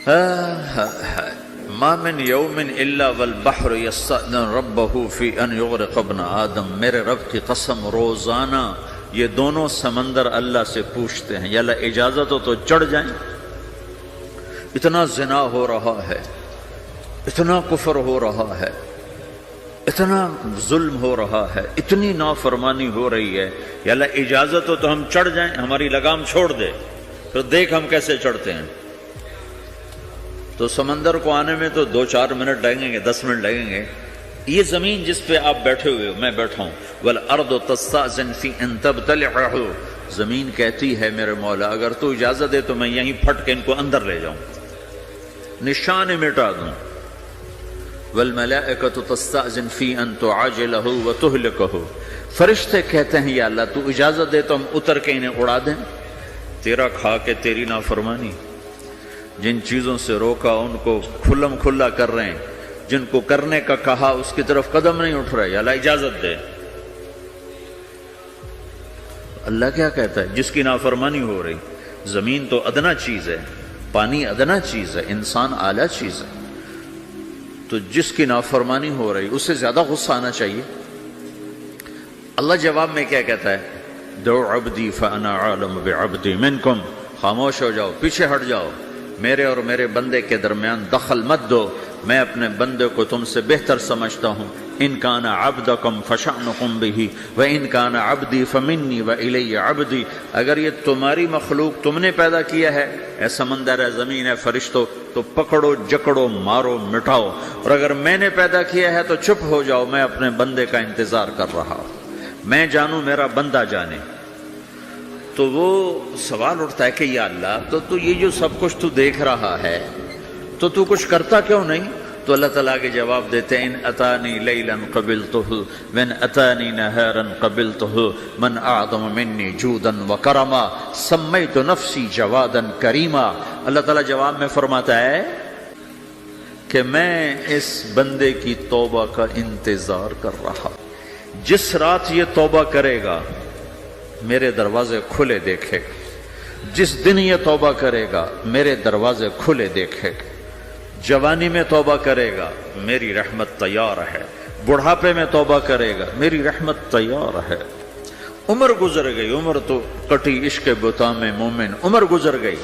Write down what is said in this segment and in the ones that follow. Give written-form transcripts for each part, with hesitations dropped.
ما من یوم الا والبحر یستأذن ربہ فی ان یغرق ابن آدم، میرے رب کی قسم روزانہ یہ دونوں سمندر اللہ سے پوچھتے ہیں یا اللہ اجازت ہو تو چڑھ جائیں، اتنا زنا ہو رہا ہے، اتنا کفر ہو رہا ہے، اتنا ظلم ہو رہا ہے، اتنی نافرمانی ہو رہی ہے، یا اللہ اجازت ہو تو ہم چڑھ جائیں، ہماری لگام چھوڑ دے، تو دیکھ ہم کیسے چڑھتے ہیں۔ تو سمندر کو آنے میں تو 2-4 منٹ لگیں گے، 10 منٹ لگیں گے۔ یہ زمین جس پہ آپ بیٹھے ہوئے ہو، میں بیٹھا ہوں، وَالْأَرْضُ تَسْتَأْذِنُ فِي أَن تَبْتَلِعَهُ، زمین کہتی ہے میرے مولا اگر تو اجازت دے تو میں یہیں پھٹ کے ان کو اندر لے جاؤں، نشان مٹا دوں۔ وَالْمَلَائِكَةُ تَسْتَأْذِنُ فِي أَن تُعَاجِلَهُ وَتُهْلِكَهُ، فرشتے کہتے ہیں یا اللہ تو اجازت دے تو ہم اتر کے انہیں اڑا دیں، تیرا کھا کے تیری نافرمانی، جن چیزوں سے روکا ان کو کھلم کھلا کر رہے ہیں، جن کو کرنے کا کہا اس کی طرف قدم نہیں اٹھ رہے، یا اللہ اجازت دے۔ اللہ کیا کہتا ہے؟ جس کی نافرمانی ہو رہی، زمین تو ادنا چیز ہے، پانی ادنا چیز ہے، انسان اعلیٰ چیز ہے، تو جس کی نافرمانی ہو رہی اس سے زیادہ غصہ آنا چاہیے۔ اللہ جواب میں کیا کہتا ہے؟ دعو عبدی فانا عالم بعبدی منکم، خاموش ہو جاؤ، پیچھے ہٹ جاؤ، میرے اور میرے بندے کے درمیان دخل مت دو، میں اپنے بندے کو تم سے بہتر سمجھتا ہوں۔ ان کان عبدکم فشأنکم بہ وان کان عبدی فمنی والی عبدی، اگر یہ تمہاری مخلوق تم نے پیدا کیا ہے، اے سمندر ہے، زمین ہے، فرشتوں، تو پکڑو جکڑو مارو مٹاؤ، اور اگر میں نے پیدا کیا ہے تو چپ ہو جاؤ، میں اپنے بندے کا انتظار کر رہا ہوں، میں جانوں میرا بندہ جانے۔ تو وہ سوال اٹھتا ہے کہ یا اللہ تو یہ جو سب کچھ تو دیکھ رہا ہے تو تو کچھ کرتا کیوں نہیں؟ تو اللہ تعالیٰ کے جواب دیتے ہیں ان اتانی لیلا قبلتہ وان اتانی نہارا قبلتہ من اعظم منی جودا وکرما سمیت نفسی جوادا کریما۔ اللہ تعالیٰ جواب میں فرماتا ہے کہ میں اس بندے کی توبہ کا انتظار کر رہا، جس رات یہ توبہ کرے گا میرے دروازے کھلے دیکھے گا، جس دن یہ توبہ کرے گا میرے دروازے کھلے دیکھے گا، جوانی میں توبہ کرے گا میری رحمت تیار ہے، بڑھاپے میں توبہ کرے گا میری رحمت تیار ہے۔ عمر گزر گئی، عمر تو کٹی عشق بتا میں مومن، عمر گزر گئی،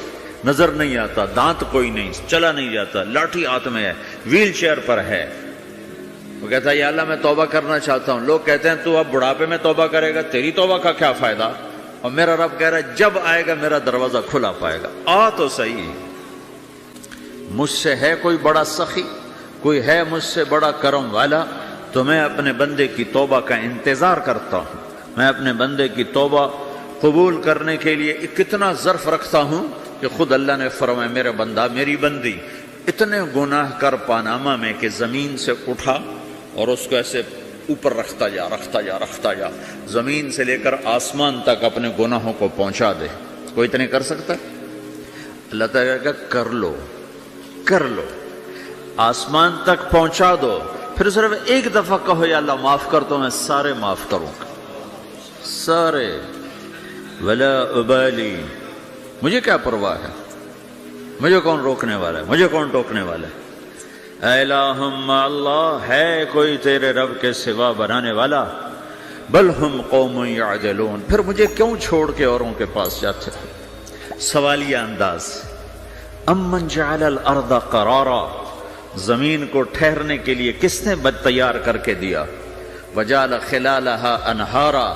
نظر نہیں آتا، دانت کوئی نہیں، چلا نہیں جاتا، لاٹھی ہاتھ میں ہے، ویل چیئر پر ہے۔ وہ کہتا ہے یا اللہ میں توبہ کرنا چاہتا ہوں، لوگ کہتے ہیں تو اب بڑھاپے میں توبہ کرے گا، تیری توبہ کا کیا فائدہ؟ اور میرا رب کہہ رہا ہے جب آئے گا میرا دروازہ کھلا پائے گا، آ تو صحیح، مجھ سے ہے کوئی بڑا سخی، کوئی ہے مجھ سے بڑا کرم والا، تو میں اپنے بندے کی توبہ کا انتظار کرتا ہوں، میں اپنے بندے کی توبہ قبول کرنے کے لیے کتنا ظرف رکھتا ہوں کہ خود اللہ نے فرمایا میرے بندہ میری بندی اتنے گناہ کر پاناما میں کہ زمین سے اٹھا اور اس کو ایسے اوپر رکھتا جا، زمین سے لے کر آسمان تک اپنے گناہوں کو پہنچا دے۔ کوئی اتنے کر سکتا ہے؟ اللہ تعالیٰ کہ کر لو، آسمان تک پہنچا دو، پھر صرف ایک دفعہ کہو یا اللہ معاف کر تو میں سارے معاف کروں گا، سارے، ولا ابالی، مجھے کیا پرواہ ہے، مجھے کون روکنے والا ہے، مجھے کون ٹوکنے والا ہے؟ اے الہم اللہ، ہے کوئی تیرے رب کے سوا بنانے والا؟ بل ہم قوم یعدلون، پھر مجھے کیوں چھوڑ کے اوروں کے پاس جاتے ہیں؟ سوالیہ انداز۔ امن جعل الارض قرارا، زمین کو ٹھہرنے کے لیے کس نے تیار کر کے دیا؟ وجعل خلالہا انہارا،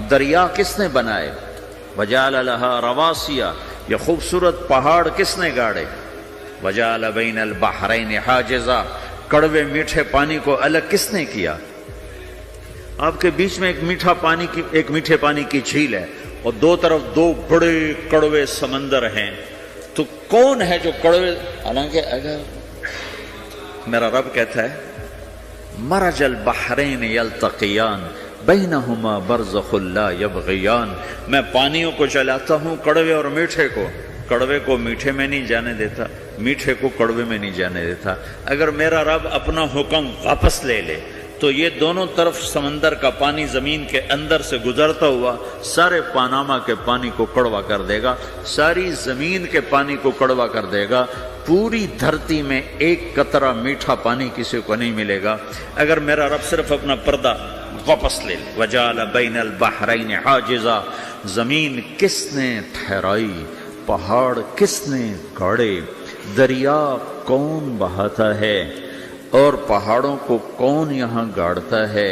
دریا کس نے بنائے؟ وجعل لہا رواسیا، یہ خوبصورت پہاڑ کس نے گاڑے؟ وجعل بین البحرین حاجزا، کڑوے میٹھے پانی کو الگ کس نے کیا؟ آپ کے بیچ میں ایک میٹھے پانی کی جھیل ہے اور دو طرف دو بڑے کڑوے سمندر ہیں، تو کون ہے جو کڑوے؟ حالانکہ اگر میرا رب کہتا ہے مرج البحرین یلتقیان بینہما برزخ لا یبغیان، میں پانیوں کو چلاتا ہوں، کڑوے اور میٹھے کو، کڑوے کو میٹھے میں نہیں جانے دیتا، میٹھے کو کڑوے میں نہیں جانے دیتا۔ اگر میرا رب اپنا حکم واپس لے لے تو یہ دونوں طرف سمندر کا پانی زمین کے اندر سے گزرتا ہوا سارے پاناما کے پانی کو کڑوا کر دے گا، ساری زمین کے پانی کو کڑوا کر دے گا، پوری دھرتی میں ایک قطرہ میٹھا پانی کسی کو نہیں ملے گا اگر میرا رب صرف اپنا پردہ واپس لے لے۔ وَجَعَلَ بَيْنَ الْبَحْرَيْنِ حَاجِزًا، زمین کس نے ٹھہرائی، پہاڑ کس نے گاڑے، دریا کون بہاتا ہے اور پہاڑوں کو کون یہاں گاڑتا ہے؟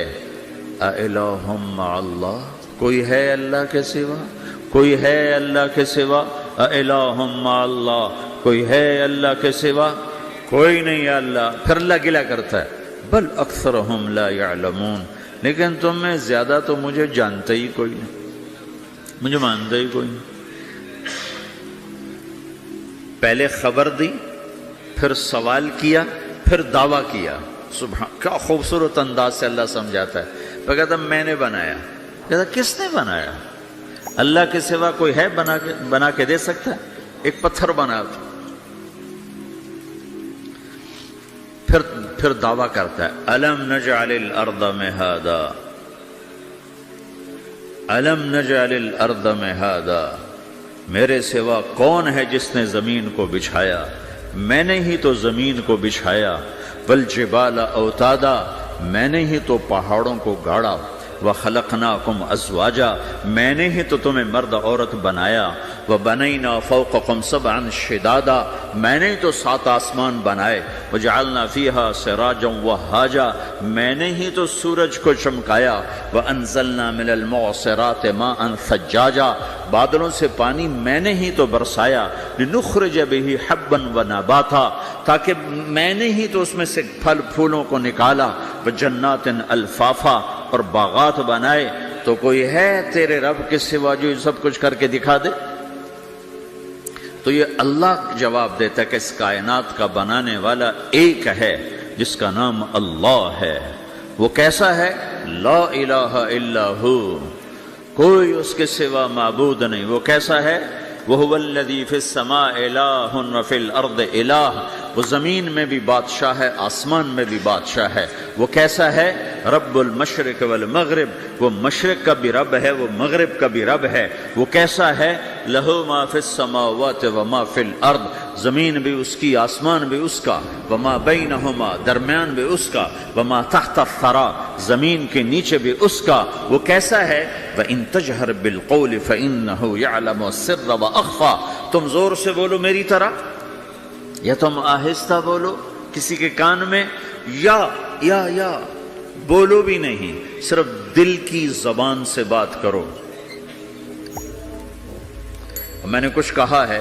اَإِلَٰهٌ مَّعَ اللَّهِ، کوئی ہے اللہ کے سوا؟ کوئی ہے اللہ کے سوا؟ اِلَٰهٌ مَّعَ اللَّهِ، کوئی ہے اللہ کے سوا؟ کوئی نہیں ہے اللہ۔ پھر اللہ گلہ کرتا ہے بل اکثرہم لا یعلمون، لیکن تم میں زیادہ تو مجھے جانتا ہی کوئی نہیں، مجھے مانتا ہی کوئی نہیں۔ پہلے خبر دی، پھر سوال کیا، پھر دعویٰ کیا۔ سبحان، کیا خوبصورت انداز سے اللہ سمجھاتا ہے۔ پھر کہتا میں نے بنایا، کہتا کس نے بنایا؟ اللہ کے سوا کوئی ہے بنا کے دے سکتا ہے؟ ایک پتھر بنا تو پھر دعویٰ کرتا ہے الم نجعل الارض مہادا، الم نجعل الارض مہادا، میرے سوا کون ہے جس نے زمین کو بچھایا؟ میں نے ہی تو زمین کو بچھایا۔ والجبال اوتادا، میں نے ہی تو پہاڑوں کو گاڑا۔ وخلقناکم ازواجا، میں نے ہی تو تمہیں مرد عورت بنایا۔ وبنینا فوقکم سبعا شدادا، میں نے ہی تو 7 آسمان بنائے۔ وجعلنا فیہا سراجا وہاجا، میں نے ہی تو سورج کو چمکایا۔ وانزلنا من المعصرات ماء ثجاجا، بادلوں سے پانی میں نے ہی تو برسایا۔ لنخرج به حبا ونباتا، تاکہ میں نے ہی تو اس میں سے پھل پھولوں کو نکالا۔ وجنات الفافا، اور باغات بنائے۔ تو کوئی ہے تیرے رب کے سوا جو یہ سب کچھ کر کے دکھا دے؟ تو یہ اللہ جواب دیتا ہے کہ اس کائنات کا بنانے والا ایک ہے جس کا نام اللہ ہے۔ وہ کیسا ہے؟ لا الہ الا ہو، کوئی اس کے سوا معبود نہیں۔ وہ کیسا ہے؟ وَهُوَ الَّذِي فِي السَّمَاءِ إِلَٰهٌ وَفِي الْأَرْضِ إِلَٰهٌ، وہ زمین میں بھی بادشاہ ہے، آسمان میں بھی بادشاہ ہے۔ وہ کیسا ہے؟ رب المشرق والمغرب، وہ مشرق کا بھی رب ہے، وہ مغرب کا بھی رب ہے۔ وہ کیسا ہے؟ لَهُ مَا فِي السَّمَاوَاتِ وَمَا فِي الْأَرْضِ، زمین بھی اس کی، آسمان بھی اس کا۔ وَمَا بَيْنَهُمَا، درمیان بھی اس کا۔ وَمَا تَحْتَ الثَّرَىٰ، زمین کے نیچے بھی اس کا۔ وہ کیسا ہے؟ وَإِن تَجْهَرْ بِالْقَوْلِ فَإِنَّهُ يَعْلَمُ السِّرَّ وَأَخْفَىٰ، تم زور سے بولو میری طرح، یا تم آہستہ بولو کسی کے کان میں، یا بولو بھی نہیں، صرف دل کی زبان سے بات کرو۔ میں نے کچھ کہا ہے،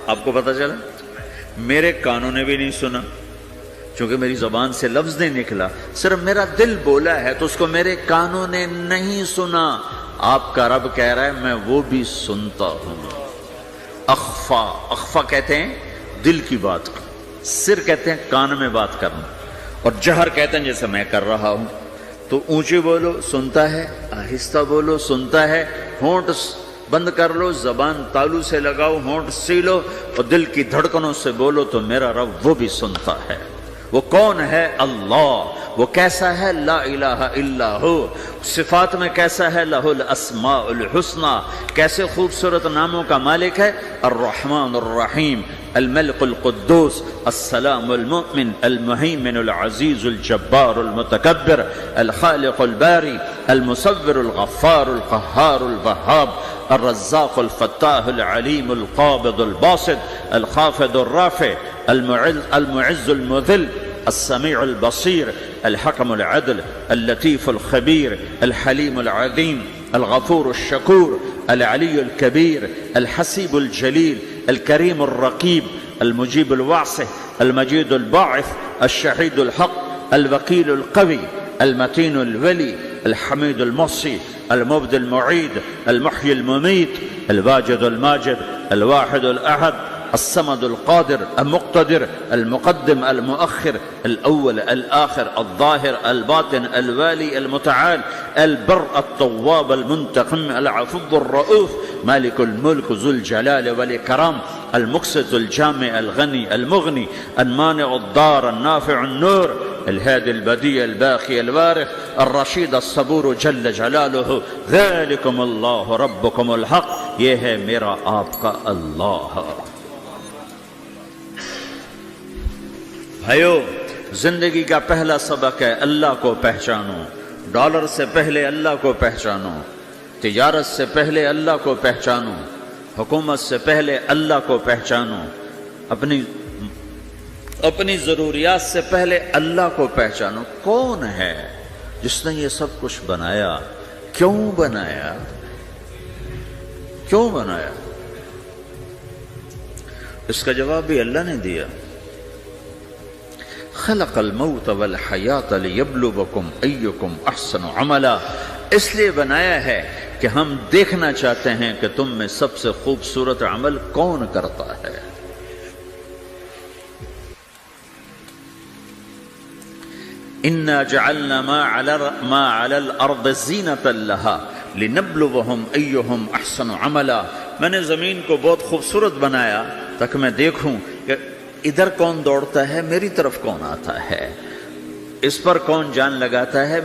آپ کو پتہ چلا؟ میرے کانوں نے بھی نہیں سنا، چونکہ میری زبان سے لفظ نہیں نکلا، صرف میرا دل بولا ہے تو اس کو میرے کانوں نے نہیں سنا۔ آپ کا رب کہہ رہا ہے میں وہ بھی سنتا ہوں۔ اخفا، اخفا کہتے ہیں دل کی بات کو، سر کہتے ہیں کان میں بات کرنا، اور جہر کہتے ہیں جیسے میں کر رہا ہوں۔ تو اونچی بولو سنتا ہے، آہستہ بولو سنتا ہے، ہونٹ بند کر لو، زبان تالو سے لگاؤ، ہونٹ سیلو اور دل کی دھڑکنوں سے بولو تو میرا رب وہ بھی سنتا ہے۔ وہ کون ہے؟ اللہ۔ وہ کیسا ہے؟ لا الہ الا ہو۔ صفات میں کیسا ہے؟ لہ الاسماء الحسنی، کیسے خوبصورت ناموں کا مالک ہے؟ الرحمن الرحیم، الملک القدوس، السلام المؤمن، المہیمن العزیز الجبار المتکبر، الخالق الباری، المصور الغفار القہار الوہاب، الرزاق الفتاح العلیم القابض الباسط، الخافض الرافع، المعز المذل، السميع البصير، الحكم العدل، اللطيف الخبير، الحليم العظيم، الغفور الشكور، العلي الكبير، الحسيب الجليل، الكريم الرقيب، المجيب الواسع، المجيد الباعث، الشهيد الحق، الوكيل القوي، المتين الولي، الحميد المحصي، المبدي المعيد، المحيي المميت، الواجد الماجد، الواحد الأحد، الصمد القادر المقتدر، المقدم المؤخر، الأول الآخر، الظاهر الباطن، الوالي المتعال، البر التواب المنتقم، العفو الرؤوف، مالك الملك ذو الجلال والإكرام، المقسط الجامع الغني المغني، المانع الضار النافع النور، الهادي البديع الباقي الوارث، الرشيد الصبور جل جلاله، ذلكم الله ربكم الحق، یہ ہے میرا آپ کا اللہ۔ بھائیو، زندگی کا پہلا سبق ہے اللہ کو پہچانو۔ ڈالر سے پہلے اللہ کو پہچانو، تجارت سے پہلے اللہ کو پہچانو، حکومت سے پہلے اللہ کو پہچانو، اپنی ضروریات سے پہلے اللہ کو پہچانو۔ کون ہے جس نے یہ سب کچھ بنایا؟ کیوں بنایا؟ کیوں بنایا؟ اس کا جواب بھی اللہ نے دیا۔ خلق الموت والحیات لیبلوکم ایکم احسن عملا، اس لیے بنایا ہے کہ ہم دیکھنا چاہتے ہیں کہ تم میں سب سے خوبصورت عمل کون کرتا ہے۔ انا جعلنا ما علی الارض زینۃ لها لنبلوہم ایہم احسن عملا، میں نے زمین کو بہت خوبصورت بنایا تاکہ میں دیکھوں کہ ادھر کون دوڑتا ہے، میری طرف کون آتا ہے، اس پر کون جان لگاتا ہے،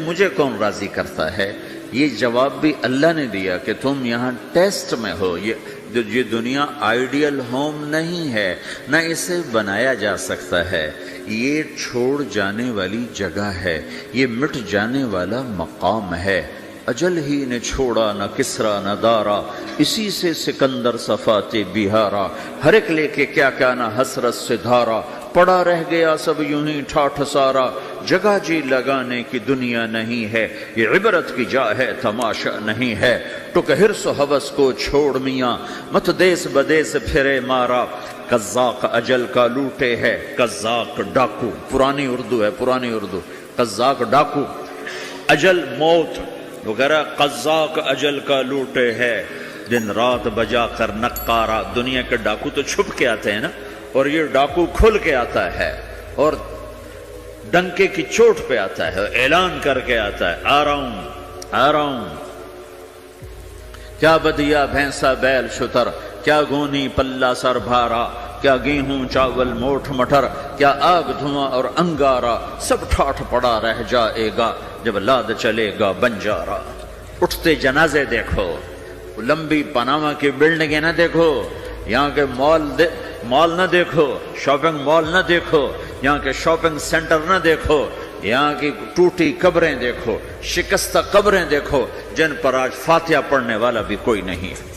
مجھے کون راضی کرتا ہے۔ یہ جواب بھی اللہ نے دیا کہ تم یہاں ٹیسٹ میں ہو۔ یہ دنیا آئیڈیل ہوم نہیں ہے، نہ اسے بنایا جا سکتا ہے، یہ چھوڑ جانے والی جگہ ہے، یہ مٹ جانے والا مقام ہے۔ اجل ہی نے چھوڑا نہ کسرا نہ دارا، اسی سے سکندر صفات بہارا، ہر ایک لے کے کیا کیا نہ حسرت سے دھارا، پڑا رہ گیا سب یوں ہی ٹھاٹھ سارا، جگہ جی لگانے کی دنیا نہیں ہے، یہ عبرت کی جا ہے تماشا نہیں ہے، ٹک حرص و ہوس کو چھوڑ میاں، مت دیس بدیس پھرے مارا، قزاق اجل کا لوٹے ہے، قزاق ڈاکو، پرانی اردو ہے، پرانی اردو، قزاق ڈاکو، اجل موت وغیرہ، قزاق اجل کا لوٹے ہے، دن رات بجا کر نقارا۔ دنیا کے ڈاکو تو چھپ کے آتے ہیں نا، اور یہ ڈاکو کھل کے آتا ہے اور ڈنکے کی چوٹ پہ آتا ہے، اعلان کر کے آتا ہے، آ رہا ہوں آ رہا ہوں۔ کیا بدیا بھینسا بیل شتر، کیا گونی پلہ سر بھارا، کیا گیہوں چاول موٹھ مٹر، کیا آگ دھواں اور انگارا، سب ٹھاٹھ پڑا رہ جائے گا جب لاد چلے گا بنجارا۔ اٹھتے جنازے دیکھو، لمبی پاناما کی بلڈنگیں نہ دیکھو، یہاں کے مال نہ دیکھو، شاپنگ مال نہ دیکھو، یہاں کے شاپنگ سینٹر نہ دیکھو، یہاں کی ٹوٹی قبریں دیکھو، شکستہ قبریں دیکھو جن پر آج فاتحہ پڑھنے والا بھی کوئی نہیں ہے۔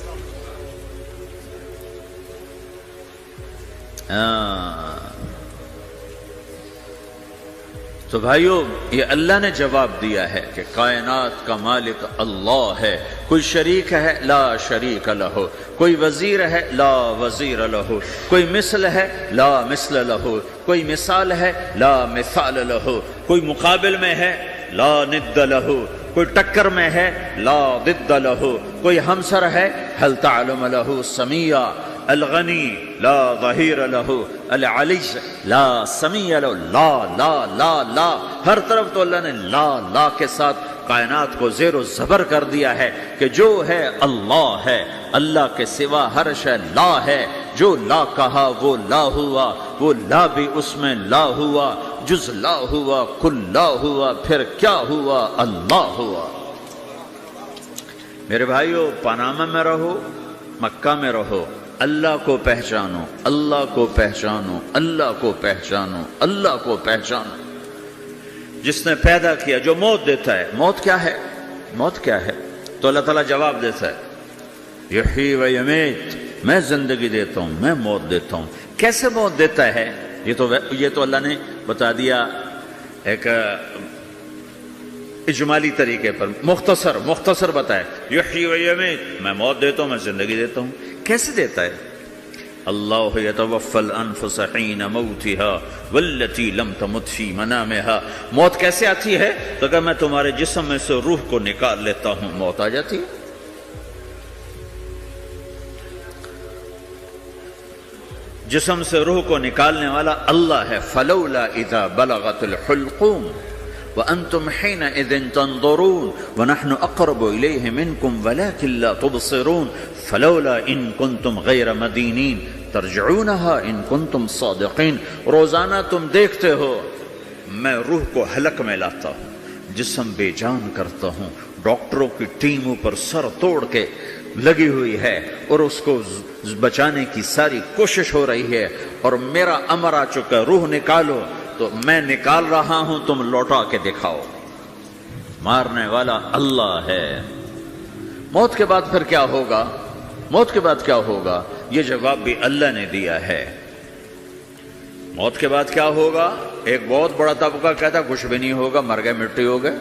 تو بھائیو، یہ اللہ نے جواب دیا ہے کہ کائنات کا مالک اللہ ہے، کوئی شریک ہے لا شریک لہ، کوئی وزیر ہے لا وزیر لہ، کوئی مثل ہے لا مثل لہ، کوئی مثال ہے لا مثال لہ، کوئی مقابل میں ہے لا ند لہ، کوئی ٹکر میں ہے لا ضد لہ، کوئی ہمسر ہے هل تعلم لہ سمیہ، الغنی لا ظہیر لہ، العلی لا سمیع لہ، لا لا لا لا، ہر طرف تو اللہ نے لا لا کے ساتھ کائنات کو زیر و زبر کر دیا ہے کہ جو ہے اللہ ہے، اللہ کے سوا ہر شے لا ہے، جو لا کہا وہ لا ہوا، وہ لا بھی اس میں لا ہوا، جز لا ہوا کل لا ہوا، پھر کیا ہوا؟ اللہ ہوا۔ میرے بھائیو، پاناما میں رہو، مکہ میں رہو، اللہ کو پہچانو، اللہ کو پہچانو، اللہ کو پہچانو، اللہ کو پہچانو۔ جس نے پیدا کیا، جو موت دیتا ہے، موت کیا ہے؟ موت کیا ہے؟ تو اللہ تعالیٰ جواب دیتا ہے، یحیی و یمیت، میں زندگی دیتا ہوں، میں موت دیتا ہوں۔ کیسے موت دیتا ہے؟ یہ تو اللہ نے بتا دیا ایک اجمالی طریقے پر، مختصر بتائے، یحیی و یمیت، میں موت دیتا ہوں، میں زندگی دیتا ہوں۔ کیسے دیتا ہے؟ اللہ یتوفی الانفس حین موتها والتی لم تمت فی منامها۔ موت کیسے آتی ہے؟ تو اگر میں تمہارے جسم میں سے روح کو نکال لیتا ہوں، موت آ جاتی ہے۔ جسم سے روح کو نکالنے والا اللہ ہے۔ فلولا اذا بلغت الحلقوم وانتم حينئذ تنظرون ونحن اقرب اليه منكم ولكن لا تبصرون فلولا ان كنتم غير مدينين ترجعونها ان كنتم صادقين۔ روزانہ تم دیکھتے ہو میں روح کو حلق میں لاتا ہوں، جسم بے جان کرتا ہوں، ڈاکٹروں کی ٹیموں پر سر توڑ کے لگی ہوئی ہے اور اس کو بچانے کی ساری کوشش ہو رہی ہے، اور میرا امر آ چکا، روح نکالو، تو میں نکال رہا ہوں، تم لوٹا کے دکھاؤ۔ مارنے والا اللہ ہے۔ موت کے بعد پھر کیا ہوگا؟ موت کے بعد کیا ہوگا؟ یہ جواب بھی اللہ نے دیا ہے۔ موت کے بعد کیا ہوگا؟ ایک بہت بڑا طبقہ کہتا کچھ بھی نہیں ہوگا، مر گئے، مٹی ہو گئے۔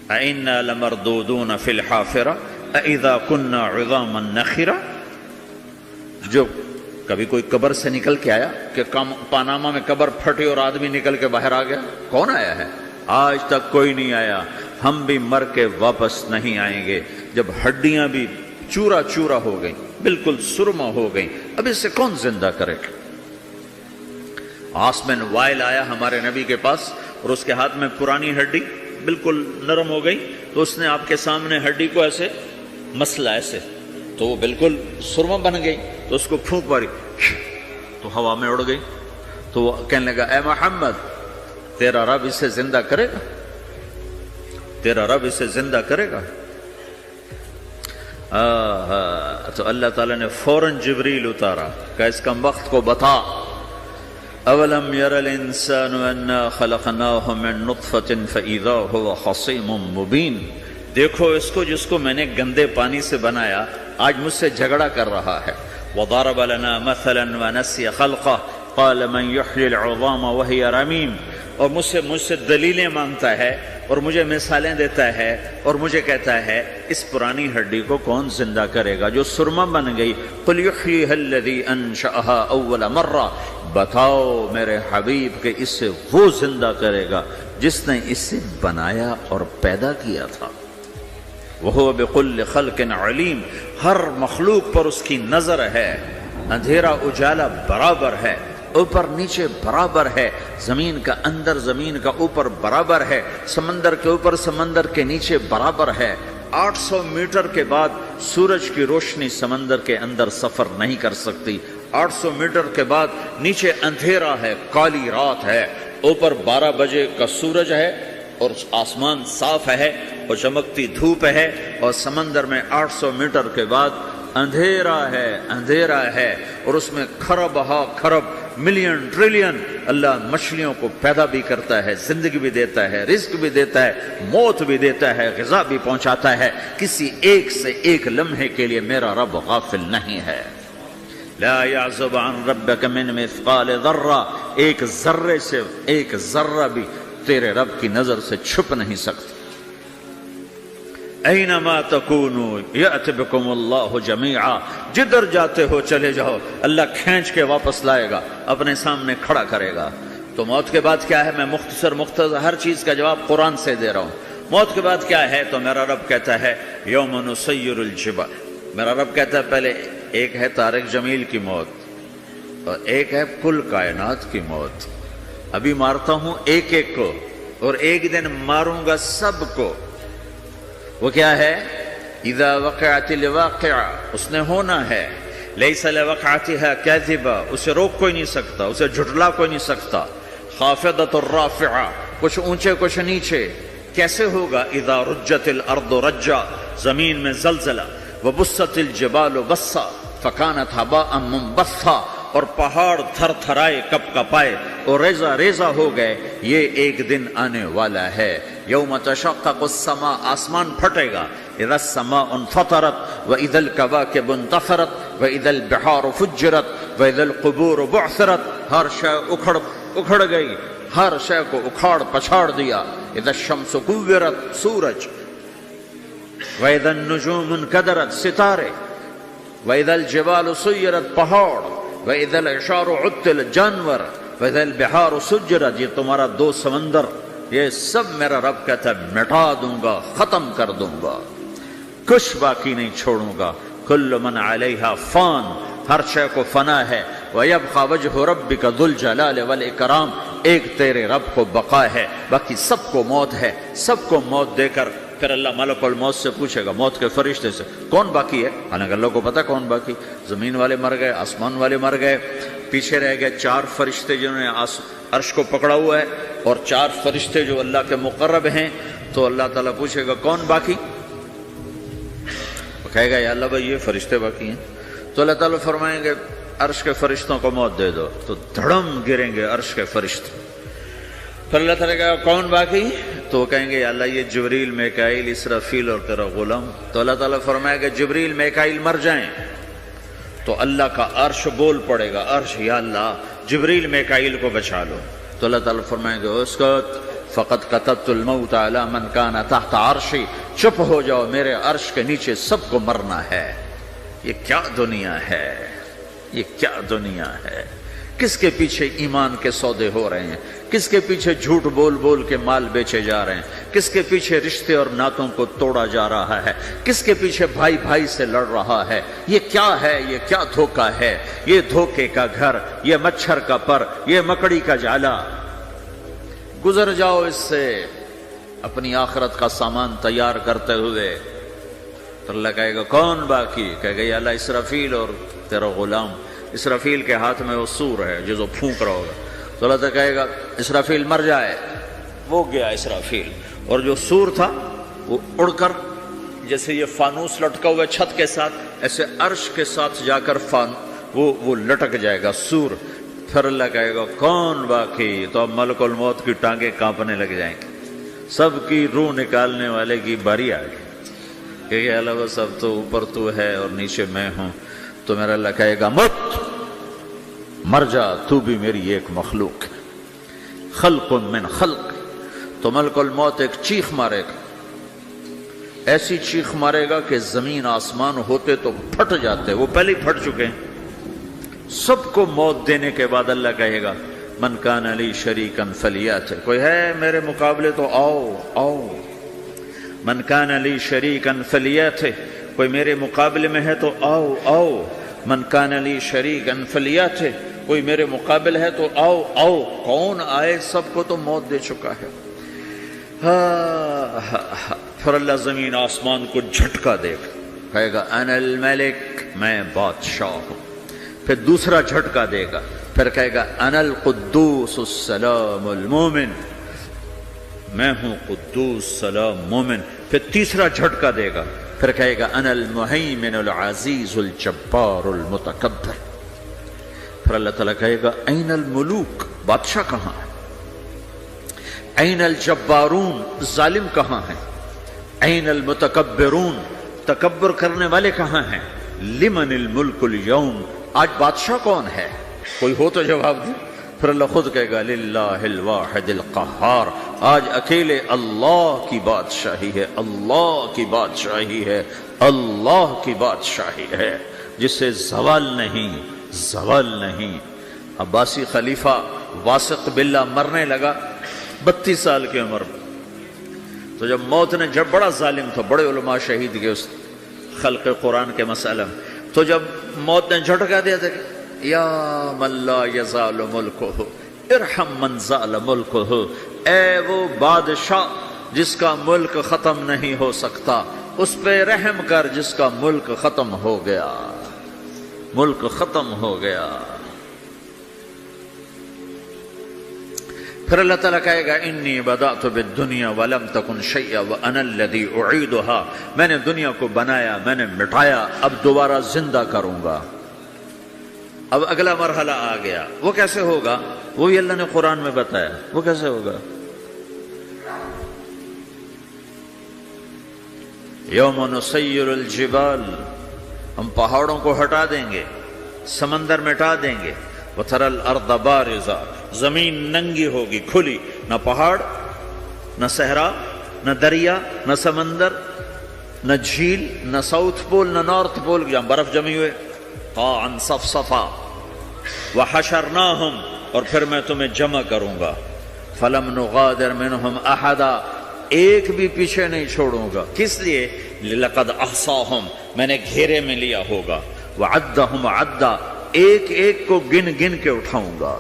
اَإِنَّا لَمَرْدُودُونَ فِي الْحَافِرَةِ اَإِذَا كُنَّا عِظَامًا نَخِرَةً۔ جو کبھی کوئی قبر سے نکل کے آیا کہ پاناما میں قبر پھٹی اور آدمی نکل کے باہر آ گیا؟ کون آیا ہے؟ آج تک کوئی نہیں آیا۔ ہم بھی مر کے واپس نہیں آئیں گے۔ جب ہڈیاں بھی چورا چورا ہو گئیں، بالکل سرما ہو گئیں، اب اس سے کون زندہ کرے گا؟ عاص بن وائل آیا ہمارے نبی کے پاس اور اس کے ہاتھ میں پرانی ہڈی بالکل نرم ہو گئی، تو اس نے آپ کے سامنے ہڈی کو ایسے مسلا، ایسے، تو وہ بالکل سرما بن گئی، تو اس کو پھونک ماری تو ہوا میں اڑ گئی۔ تو وہ کہنے لگا اے محمد، تیرا رب اسے زندہ کرے گا؟ تیرا رب اسے زندہ کرے گا؟ تو اللہ تعالیٰ نے فوراً جبریل اتارا کہ اس کا وقت کو بتا۔ اولم یر الانسان انا خلقناہ من نطفة فاذا هو خصیم مبین۔ دیکھو اس کو جس کو میں نے گندے پانی سے بنایا، آج مجھ سے جھگڑا کر رہا ہے۔ وضرب لنا مثلا ونسی خلقہ قال من یحیی العظام وہی رمیم۔ اور مجھ سے دلیلیں مانگتا ہے اور مجھے مثالیں دیتا ہے اور مجھے کہتا ہے اس پرانی ہڈی کو کون زندہ کرے گا جو سرما بن گئی؟ قل یحییھا الذی انشأھا اول مرہ۔ بتاؤ میرے حبیب کہ اس سے وہ زندہ کرے گا جس نے اسے بنایا اور پیدا کیا تھا۔ وہو بکل خلق علیم۔ ہر مخلوق پر اس کی نظر ہے، اندھیرا اجالا برابر ہے، اوپر نیچے برابر ہے، زمین کا اندر زمین کا اوپر برابر ہے، سمندر کے اوپر سمندر کے نیچے برابر ہے۔ 800 میٹر کے بعد سورج کی روشنی سمندر کے اندر سفر نہیں کر سکتی۔ 800 میٹر کے بعد نیچے اندھیرا ہے، کالی رات ہے، اوپر 12 بجے کا سورج ہے اور آسمان صاف ہے اور چمکتی دھوپ ہے، اور سمندر میں 800 میٹر کے بعد اندھیرا ہے اور اس میں کھرب ہا کھرب ملین ٹریلین اللہ مچھلیوں کو پیدا بھی کرتا ہے، زندگی بھی دیتا ہے، رزق بھی دیتا ہے، موت بھی دیتا ہے، غذا بھی پہنچاتا ہے۔ کسی ایک سے ایک لمحے کے لیے میرا رب غافل نہیں ہے۔ لا يعزب عن ربك من مثقال ذرہ۔ ایک ذرے سے ایک ذرہ بھی تیرے رب کی نظر سے چھپ نہیں سکتا۔ اینما تکونوا یأت بکم اللہ جمیعا۔ جدھر جاتے ہو چلے جاؤ، اللہ کھینچ کے واپس لائے گا، اپنے سامنے کھڑا کرے گا۔ تو موت کے بعد کیا ہے؟ میں مختصر ہر چیز کا جواب قرآن سے دے رہا ہوں۔ موت کے بعد کیا ہے؟ تو میرا رب کہتا ہے یوم نسیر الجبال۔ میرا رب کہتا ہے پہلے ایک ہے طارق جمیل کی موت اور ایک ہے کل کائنات کی موت۔ ابھی مارتا ہوں ایک ایک کو اور ایک دن ماروں گا سب کو۔ وہ کیا ہے؟ اذا وقعت الواقعہ، اس نے ہونا ہے۔ لیس لوقعتها کاذبہ، اسے روک کوئی نہیں سکتا، اسے جھٹلا کوئی نہیں سکتا۔ خافضۃ الرافعہ، کچھ اونچے کچھ نیچے۔ کیسے ہوگا؟ اذا رجت الارض رجا، زمین میں زلزلہ۔ وبست الجبال بسا فکانت ہباء منبثا، اور پہاڑ تھر تھرائے کپ کپائے اور ریزہ ریزہ ہو گئے۔ یہ ایک دن آنے والا ہے۔ یوم تشقق السماء، آسمان پھٹے گا۔ اذا السماء انفطرت واذا الكواكب انتثرت واذا البحار فجرت واذا القبور بعثرت۔ ہر شے اکھڑ گئی، ہر شے کو اکھاڑ پچھاڑ دیا۔ اذا الشمس كورت، سورج۔ وَإِذَا النُّجُومُ انْكَدَرَتْ، ستارے۔ وَإِذَا الْجِبَالُ سُيِّرَتْ، پہاڑ۔ وَإِذَا الْعِشَارُ عُطِّلَتْ، جانور۔ وَإِذَا الْبِحَارُ سُجِّرَتْ، یہ تمہارا دو سمندر، یہ سب میرا رب کہتا ہے مٹا دوں گا، ختم کر دوں گا، کچھ باقی نہیں چھوڑوں گا۔ كُلُّ مَنْ عَلَيْهَا فان، ہر شے کو فنا ہے۔ وَيَبْقَى وَجْهُ رَبِّكَ ذُو الْجَلَالِ وَالْإِكْرَامِ، ایک تیرے رب کو بقا ہے، باقی سب کو موت ہے۔ سب کو موت دے کر پھر اللہ ملک الموت سے پوچھے گا، موت کے فرشتے سے، کون باقی ہے؟ حالانکہ اللہ کو پتا کون باقی۔ زمین والے مر گئے، آسمان والے مر گئے، پیچھے رہ گئے 4 فرشتے جنہوں نے عرش کو پکڑا ہوا ہے اور 4 فرشتے جو اللہ کے مقرب ہیں۔ تو اللہ تعالیٰ پوچھے گا کون باقی؟ کہے گا یا اللہ بھائی یہ فرشتے باقی ہیں، تو اللہ تعالیٰ فرمائیں گے عرش کے فرشتوں کو موت دے دو، تو دھڑم گریں گے عرش کے فرشتے۔ پھر اللہ تعالیٰ کہا کون باقی؟ تو وہ کہیں گے یا اللہ یہ جبریل، میکائیل، اسرافیل اور تیرا غلام۔ تو اللہ تعالیٰ فرمائے گا جبریل، میکائیل مر جائیں، تو اللہ کا عرش بول پڑے گا، عرش یا اللہ جبریل، میکائیل کو بچا لو۔ تو اللہ تعالیٰ فرمائیں گے اسکت فقط کتبت الموت علی من کان تحت عرشی، چپ ہو جاؤ، میرے عرش کے نیچے سب کو مرنا ہے۔ یہ کیا دنیا ہے، یہ کیا دنیا ہے؟ کس کے پیچھے ایمان کے سودے ہو رہے ہیں، کس کے پیچھے جھوٹ بول بول کے مال بیچے جا رہے ہیں، کس کے پیچھے رشتے اور ناتوں کو توڑا جا رہا ہے، کس کے پیچھے بھائی بھائی سے لڑ رہا ہے۔ یہ کیا ہے، یہ کیا دھوکہ ہے، یہ دھوکے کا گھر، یہ مچھر کا پر، یہ مکڑی کا جالا۔ گزر جاؤ اس سے اپنی آخرت کا سامان تیار کرتے ہوئے۔ تو اللہ کہے گا کون باقی؟ کہے گا یا اللہ اسرافیل اور تیرا غلام۔ اسرافیل کے ہاتھ میں وہ سور ہے جو پھونک رہا ہوگا، تو اللہ تعالیٰ کہے گا اسرافیل مر جائے، وہ گیا اسرافیل، اور جو سور تھا وہ اڑ کر جیسے یہ فانوس لٹکا ہوا چھت کے ساتھ، ایسے عرش کے ساتھ جا کر وہ لٹک جائے گا سور۔ پھر اللہ کہے گا کون باقی؟ تو اب ملک الموت کی ٹانگیں کانپنے لگ جائیں گی، سب کی روح نکالنے والے کی باری آ گئی کہ اللہ بس اب تو اوپر تو ہے اور نیچے میں ہوں۔ تو میرا اللہ کہے گا مت، مر جا، تو بھی میری ایک مخلوق ہے، خلق من خلق۔ تو ملک الموت ایک چیخ مارے گا، ایسی چیخ مارے گا کہ زمین آسمان ہوتے تو پھٹ جاتے، وہ پہلے ہی پھٹ چکے ہیں۔ سب کو موت دینے کے بعد اللہ کہے گا من کان لی شریکا فلیات، کوئی ہے میرے مقابلے تو آؤ آؤ۔ من کان لی شریکا فلیات، کوئی میرے مقابلے میں ہے تو آؤ آؤ۔ من کان لی شریکا فلیات، کوئی میرے مقابل ہے تو آؤ آؤ۔ کون آئے؟ سب کو تو موت دے چکا ہے۔ پھر اللہ زمین آسمان کو جھٹکا دے گا، کہے گا انا الملک، میں بادشاہ ہوں۔ پھر دوسرا جھٹکا دے گا، پھر کہے گا انا القدوس السلام المومن، میں ہوں قدوس سلام مومن۔ پھر تیسرا جھٹکا دے گا، پھر کہے گا انا المہیمن العزیز الجبار المتکبر۔ پھر اللہ تعالیٰ کہے گا این الملوک، بادشاہ کہاں ہے؟ این الجبارون، ظالم کہاں ہیں؟ این المتکبرون، تکبر کرنے والے کہاں ہیں؟ لمن الملک اليوم، آج بادشاہ کون ہے؟ کوئی ہو تو جواب دے۔ پھر اللہ خود کہے گا للہ الواحد القہار، آج اکیلے اللہ کی بادشاہی ہے، اللہ کی بادشاہی ہے، اللہ کی بادشاہی ہے، جس سے زوال نہیں، زوال نہیں۔ عباسی خلیفہ واسق باللہ مرنے لگا 32 سال کی عمر میں، تو جب موت نے، جب بڑا ظالم تھا، بڑے علماء شہید گئے اس خلق قرآن کے مسئلہ میں، تو جب موت نے جھٹکا دیا تھا یا من لا یزال ملکہ ارحم من زال ملکہ، اے وہ بادشاہ جس کا ملک ختم نہیں ہو سکتا، اس پہ رحم کر جس کا ملک ختم ہو گیا، ملک ختم ہو گیا۔ پھر اللہ تعالیٰ کہے گا انی بدأت بالدنیا ولم تکن شیئا وانا الذی اعیدہا، میں نے دنیا کو بنایا، میں نے مٹایا، اب دوبارہ زندہ کروں گا۔ اب اگلا مرحلہ آ گیا، وہ کیسے ہوگا؟ وہی اللہ نے قرآن میں بتایا، وہ کیسے ہوگا؟ یوم نسیر الجبال، ہم پہاڑوں کو ہٹا دیں گے، سمندر مٹا دیں گے، وتری الارض بارزہ، زمین ننگی ہوگی، کھلی، نہ پہاڑ، نہ صحرا، نہ دریا، نہ سمندر، نہ جھیل، نہ ساؤتھ پول، نہ نارتھ پول جہاں برف جمی ہوئے، قاعا صفصفا، وحشرناہم، اور پھر میں تمہیں جمع کروں گا، فلم نغادر منہم احدا، ایک بھی پیچھے نہیں چھوڑوں گا، کس لیے؟ لقد احصاہم، میں نے گھیرے میں لیا ہوگا، وعدہم عدا، ایک ایک کو گن گن کے اٹھاؤں گا،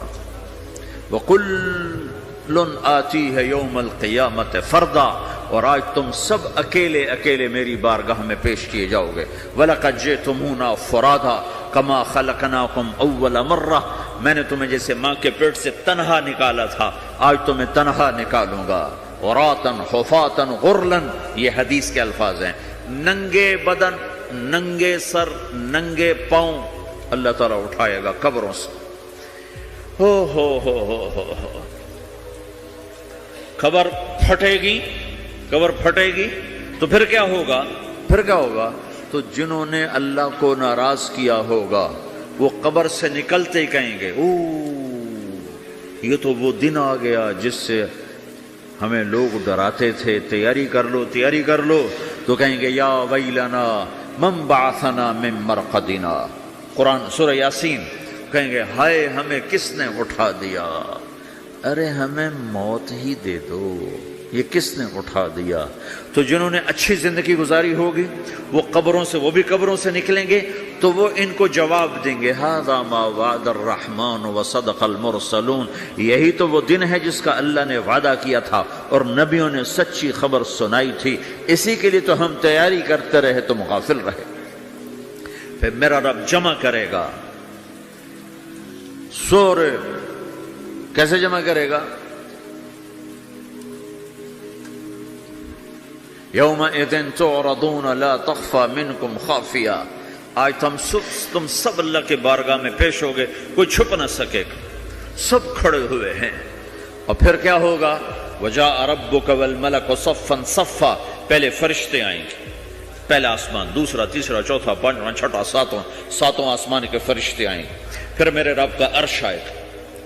وَكُلٌّ آتِيهَ يَوْمَ الْقِيَامَةِ فَرْدًا، اور آج تم سب اکیلے اکیلے میری بارگاہ میں پیش کیے جاؤ گے۔ وَلَقَدْ جِئْتُمُونَا فُرَادًا كَمَا خَلَقْنَاكُمْ أَوَّلَ مَرَّةٍ، میں نے تمہیں جیسے ماں کے پیٹ سے تنہا نکالا تھا، آج تمہیں تنہا نکالوں گا۔ عُرَاةً حُفَاةً غُرْلًا، یہ حدیث کے الفاظ ہیں، ننگے بدن، ننگے سر ننگے پاؤں اللہ تعالیٰ اٹھائے گا قبروں سے. ہو قبر پھٹے گی تو پھر کیا ہوگا؟ تو جنہوں نے اللہ کو ناراض کیا ہوگا وہ قبر سے نکلتے ہی کہیں گے یہ تو وہ دن آ گیا جس سے ہمیں لوگ ڈراتے تھے، تیاری کر لو. تو کہیں گے یا ویلنا من بعثنا من مرقدنا، قرآن سورہ یاسین. کہیں گے ہائے ہمیں کس نے اٹھا دیا. ارے ہمیں موت ہی دے دو، یہ کس نے اٹھا دیا؟ تو جنہوں نے اچھی زندگی گزاری ہوگی وہ بھی قبروں سے نکلیں گے تو وہ ان کو جواب دیں گے ھذا ما وعد الرحمن وصدق المرسلون، یہی تو وہ دن ہے جس کا اللہ نے وعدہ کیا تھا اور نبیوں نے سچی خبر سنائی تھی، اسی کے لیے تو ہم تیاری کرتے رہے، تم غافل رہے. پھر میرا رب جمع کرے گا. سورے کیسے جمع کرے گا؟ یومئذ تعرضون لا تخفى منکم خافیہ. آج تم سب اللہ کے بارگاہ میں پیش ہوگے، کوئی چھپ نہ سکے گا، سب کھڑے ہوئے ہیں. اور پھر کیا ہوگا؟ وجاء ربک والملک صفا صفا. پہلے فرشتے آئیں گے، پہلا آسمان، دوسرا، تیسرا، چوتھا، پانچواں، چھٹا، ساتواں آسمان کے فرشتے آئیں گے. پھر میرے رب کا عرش آئے گا.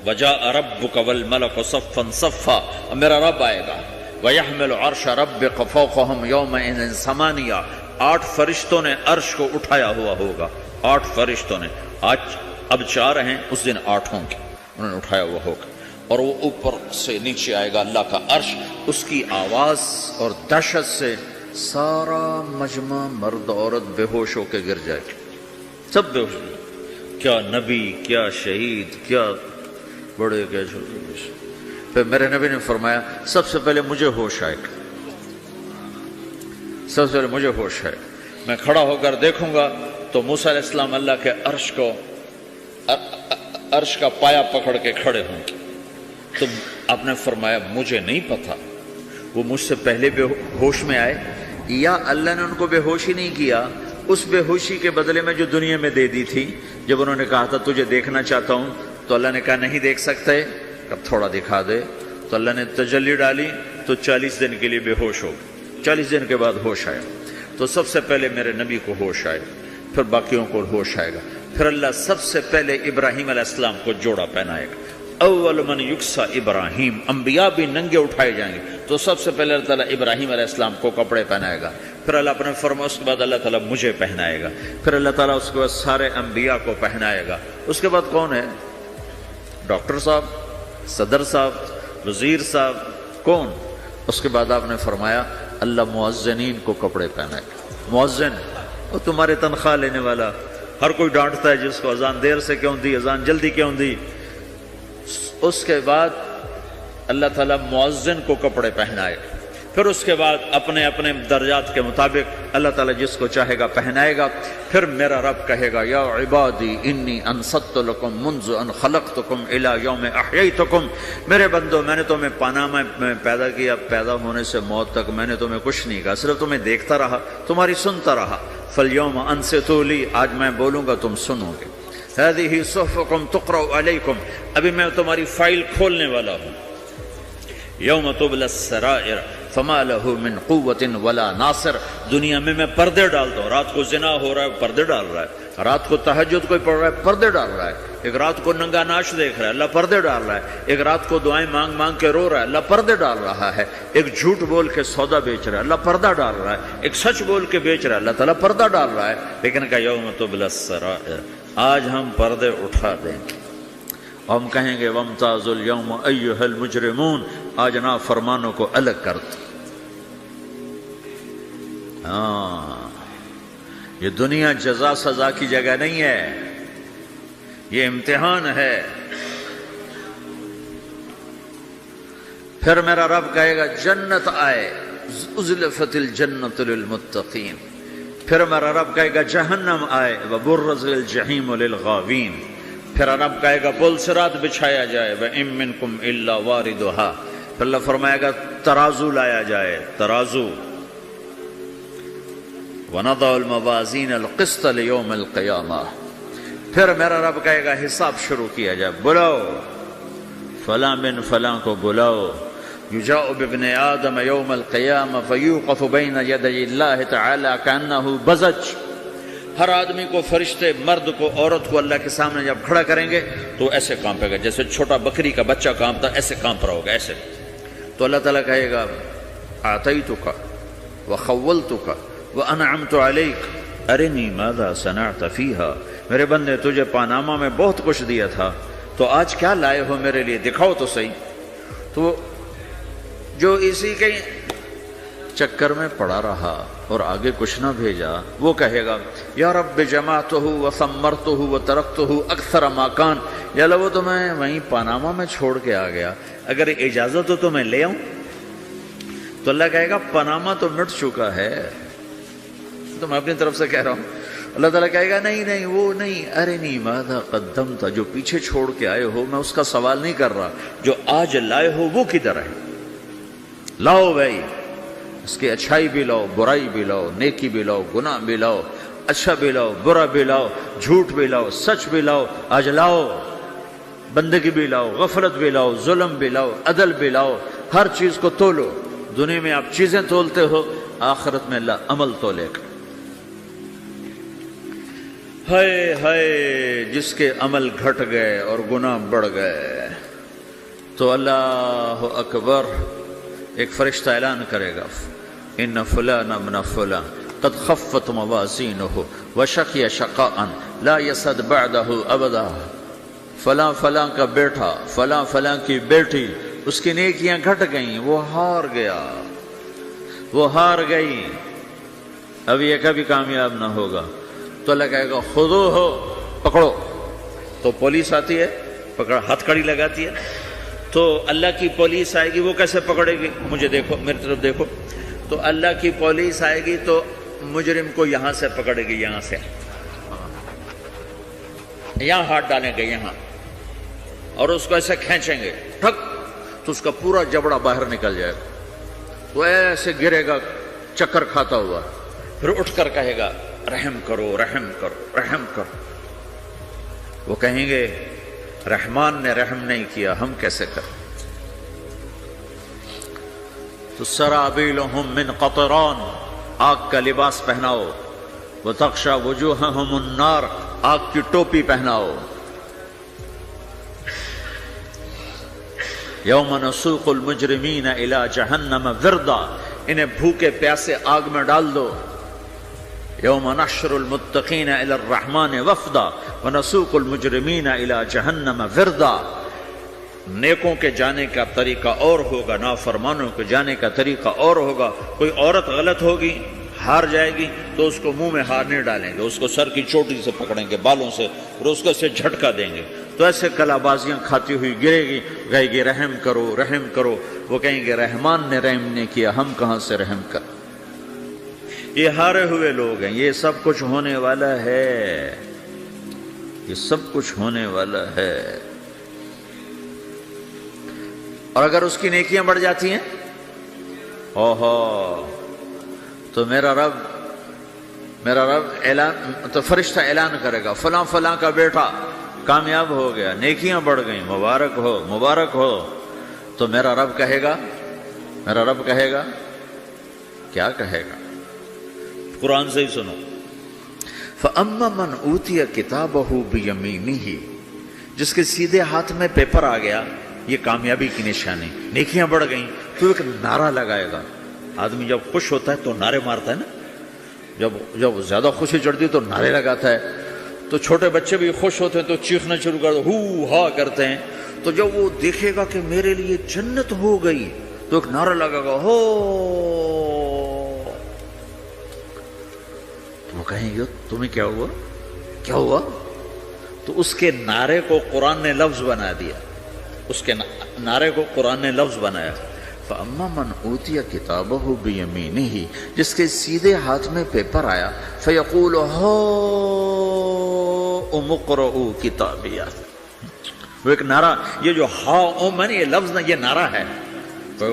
وجاء ربک والملک صفا صفا. میرا رب آئے گا. وَيَحْمِلُ عَرْشَ رَبِّكَ فَوْقَهُمْ يَوْمَئِذٍ ثَمَانِيَةٌ. 8 فرشتوں نے عرش کو اٹھایا ہوا ہوگا. 8 فرشتوں نے، آج اب 4 ہیں، اس دن 8 ہوں گے، انہوں نے اٹھایا ہوا ہوگا. اور وہ اوپر سے نیچے آئے گا اللہ کا عرش. اس کی آواز اور دہشت سے سارا مجمع مرد عورت بے ہوش ہو کے گر جائے گا، سب بے ہوش. کیا نبی، کیا شہید، کیا بڑے، کیا چھوٹے. پھر میرے نبی نے فرمایا سب سے پہلے مجھے ہوش آئے گا، میں کھڑا ہو کر دیکھوں گا تو موسیٰ علیہ السلام اللہ کے عرش کا پایا پکڑ کے کھڑے ہوں گے. تو آپ نے فرمایا مجھے نہیں پتا وہ مجھ سے پہلے بے ہوش میں آئے یا اللہ نے ان کو بے ہوشی نہیں کیا، اس بے ہوشی کے بدلے میں جو دنیا میں دے دی تھی. جب انہوں نے کہا تھا تجھے دیکھنا چاہتا ہوں تو اللہ نے کہا نہیں دیکھ سکتے، اب تھوڑا دکھا دے. تو اللہ نے تجلی ڈالی تو 40 دن کے لیے بے ہوش ہو گئے. 40 دن کے بعد ہوش آیا. تو سب سے پہلے میرے نبی کو ہوش آئے، پھر باقیوں کو ہوش آئے گا. پھر اللہ سب سے پہلے ابراہیم علیہ السلام کو جوڑا پہنائے گا. اول من یکسا ابراہیم. انبیاء بھی ننگے اٹھائے جائیں گے تو سب سے پہلے اللہ تعالیٰ ابراہیم علیہ السلام کو کپڑے پہنائے گا. پھر اللہ اپنے فرما اس کے بعد اللہ تعالیٰ مجھے پہنائے گا. پھر اللہ تعالیٰ اس کے بعد سارے انبیاء کو پہنائے گا. اس کے بعد کون ہے؟ ڈاکٹر صاحب، صدر صاحب، وزیر صاحب، کون؟ اس کے بعد آپ نے فرمایا اللہ مؤذنین کو کپڑے پہنائے گا. مؤذن وہ تمہارے تنخواہ لینے والا، ہر کوئی ڈانٹتا ہے جس کو اذان دیر سے کیوں دی، اذان جلدی کیوں دی. اس کے بعد اللہ تعالیٰ مؤذن کو کپڑے پہنائے گا. پھر اس کے بعد اپنے اپنے درجات کے مطابق اللہ تعالیٰ جس کو چاہے گا پہنائے گا. پھر میرا رب کہے گا یا عبادی انی انصت لکم منذ ان خلقتکم الی یوم احییتکم. میرے بندو میں نے تمہیں پاناما میں پیدا کیا، پیدا ہونے سے موت تک میں نے تمہیں کچھ نہیں کہا، صرف تمہیں دیکھتا رہا، تمہاری سنتا رہا. فالیوم انصتوا لی، آج میں بولوں گا تم سنو گے. هذه صحفکم تقرأ علیکم، ابھی میں تمہاری فائل کھولنے والا ہوں. یوم تبلی السرائر فما له من قوت ولا ناصر. دنیا میں پردے ڈالتا ہوں. رات کو زنا ہو رہا ہے، پردے ڈال رہا ہے. رات کو تہجد کوئی پڑھ رہا ہے، پردے ڈال رہا ہے. ایک رات کو ننگا ناچ دیکھ رہا ہے، اللہ پردے ڈال رہا ہے. ایک رات کو دعائیں مانگ مانگ کے رو رہا ہے، اللہ پردے ڈال رہا ہے. ایک جھوٹ بول کے سودا بیچ رہا ہے، اللہ پردہ ڈال رہا ہے. ایک سچ بول کے بیچ رہا ہے، اللہ تعالیٰ پردہ ڈال رہا ہے. لیکن کہ یوم تبلی السرائر، آج ہم پردے اٹھا دیں گے. ہم کہیں گے وامتازوا اليوم ایھا المجرمون، آج نافرمانوں کو الگ کر دو. یہ دنیا جزا سزا کی جگہ نہیں ہے، یہ امتحان ہے. پھر میرا رب کہے گا جنت آئے، ازلفت الجنت للمتقین. پھر میرا رب کہے گا جہنم آئے، وبرز الجحیم للغاوین. پھر رب کہے گا پل صراط بچھایا جائے، وَإِن مِّنكُمْ إِلَّا وَارِدُهَا. پھر اللہ فرمائے گا ترازو لایا جائے، ترازو. وَنَضَعُ الْمَوَازِينَ الْقِسْطَ لِيَوْمِ الْقِيَامَةِ، پھر میرا رب کہے گا حساب شروع کیا جائے، بلاؤ فلاں بن فلاں کو بلاؤ، یجاء بابن آدم یوم القیامہ فیوقف بین یدی اللہ تعالی کأنہ بزج، ہر آدمی کو، فرشتے، مرد کو، عورت کو اللہ کے سامنے جب کھڑا کریں گے تو ایسے کانپے گا جیسے چھوٹا بکری کا بچہ کانپتا، ایسے کانپ رہا ہوگا ایسے. تو اللہ تعالیٰ کہے گا اعطیتک وخولتک وانعمت علیک ارنی ماذا صنعت فیہا، میرے بندے تجھے پاناما میں بہت کچھ دیا تھا، تو آج کیا لائے ہو میرے لیے، دکھاؤ تو صحیح. تو جو اسی کے چکر میں پڑا رہا اور آگے کچھ نہ بھیجا، وہ کہے گا یا رب جمعتہ وثمرتہ وترکتہ اکثر ما کان، یا اللہ وہ تو میں وہیں پاناما میں چھوڑ کے آ گیا، اگر اجازت ہو تو میں لے آؤں. تو اللہ کہے گا پاناما تو مٹ چکا ہے، تو میں اپنی طرف سے کہہ رہا ہوں. اللہ تعالیٰ کہے گا نہیں نہیں وہ نہیں، ارنی ماذا قدمت، جو پیچھے چھوڑ کے آئے ہو میں اس کا سوال نہیں کر رہا، جو آج لائے ہو وہ کدھر ہے، لاؤ بھائی، اس کی اچھائی بھی لاؤ، برائی بھی لاؤ، نیکی بھی لاؤ، گناہ بھی لاؤ، اچھا بھی لاؤ، برا بھی لاؤ، جھوٹ بھی لاؤ، سچ بھی لاؤ، آج لاؤ، بندگی بھی لاؤ، غفلت بھی لاؤ، ظلم بھی لاؤ، عدل بھی لاؤ، ہر چیز کو تولو. دنیا میں آپ چیزیں تولتے ہو، آخرت میں اللہ عمل تولے گا. ہائے ہائے جس کے عمل گھٹ گئے اور گناہ بڑھ گئے. تو اللہ اکبر، ایک فرشتہ اعلان کرے گا ان فلان ابن فلان قد خفت موازینہ وشقی شقاء لا یسد بعدہ ابدا، فلاں فلاں کا بیٹا، فلاں فلاں کی بیٹی، اس کی نیکیاں گھٹ گئیں، وہ ہار گیا، وہ ہار گئی، اب یہ کبھی کامیاب نہ ہوگا. تو اللہ کہے گا خودو ہو، پکڑو. تو پولیس آتی ہے، پکڑ، ہتھ کڑی لگاتی ہے. تو اللہ کی پولیس آئے گی، وہ کیسے پکڑے گی، مجھے دیکھو، میری طرف دیکھو. تو اللہ کی پولیس آئے گی تو مجرم کو یہاں سے پکڑے گی، یہاں سے، یہاں ہاتھ ڈالیں گے یہاں، اور اس کو ایسے کھینچیں گے ٹھک، تو اس کا پورا جبڑا باہر نکل جائے گا. وہ ایسے گرے گا چکر کھاتا ہوا، پھر اٹھ کر کہے گا رحم کرو رحم کرو رحم کرو. وہ کہیں گے رحمان نے رحم نہیں کیا، ہم کیسے کریں. تو سرابیلہم من قطران، آگ کا لباس پہناؤ، وتغشا وجوہہم النار، آگ کی ٹوپی پہناؤ. یوم نسوق المجرمین الی جہنم وردا، انہیں بھوکے پیاسے آگ میں ڈال دو. یوم نحشر المتقین الی الرحمن وفدا ونسوق المجرمین الی جہنم وردا. نیکوں کے جانے کا طریقہ اور ہوگا، نافرمانوں کے جانے کا طریقہ اور ہوگا. کوئی عورت غلط ہوگی، ہار جائے گی، تو اس کو منہ میں ہار نہیں ڈالیں گے، اس کو سر کی چوٹی سے پکڑیں گے، بالوں سے، اور اس کو سے جھٹکا دیں گے. تو ایسے کلا بازیاں کھاتی ہوئی گرے گی، کہے گی رحم کرو رحم کرو. وہ کہیں گے رحمان نے رحم نہیں کیا، ہم کہاں سے رحم کریں. یہ ہارے ہوئے لوگ ہیں. یہ سب کچھ ہونے والا ہے، یہ سب کچھ ہونے والا ہے. اور اگر اس کی نیکیاں بڑھ جاتی ہیں، اوہو، تو میرا رب اعلان، تو فرشتہ اعلان کرے گا فلاں فلاں کا بیٹا کامیاب ہو گیا، نیکیاں بڑھ گئیں، مبارک ہو مبارک ہو. تو میرا رب کہے گا کیا کہے گا، قرآن سے ہی سنو. فَأَمَّا مَنْ أُوتِيَ كِتَابَهُ بِيَمِينِهِ، جس کے سیدھے ہاتھ میں پیپر آ گیا، یہ کامیابی کی نشانی، نیکیاں بڑھ گئیں. تو ایک نعرہ لگائے گا. آدمی جب خوش ہوتا ہے تو نعرے مارتا ہے نا، جب زیادہ خوشی چڑھتی ہے تو نعرے لگاتا ہے. تو چھوٹے بچے بھی خوش ہوتے ہیں تو چیخنا شروع کر ہو ہا کرتے ہیں. تو جب وہ دیکھے گا کہ میرے لیے جنت ہو گئی تو ایک نعرہ لگے گا ہو. وہ کہیں گے تمہیں کیا ہوا کیا ہوا. تو اس کے نعرے کو قرآن نے لفظ بنا دیا، اس کے نعرے کو قرآن نے لفظ بنایا. فَأَمَّا مَنْ أُوتِيَ كِتَابَهُ بِيَمِينِهِ، جس کے سیدھے ہاتھ میں پیپر آیا، فَيَقُولُ هَاؤْمُ اقْرَءُوا كِتَابِيَهْ. وہ ایک نعرہ، یہ جو ہاؤم ہے نا، یہ لفظ نہ، یہ نعرہ ہے. تو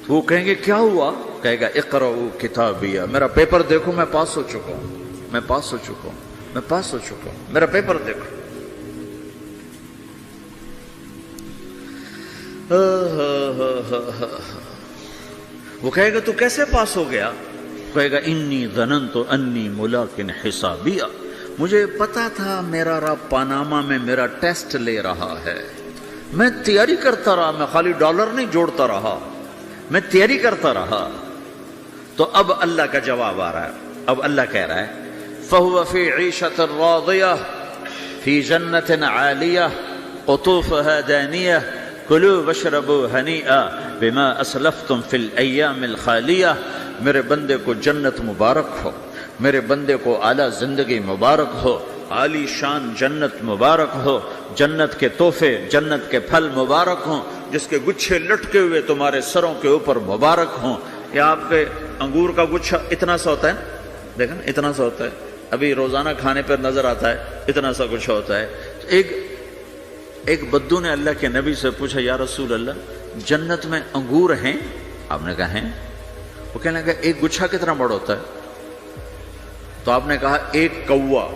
وہ کہیں گے کیا ہوا. کہے گا اقرؤ کتابیہ، میرا پیپر دیکھو، میں پاس ہو چکا ہوں، میں پاس ہو چکا ہوں، میں پاس ہو چکا ہوں، میرا پیپر دیکھو۔ وہ کہے گا تو کیسے پاس ہو گیا؟ کہے گا انی ظننت انی ملاق حسابیہ، مجھے پتا تھا میرا رب پاناما میں میرا ٹیسٹ لے رہا ہے، میں تیاری کرتا رہا، میں خالی ڈالر نہیں جوڑتا رہا، میں تیاری کرتا رہا۔ تو اب اللہ کا جواب آ رہا ہے، اب اللہ کہہ رہا ہے فَهُوَ فِي عِيشَةٍ رَاضِيَةٍ فِي جَنَّةٍ عَالِيَةٍ قُطُوفُهَا دَانِيَةٌ كُلُوا وَاشْرَبُوا هَنِيئًا بِمَا أَسْلَفْتُمْ فِي الْأَيَّامِ الْخَالِيَةِ، میرے بندے کو جنت مبارک ہو، میرے بندے کو اعلیٰ زندگی مبارک ہو، عالی شان جنت مبارک ہو، جنت کے تحفے، جنت کے پھل مبارک ہوں، جس کے گچھے لٹکے ہوئے تمہارے سروں کے اوپر مبارک ہوں۔ یا آپ کے انگور کا گچھا اتنا سا ہوتا ہے نا، دیکھیں اتنا سا ہوتا ہے، ابھی روزانہ کھانے پر نظر آتا ہے، اتنا سا گچھا ہوتا ہے۔ ایک بدو نے اللہ کے نبی سے پوچھا یا رسول اللہ جنت میں انگور ہیں؟ آپ نے کہا ہیں۔ وہ کہنے لگا ایک گچھا کتنا بڑا ہوتا ہے؟ تو آپ نے کہا ایک کوا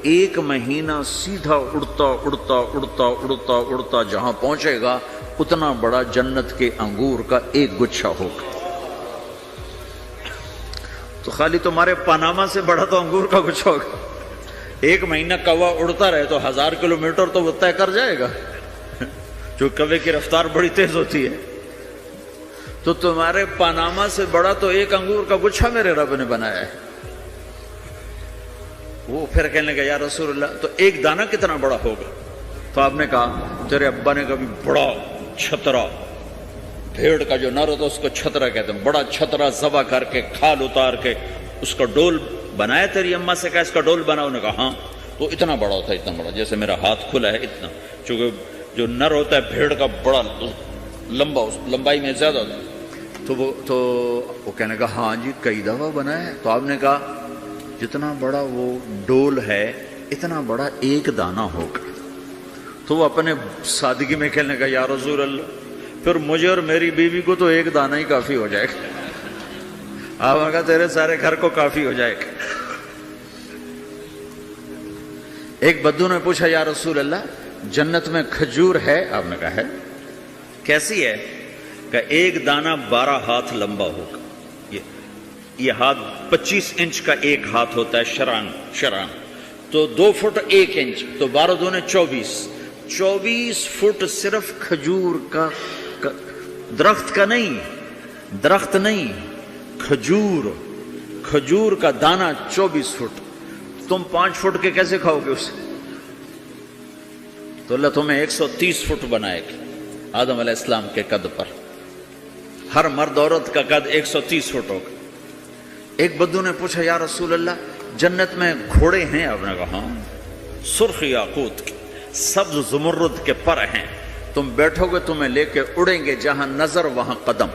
ایک مہینہ سیدھا اڑتا اڑتا اڑتا اڑتا اڑتا جہاں پہنچے گا اتنا بڑا جنت کے انگور کا ایک گچھا ہوگا۔ تو خالی تمہارے پاناما سے بڑا تو انگور کا گچھا ہوگا۔ ایک مہینہ کوا اڑتا رہے تو 1000 کلومیٹر تو وہ طے کر جائے گا، جو کوے کی رفتار بڑی تیز ہوتی ہے۔ تو تمہارے پاناما سے بڑا تو ایک انگور کا گچھا میرے رب نے بنایا ہے۔ وہ پھر کہنے لگا یا رسول اللہ تو ایک دانہ کتنا بڑا ہوگا؟ تو آپ نے کہا تیرے ابا نے کبھی بڑا چھترا، بھیڑ کا جو نر ہوتا اس کو چھترا کہتے ہیں، بڑا چھترا ذبح کر کے کھال اتار کے اس کا ڈول بنایا؟ تیری اماں سے کہا اس کا ڈول بناؤ؟ نے کہا ہاں۔ تو اتنا بڑا ہوتا ہے، اتنا بڑا جیسے میرا ہاتھ کھلا ہے اتنا، چونکہ جو نر ہوتا ہے بھیڑ کا بڑا لمبا، اس لمبائی میں زیادہ ہوتا ہے۔ تو وہ کہنے کا ہاں جی کئی دفعہ بنا ہے۔ تو آپ نے کہا جتنا بڑا وہ ڈول ہے اتنا بڑا ایک دانہ ہوگا۔ تو وہ اپنے سادگی میں کہنے کا یا رسول اللہ پھر مجھے اور میری بیوی کو تو ایک دانہ ہی کافی ہو جائے گا۔ آپ نے کہا تیرے سارے گھر کو کافی ہو جائے گا۔ ایک بدو نے پوچھا یا رسول اللہ جنت میں کھجور ہے؟ آپ نے کہا ہے۔ کیسی ہے؟ کہ ایک دانہ 12 ہاتھ لمبا ہوگا۔ یہ ہاتھ 25 انچ کا ایک ہاتھ ہوتا ہے، شران تو 2 فٹ 1 انچ، تو 12 دونے 24 فٹ صرف کھجور کا، درخت کا نہیں، درخت نہیں، کھجور کا دانہ 24 فٹ۔ تم 5 فٹ کے کیسے کھاؤ گے اسے؟ تو اللہ تمہیں 130 فٹ بنائے گا آدم علیہ السلام کے قد پر۔ ہر مرد عورت کا قد 130 فٹ ہوگا۔ ایک بدو نے پوچھا یا رسول اللہ جنت میں گھوڑے ہیں؟ آپ نے کہا ہاں، سرخ یاقوت کے، سبز زمرد کے پر ہیں، تم بیٹھو گے تمہیں لے کے اڑیں گے، جہاں نظر وہاں قدم۔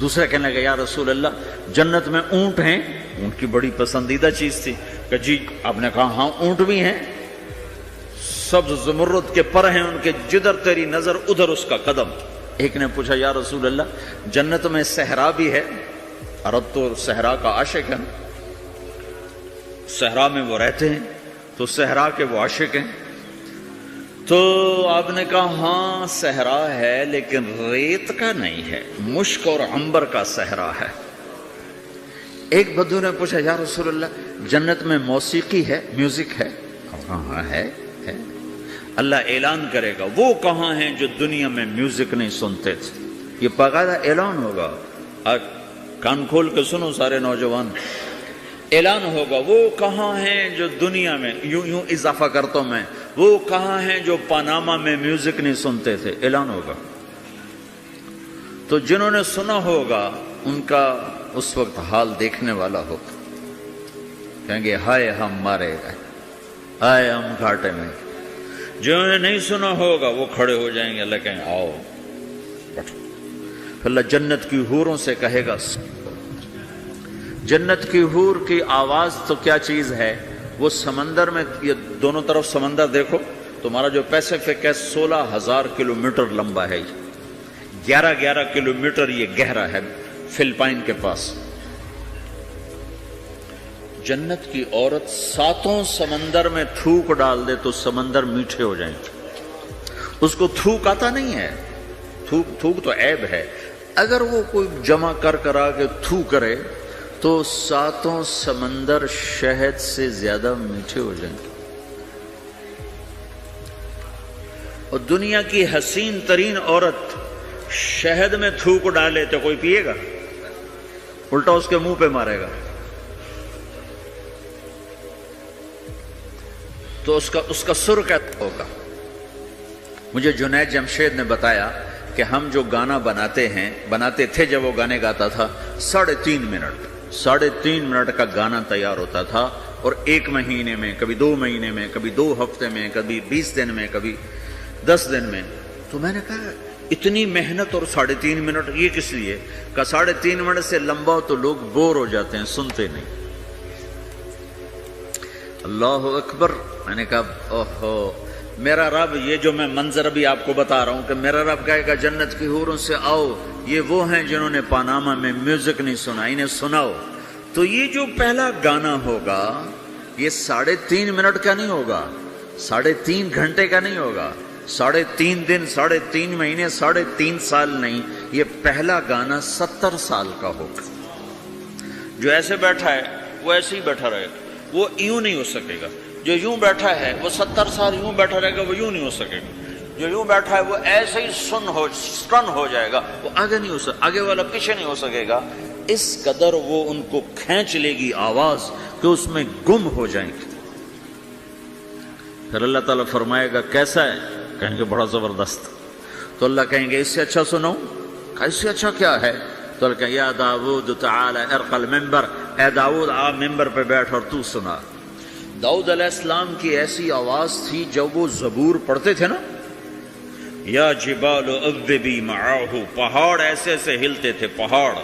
دوسرا کہنے لگا یا رسول اللہ جنت میں اونٹ ہیں؟ اونٹ کی بڑی پسندیدہ چیز تھی کہ جی۔ آپ نے کہا ہاں اونٹ بھی ہیں، سبز زمرد کے پر ہیں ان کے، جدھر تیری نظر ادھر اس کا قدم۔ ایک نے پوچھا یا رسول اللہ جنت میں صحرا بھی ہے؟ عرب تو صحرا کا عاشق ہے، صحرا میں وہ رہتے ہیں تو صحرا کے وہ عاشق ہیں۔ تو آپ نے کہا ہاں صحرا ہے لیکن ریت کا نہیں ہے، مشک اور عنبر کا صحرا ہے۔ ایک بدو نے پوچھا یا رسول اللہ جنت میں موسیقی ہے، میوزک ہے؟ ہاں ہے۔ اللہ اعلان کرے گا وہ کہاں ہیں جو دنیا میں میوزک نہیں سنتے تھے، یہ باقاعدہ اعلان ہوگا۔ کان کھول کے سنو سارے نوجوان، اعلان ہوگا وہ کہاں ہیں جو دنیا میں، یوں اضافہ کرتا ہوں میں، وہ کہاں ہیں جو پاناما میں میوزک نہیں سنتے تھے، اعلان ہوگا۔ تو جنہوں نے سنا ہوگا ان کا اس وقت حال دیکھنے والا ہوگا، کہیں گے ہائے ہم مارے گئے، ہائے ہم گھاٹے میں۔ جنہوں نے نہیں سنا ہوگا وہ کھڑے ہو جائیں گے، اللہ کہیں گے آؤ بیٹھو۔ اللہ جنت کی حوروں سے کہے گا، جنت کی حور کی آواز تو کیا چیز ہے، وہ سمندر میں، یہ دونوں طرف سمندر دیکھو، تمہارا جو پیسیفک ہے 16,000 کلومیٹر لمبا ہے، 11 کلومیٹر یہ گہرا ہے، فلپائن کے پاس. جنت کی عورت 7 سمندر میں تھوک ڈال دے تو سمندر میٹھے ہو جائیں گے. اس کو تھوک آتا نہیں ہے. تھوک تو عیب ہے. اگر وہ کوئی جمع کرا کے تھو کرے تو 7 سمندر شہد سے زیادہ میٹھے ہو جائیں گے. اور دنیا کی حسین ترین عورت شہد میں تھوک ڈالے تو کوئی پیے گا؟ الٹا اس کے منہ پہ مارے گا. تو اس کا سر کیسا ہوگا؟ مجھے جنید جمشید نے بتایا کہ ہم جو گانا بناتے تھے جب وہ گانے گاتا تھا 3.5 منٹ کا گانا تیار ہوتا تھا. اور 1 مہینے میں، کبھی 2 مہینے میں، کبھی 2 ہفتے میں، کبھی 20 دن میں، کبھی 10 دن میں. تو میں نے کہا اتنی محنت اور 3.5 منٹ یہ کس لیے؟ کہ 3.5 منٹ سے لمبا تو لوگ بور ہو جاتے ہیں، سنتے نہیں. اللہ اکبر. میں نے کہا اوہو میرا رب، یہ جو میں منظر ابھی آپ کو بتا رہا ہوں کہ میرا رب کہے گا جنت کی حوروں سے آؤ، یہ وہ ہیں جنہوں نے پاناما میں میوزک نہیں سنا، انہیں سناؤ. تو یہ جو پہلا گانا ہوگا یہ 3.5 منٹ کا نہیں ہوگا، 3.5 گھنٹے کا نہیں ہوگا، 3.5 دن، 3.5 مہینے، 3.5 سال نہیں. یہ پہلا گانا 70 سال کا ہوگا. جو ایسے بیٹھا ہے وہ ایسے ہی بیٹھا رہے گا، وہ یوں نہیں ہو سکے گا. جو یوں بیٹھا ہے وہ 70 سال یوں بیٹھا رہے گا، وہ یوں نہیں ہو سکے گا. جو یوں بیٹھا ہے وہ ایسے ہی سٹن ہو جائے گا، وہ آگے نہیں ہو سکے، آگے والا پیچھے نہیں ہو سکے گا. اس قدر وہ ان کو کھینچ لے گی آواز کہ اس میں گم ہو جائیں گے. پھر اللہ تعالیٰ فرمائے گا کیسا ہے؟ کہیں گے بڑا زبردست. تو اللہ کہیں گے اس سے اچھا سناؤں؟ اس سے اچھا کیا ہے؟ تو اللہ کہیں یا داود تعالی ارقى المنبر، اے داود آپ ممبر پہ بیٹھ اور تو سنا. داؤد علیہ السلام کی ایسی آواز تھی جب وہ زبور پڑھتے تھے نا، یا جبال اوبی معاہ، پہاڑ ایسے ایسے ہلتے تھے. پہاڑ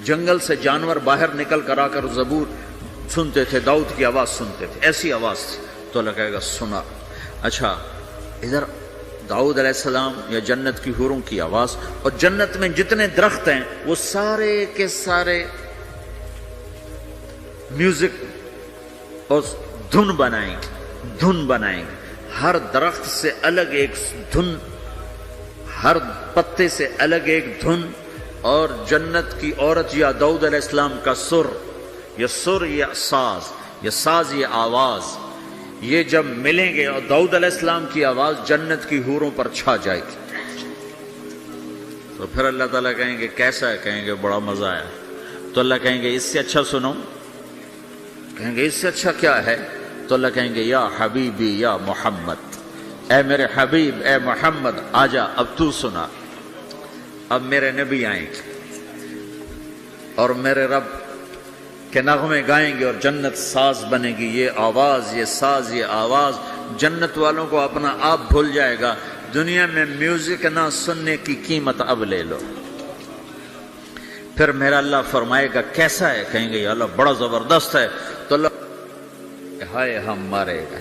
جنگل سے جانور باہر نکل کر آ کر زبور سنتے تھے، داؤد کی آواز سنتے تھے، ایسی آواز تھی. تو اللہ کہے گا سنا. اچھا ادھر داؤد علیہ السلام یا جنت کی حوروں کی آواز، اور جنت میں جتنے درخت ہیں وہ سارے کے سارے میوزک اور دھن بنائیں گے. ہر درخت سے الگ ایک دھن، ہر پتے سے الگ ایک دھن. اور جنت کی عورت یا داؤد علیہ السلام کا سر یا ساز یہ آواز، یہ جب ملیں گے اور داؤد علیہ السلام کی آواز جنت کی حوروں پر چھا جائے گی. تو پھر اللہ تعالیٰ کہیں گے کیسا ہے؟ کہیں گے بڑا مزہ آیا. تو اللہ کہیں گے اس سے اچھا سنو. کہیں گے اس سے اچھا کیا ہے؟ تو اللہ کہیں گے یا حبیبی یا محمد، اے میرے حبیب، اے محمد آجا اب تو سنا. اب میرے نبی آئیں گے اور میرے رب کے نغمے گائیں گے اور جنت ساز بنے گی. یہ آواز، یہ ساز، یہ آواز جنت والوں کو اپنا آپ بھول جائے گا. دنیا میں میوزک نہ سننے کی قیمت اب لے لو. پھر میرا اللہ فرمائے گا کیسا ہے؟ کہیں گے یا اللہ بڑا زبردست ہے. تو اللہ ہائے ہم مارے گا،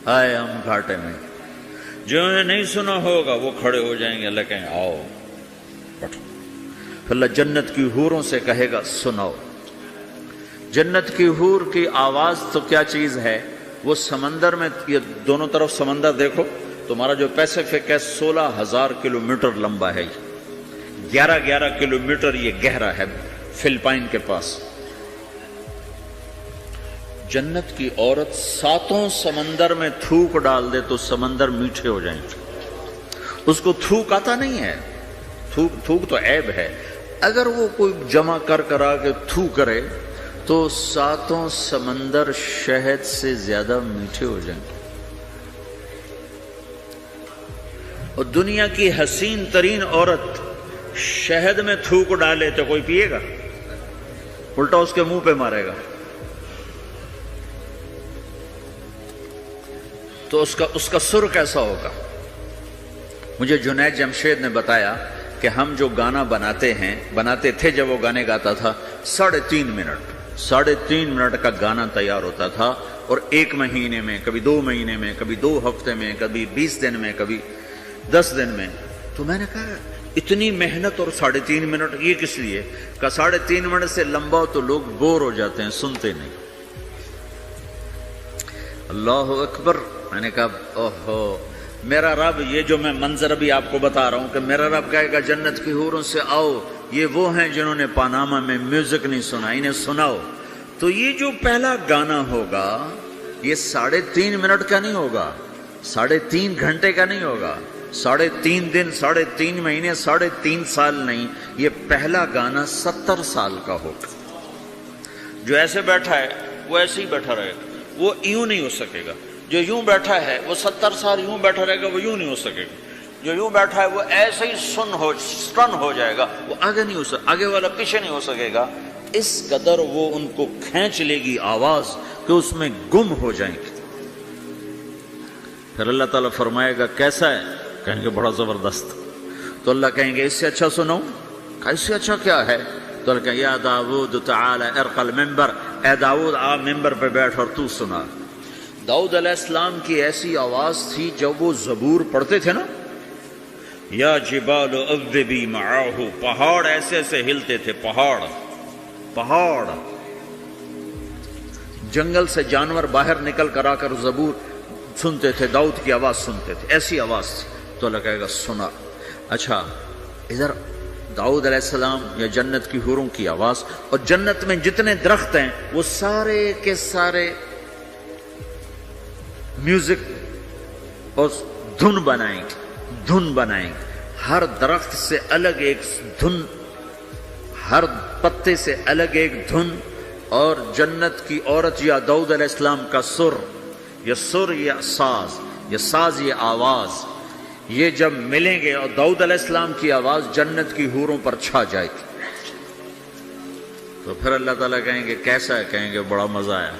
ہائے ہم گھاٹے میں. جو نہیں سنا ہوگا وہ کھڑے ہو جائیں گے. اللہ کہیں آؤ بیٹھو. اللہ جنت کی حوروں سے کہے گا سناؤ. جنت کی حور کی آواز تو کیا چیز ہے. وہ سمندر میں، یہ دونوں طرف سمندر دیکھو. تمہارا جو پیسیفک ہے 16,000 کلومیٹر لمبا ہے، 11 کلومیٹر یہ گہرا ہے فلپائن کے پاس. جنت کی عورت 7 سمندر میں تھوک ڈال دے تو سمندر میٹھے ہو جائیں گے. اس کو تھوک آتا نہیں ہے. تھوک تو عیب ہے. اگر وہ کوئی جمع کرا کے تھو کرے تو 7 سمندر شہد سے زیادہ میٹھے ہو جائیں گے. اور دنیا کی حسین ترین عورت شہد میں تھوک ڈالے تو کوئی پیے گا؟ الٹا اس کے منہ پہ مارے گا. تو اس کا سر کیسا ہوگا؟ مجھے جنید جمشید نے بتایا کہ ہم جو گانا بناتے تھے جب وہ گانے گاتا تھا 3.5 منٹ کا گانا تیار ہوتا تھا. اور 1 مہینے میں، کبھی 2 مہینے میں، کبھی 2 ہفتے میں، کبھی 20 دن میں، کبھی 10 دن میں. تو میں نے کہا اتنی محنت اور 3.5 منٹ یہ کس لیے کہ 3.5 منٹ سے لمبا ہو تو لوگ بور ہو جاتے ہیں، سنتے نہیں۔ اللہ اکبر۔ میں نے کہا اوہو میرا رب، یہ جو میں منظر ابھی آپ کو بتا رہا ہوں کہ میرا رب کہے گا جنت کی حوروں سے آؤ، یہ وہ ہیں جنہوں نے پاناما میں میوزک نہیں سنا، انہیں سناؤ۔ تو یہ جو پہلا گانا ہوگا یہ 3.5 منٹ کا نہیں ہوگا، 3.5 گھنٹے کا نہیں ہوگا، 3.5 دن، 3.5 مہینے، 3.5 سال نہیں، یہ پہلا گانا 70 سال کا ہوگا۔ جو ایسے بیٹھا ہے وہ ایسے ہی بیٹھا رہے گا، وہ یوں نہیں ہو سکے گا۔ جو یوں بیٹھا ہے وہ 70 سال یوں بیٹھا رہے گا، وہ یوں نہیں ہو سکے گا۔ جو یوں بیٹھا ہے وہ ایسے ہی سٹن ہو جائے گا، وہ آگے نہیں ہو سکے، آگے والا پیچھے نہیں ہو سکے گا۔ اس قدر وہ ان کو کھینچ لے گی آواز کہ اس میں گم ہو جائیں گے۔ پھر اللہ تعالیٰ فرمائے گا کیسا ہے؟ کہیں گے بڑا زبردست۔ تو اللہ کہیں گے اس سے اچھا سناؤں؟ اس سے اچھا کیا ہے؟ تو اللہ کہیں یا داؤد تعالی ارقى المنبر، اے داؤد آپ ممبر پہ بیٹھ اور تو سنا۔ داؤد علیہ السلام کی ایسی آواز تھی جب وہ زبور پڑھتے تھے نا، یا جبال اوبی معاہ، پہاڑ ایسے ایسے ہلتے تھے، پہاڑ جنگل سے جانور باہر نکل کر آ کر زبور سنتے تھے، داؤد کی آواز سنتے تھے، ایسی آواز تھی۔ تو اللہ کہے گا سنا۔ اچھا ادھر داؤد علیہ السلام یا جنت کی حوروں کی آواز، اور جنت میں جتنے درخت ہیں وہ سارے کے سارے میوزک اور دھن بنائیں گے، ہر درخت سے الگ ایک دھن، ہر پتے سے الگ ایک دھن، اور جنت کی عورت یا داؤد علیہ السلام کا سر یا ساز یہ آواز، یہ جب ملیں گے اور داؤد علیہ السلام کی آواز جنت کی حوروں پر چھا جائے گی، تو پھر اللہ تعالیٰ کہیں گے کیسا ہے؟ کہیں گے بڑا مزہ آیا۔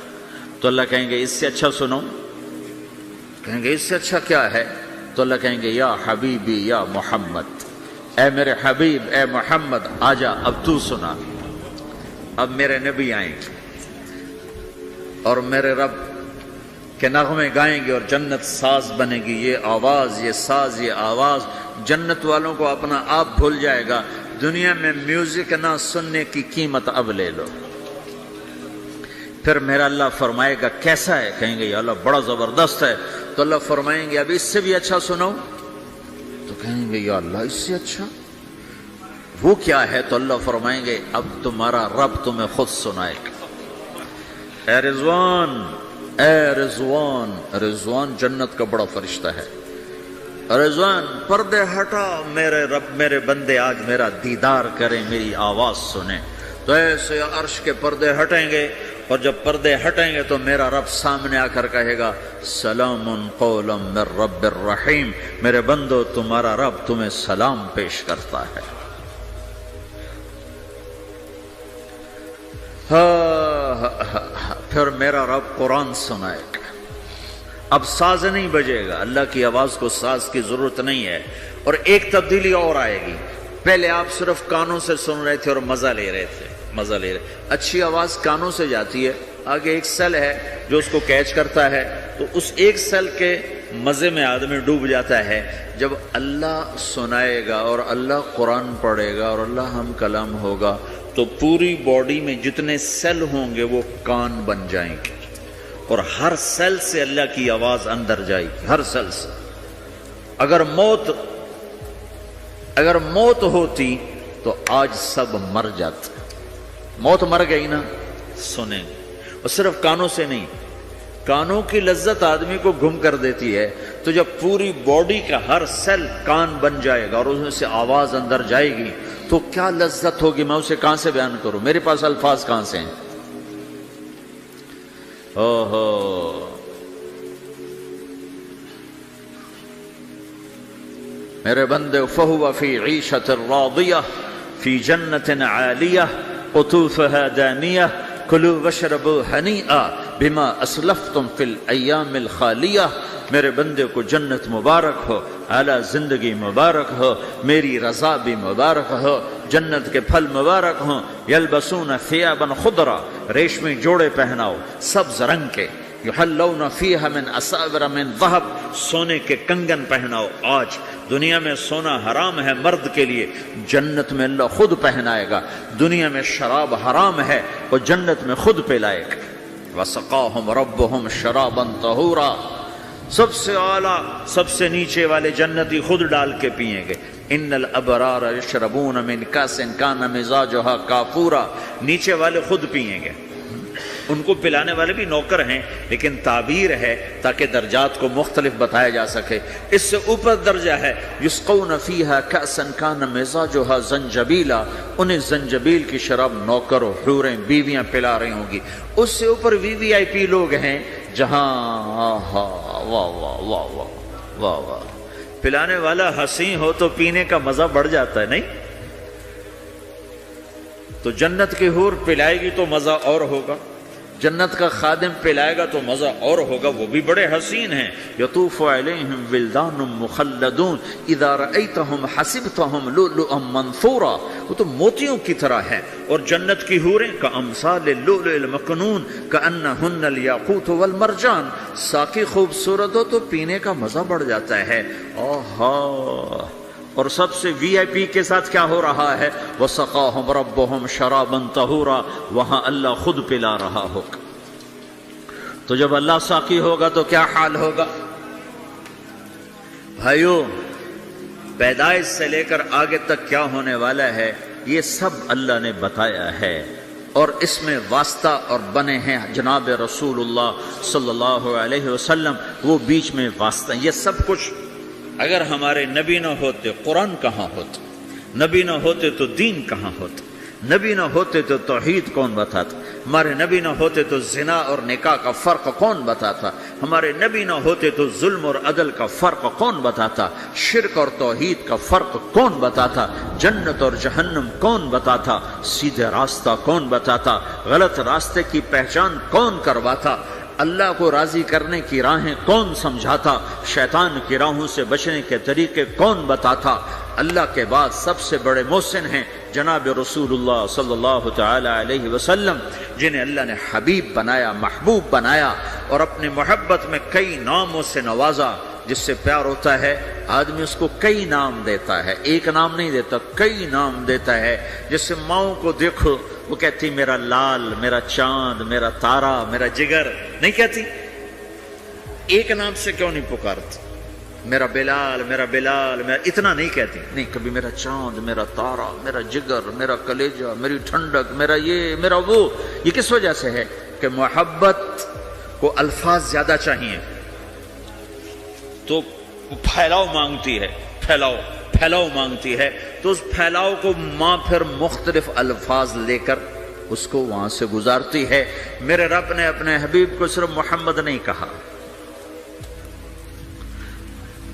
تو اللہ کہیں گے اس سے اچھا سنو؟ کہیں گے اس سے اچھا کیا ہے؟ تو اللہ کہیں گے یا حبیبی یا محمد، اے میرے حبیب اے محمد آجا اب تو سنا۔ اب میرے نبی آئیں گے اور میرے رب کے نغمے گائیں گے اور جنت ساز بنے گی، یہ آواز، یہ ساز، یہ آواز جنت والوں کو اپنا آپ بھول جائے گا۔ دنیا میں میوزک نہ سننے کی قیمت اب لے لو۔ پھر میرا اللہ فرمائے گا کیسا ہے؟ کہیں گے یا اللہ بڑا زبردست ہے۔ تو اللہ فرمائیں گے اب اس سے بھی اچھا سنو؟ تو کہیں گے یا اللہ اس سے اچھا وہ کیا ہے؟ تو اللہ فرمائیں گے اب تمہارا رب تمہیں خود سنائے گا۔ اے رضوان، رضوان جنت کا بڑا فرشتہ ہے۔ رضوان پردے ہٹا، میرے رب میرے بندے آج میرا دیدار کریں، میری آواز سنیں۔ تو ایسے عرش کے پردے ہٹیں گے، اور جب پردے ہٹیں گے تو میرا رب سامنے آ کر کہے گا سلام قولا من رب الرحیم، میرے بندو تمہارا رب تمہیں سلام پیش کرتا ہے۔ پھر میرا رب قرآن سنائے گا۔ اب ساز نہیں بجے گا، اللہ کی آواز کو ساز کی ضرورت نہیں ہے۔ اور ایک تبدیلی اور آئے گی، پہلے آپ صرف کانوں سے سن رہے تھے اور مزہ لے رہے تھے، اچھی آواز کانوں سے جاتی ہے، آگے ایک سیل ہے جو اس کو کیچ کرتا ہے، تو اس ایک سیل کے مزے میں آدمی ڈوب جاتا ہے۔ جب اللہ سنائے گا اور اللہ قرآن پڑھے گا اور اللہ ہم کلام ہوگا تو پوری باڈی میں جتنے سیل ہوں گے وہ کان بن جائیں گے، اور ہر سیل سے اللہ کی آواز اندر جائے گی، ہر سیل سے۔ اگر موت ہوتی تو آج سب مر جاتے، موت مر گئی نا، سنیں گے۔ اور صرف کانوں سے نہیں، کانوں کی لذت آدمی کو گم کر دیتی ہے، تو جب پوری باڈی کا ہر سیل کان بن جائے گا اور اس میں سے آواز اندر جائے گی تو کیا لذت ہوگی، میں اسے کہاں سے بیان کروں، میرے پاس الفاظ کہاں سے ہیں۔ میرے بندے فَهُوَ فِي عِيشَةٍ رَاضِيَةٍ فِي جَنَّةٍ عَالِيَةٍ قطوفها دانیہ کلوا واشربوا ہنیئا بما اسلفتم فی الایام الخالیہ۔ میرے بندے کو جنت مبارک ہو، اعلیٰ زندگی مبارک ہو، میری رضا بھی مبارک ہو، جنت کے پھل مبارک ہوں۔ یلبسون ثیابا خضرا، ریشمی جوڑے پہناؤ سبز رنگ کے، یحلون فیہا من اساور من ذہب، سونے کے کنگن پہناؤ۔ آج دنیا میں سونا حرام ہے مرد کے لیے، جنت میں اللہ خود پہنائے گا۔ دنیا میں شراب حرام ہے، وہ جنت میں خود پلائے گا۔ وسقاہم ربہم شرابا طہورا، سب سے اعلیٰ سب سے نیچے والے جنتی خود ڈال کے پئیں گے۔ ان الابرار یشربون من کاس کان مزاجها کافورا، نیچے والے خود پئیں گے، ان کو پلانے والے بھی نوکر ہیں، لیکن تعبیر ہے تاکہ درجات کو مختلف بتایا جا سکے۔ اس سے اوپر درجہ ہے یسقون فیہا کأسا کان مزاجها زنجبیلا، انہیں زنجبیل کی شراب نوکر و حوریں بیویاں پلا رہی ہوں گی۔ اس سے اوپر VIP لوگ ہیں جہاں واہ واہ واہ واہ واہ واہ، پلانے والا حسین ہو تو پینے کا مزہ بڑھ جاتا ہے، نہیں؟ تو جنت کی حور پلائے گی تو مزہ اور ہوگا، جنت کا خادم پلائے گا تو مزہ اور ہوگا، وہ بھی بڑے حسین ہیں۔ یطوف علیہم ولدان مخلدون اذا رأیتہم حسبتہم لؤلؤا منثورا، وہ تو موتیوں کی طرح ہیں۔ اور جنت کی حوریں کامثال اللؤلؤ المکنون کأنہن الیاقوت والمرجان، ساقی خوبصورت ہو تو پینے کا مزہ بڑھ جاتا ہے۔ آہا، اور سب سے VIP کے ساتھ کیا ہو رہا ہے؟ وَسَقَاهُمْ رَبُّهُمْ شَرَابًا طَهُورًا، وہاں اللہ خود پلا رہا ہوگا۔ تو جب اللہ ساقی ہوگا تو کیا حال ہوگا؟ بھائیو، پیدائش سے لے کر آگے تک کیا ہونے والا ہے یہ سب اللہ نے بتایا ہے، اور اس میں واسطہ اور بنے ہیں جناب رسول اللہ صلی اللہ علیہ وسلم، وہ بیچ میں واسطہ۔ یہ سب کچھ اگر ہمارے نبی نہ ہوتے قرآن کہاں ہوتا؟ نبی نہ ہوتے تو دین کہاں ہوتا؟ نبی نہ ہوتے تو توحید کون بتاتا؟ ہمارے نبی نہ ہوتے تو زنا اور نکاح کا فرق کون بتاتا؟ ہمارے نبی نہ ہوتے تو ظلم اور عدل کا فرق کون بتاتا؟ شرک اور توحید کا فرق کون بتاتا؟ جنت اور جہنم کون بتاتا؟ سیدھے راستہ کون بتاتا؟ غلط راستے کی پہچان کون کرواتا؟ اللہ کو راضی کرنے کی راہیں کون سمجھاتا؟ شیطان کی راہوں سے بچنے کے طریقے کون بتاتا؟ اللہ کے بعد سب سے بڑے محسن ہیں جناب رسول اللہ صلی اللہ تعالی علیہ وسلم، جنہیں اللہ نے حبیب بنایا، محبوب بنایا، اور اپنی محبت میں کئی ناموں سے نوازا۔ جس سے پیار ہوتا ہے آدمی اس کو کئی نام دیتا ہے، ایک نام نہیں دیتا، کئی نام دیتا ہے۔ جیسے ماؤں کو دیکھو، وہ کہتی میرا لال، میرا چاند، میرا تارا، میرا جگر، نہیں کہتی؟ ایک نام سے کیوں نہیں پکارتی؟ میرا بلال، میرا بلال، میرا اتنا نہیں کہتی، نہیں، کبھی میرا چاند، میرا تارا، میرا جگر، میرا کلیجہ، میری ٹھنڈک، میرا یہ، میرا وہ۔ یہ کس وجہ سے ہے؟ کہ محبت کو الفاظ زیادہ چاہیے تو پھیلاؤ مانگتی ہے، پھیلاؤ مانگتی ہے، تو اس پھیلاؤ کو ماں پھر مختلف الفاظ لے کر اس کو وہاں سے گزارتی ہے۔ میرے رب نے اپنے حبیب کو صرف محمد نہیں کہا،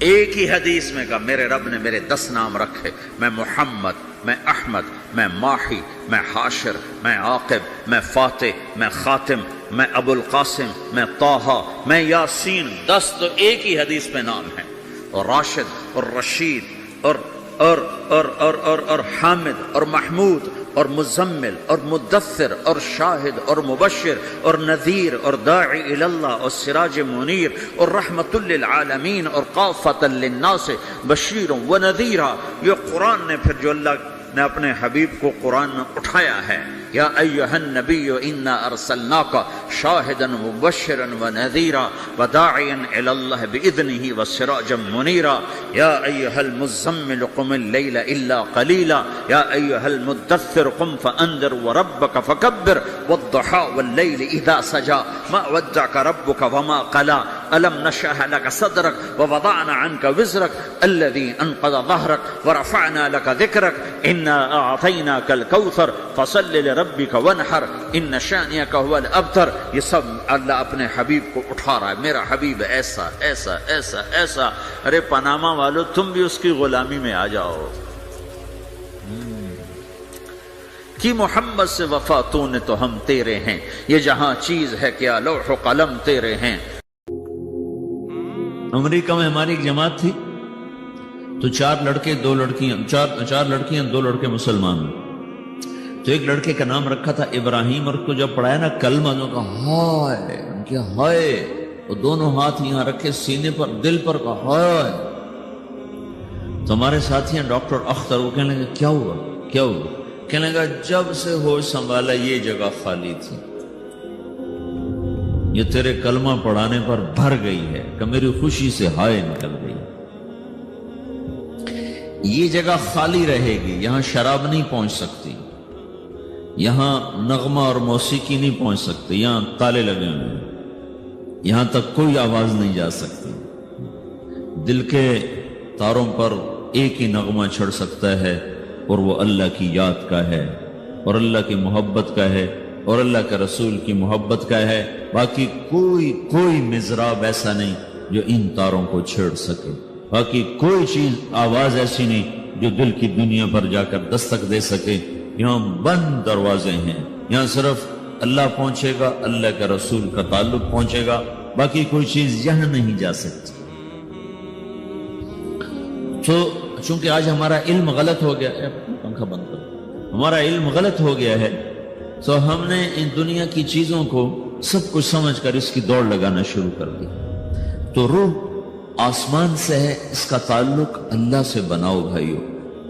ایک ہی حدیث میں کہا میرے رب نے میرے 10 نام رکھے، میں محمد، میں احمد، میں ماحی، میں حاشر، میں عاقب، میں فاتح، میں خاتم، میں ابو القاسم، میں طٰہٰ، میں یاسین۔ 10 تو ایک ہی حدیث میں نام ہیں، اور راشد اور رشید اور حامد اور محمود اور مزمل اور مدثر اور شاہد اور مبشر اور نذیر اور داعی اللہ اور سراج منیر اور رحمت للعالمین اور قافۃ للناس بشیر و نذیرا۔ یہ قرآن نے پھر جو اللہ نے اپنے حبیب کو قرآن میں اٹھایا ہے، یا ایھا النبی انا ارسلناک شاہدا مبشرا ونذیرا وداعیا الی اللہ باذنہ وسراجا منیرا، یا ایھا المزمل قم اللیل الا قلیلا، یا ایھا المدثر قم فانذر وربک فکبر والضحی واللیل اذا سجی ما ودعک ربک وما قلی الم نشرح لک صدرک ووضعنا عنک وزرک الذی انقض ظہرک ورفعنا لک ذکرک انا اعطیناک الکوثر فصل لربک وانحر ان شانئک هو الابتر۔ یہ سب اللہ اپنے حبیب کو اٹھا رہا ہے، میرا حبیب ایسا ایسا ایسا ایسا۔ ارے پاناما والو، تم بھی اس کی غلامی میں آ جاؤ۔ کہ محمد سے وفا تو نے تو ہم تیرے ہیں، یہ جہاں چیز ہے کیا لوح و قلم تیرے ہیں۔ امریکہ میں ہماری ایک جماعت تھی، تو 4 لڑکے 2 لڑکیاں، 4 لڑکیاں 2 لڑکے مسلمان۔ تو ایک لڑکے کا نام رکھا تھا ابراہیم، اور کو جب پڑھایا نا کلمہ ان کا ہائے، ان کے ہائے، وہ دونوں ہاتھ یہاں رکھے سینے پر، دل پر کا ہائے. تو ہمارے ساتھی ہیں ڈاکٹر اختر، وہ کہنے لگے کیا ہوا کیا ہوا؟ کہنے لگا جب سے ہوش سنبھالا یہ جگہ خالی تھی، یہ تیرے کلمہ پڑھانے پر بھر گئی ہے کہ میری خوشی سے ہائے نکل گئی. یہ جگہ خالی رہے گی، یہاں شراب نہیں پہنچ سکتی، یہاں نغمہ اور موسیقی نہیں پہنچ سکتے، یہاں تالے لگے ہوئے ہیں، یہاں تک کوئی آواز نہیں جا سکتی. دل کے تاروں پر ایک ہی نغمہ چھڑ سکتا ہے، اور وہ اللہ کی یاد کا ہے، اور اللہ کی محبت کا ہے، اور اللہ کے رسول کی محبت کا ہے. باقی کوئی مضراب ایسا نہیں جو ان تاروں کو چھیڑ سکے، باقی کوئی چیز آواز ایسی نہیں جو دل کی دنیا پر جا کر دستک دے سکے. یہاں بند دروازے ہیں، یہاں صرف اللہ پہنچے گا، اللہ کے رسول کا تعلق پہنچے گا، باقی کوئی چیز یہاں نہیں جا سکتی. تو چونکہ آج ہمارا علم غلط ہو گیا ہے، پنکھا بند کرو، ہمارا علم غلط ہو گیا ہے، تو ہم نے ان دنیا کی چیزوں کو سب کچھ سمجھ کر اس کی دوڑ لگانا شروع کر دی. تو روح آسمان سے ہے، اس کا تعلق اللہ سے بناؤ بھائیو.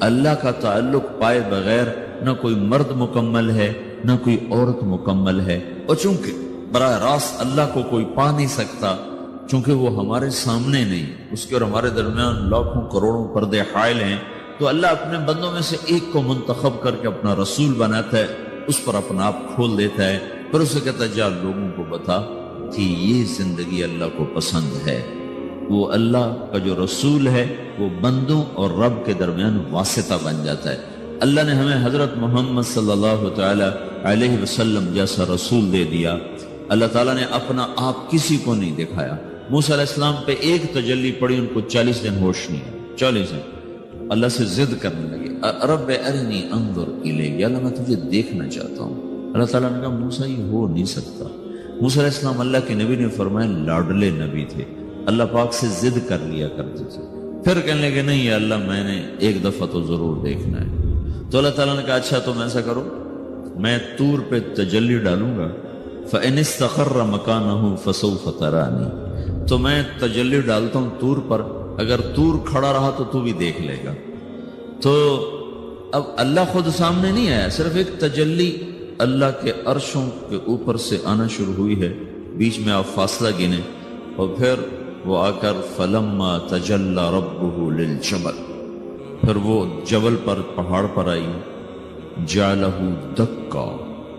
اللہ کا تعلق پائے بغیر نہ کوئی مرد مکمل ہے نہ کوئی عورت مکمل ہے. اور چونکہ براہ راست اللہ کو کوئی پا نہیں سکتا، چونکہ وہ ہمارے سامنے نہیں، اس کے اور ہمارے درمیان لاکھوں کروڑوں پردے حائل ہیں، تو اللہ اپنے بندوں میں سے ایک کو منتخب کر کے اپنا رسول بناتا ہے، اس پر اپنا آپ کھول دیتا ہے، پھر اسے کہتا ہے جا لوگوں کو بتا کہ یہ زندگی اللہ کو پسند ہے. وہ اللہ کا جو رسول ہے وہ بندوں اور رب کے درمیان واسطہ بن جاتا ہے. اللہ نے ہمیں حضرت محمد صلی اللہ تعالی علیہ وسلم جیسا رسول دے دیا. اللہ تعالیٰ نے اپنا آپ کسی کو نہیں دکھایا. موسیٰ علیہ السلام پہ ایک تجلی پڑی، ان کو 40 دن ہوش نہیں ہے، 40 دن اللہ سے ضد کرنے لگے، رب ارنی انظر الیک، یا اللہ میں تجھے دیکھنا چاہتا ہوں. اللہ تعالیٰ نے کہا موسیٰ یہ ہو نہیں سکتا. موسیٰ علیہ السلام اللہ کے نبی نے فرمایا لاڈلے نبی تھے، اللہ پاک سے ضد کر لیا کرتے تھے. پھر کہنے لگے نہیں یا اللہ میں نے ایک دفعہ تو ضرور دیکھنا ہے. تو اللہ تعالیٰ نے کہا اچھا تم ایسا کرو، میں طور پہ تجلی ڈالوں گا، فَإِنِ اسْتَقَرَّ مَكَانَهُ فَسَوْفَ تَرَانِي، تو میں تجلی ڈالتا ہوں طور پر، اگر طور کھڑا رہا تو بھی دیکھ لے گا. تو اب اللہ خود سامنے نہیں آیا، صرف ایک تجلی اللہ کے عرشوں کے اوپر سے آنا شروع ہوئی ہے، بیچ میں آپ فاصلہ گنے، اور پھر وہ آ کر فَلَمَّا تَجَلَّى رَبُّهُ لِلْجَبَلِ، پھر وہ جبل پر پہاڑ پر آئی، جَعَلَهُ دَكَّا،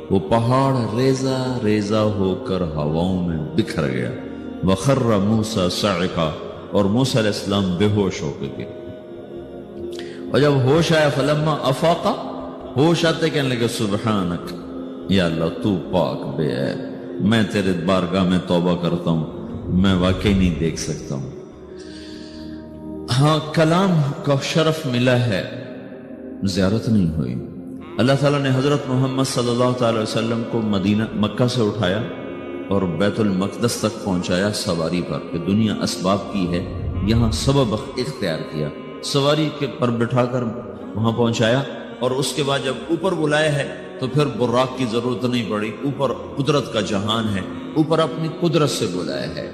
وہ پہاڑ ریزہ ریزہ ہو کر ہواؤں میں بکھر گیا. وَخَرَّ مُوسَى صَعِقًا، اور موسیٰ علیہ السلام بے ہوش ہو کے گئے. اور جب ہوش آیا فَلَمَّا أَفَاقَ، ہوش آتے کہنے لگے سبحانک، یا اللہ تو پاک بے عیب، میں تیرے بارگاہ میں توبہ کرتا ہوں، میں واقعی نہیں دیکھ سکتا ہوں. ہاں کلام کا شرف ملا ہے، زیارت نہیں ہوئی. اللہ تعالیٰ نے حضرت محمد صلی اللہ تعالی وسلم کو مکہ سے اٹھایا اور بیت المقدس تک پہنچایا سواری پر، کہ دنیا اسباب کی ہے، یہاں سبب اختیار کیا، سواری کے پر بٹھا کر وہاں پہنچایا. اور اس کے بعد جب اوپر بلایا ہے تو پھر براق کی ضرورت نہیں پڑی، اوپر قدرت کا جہان ہے، اوپر اپنی قدرت سے بلایا ہے.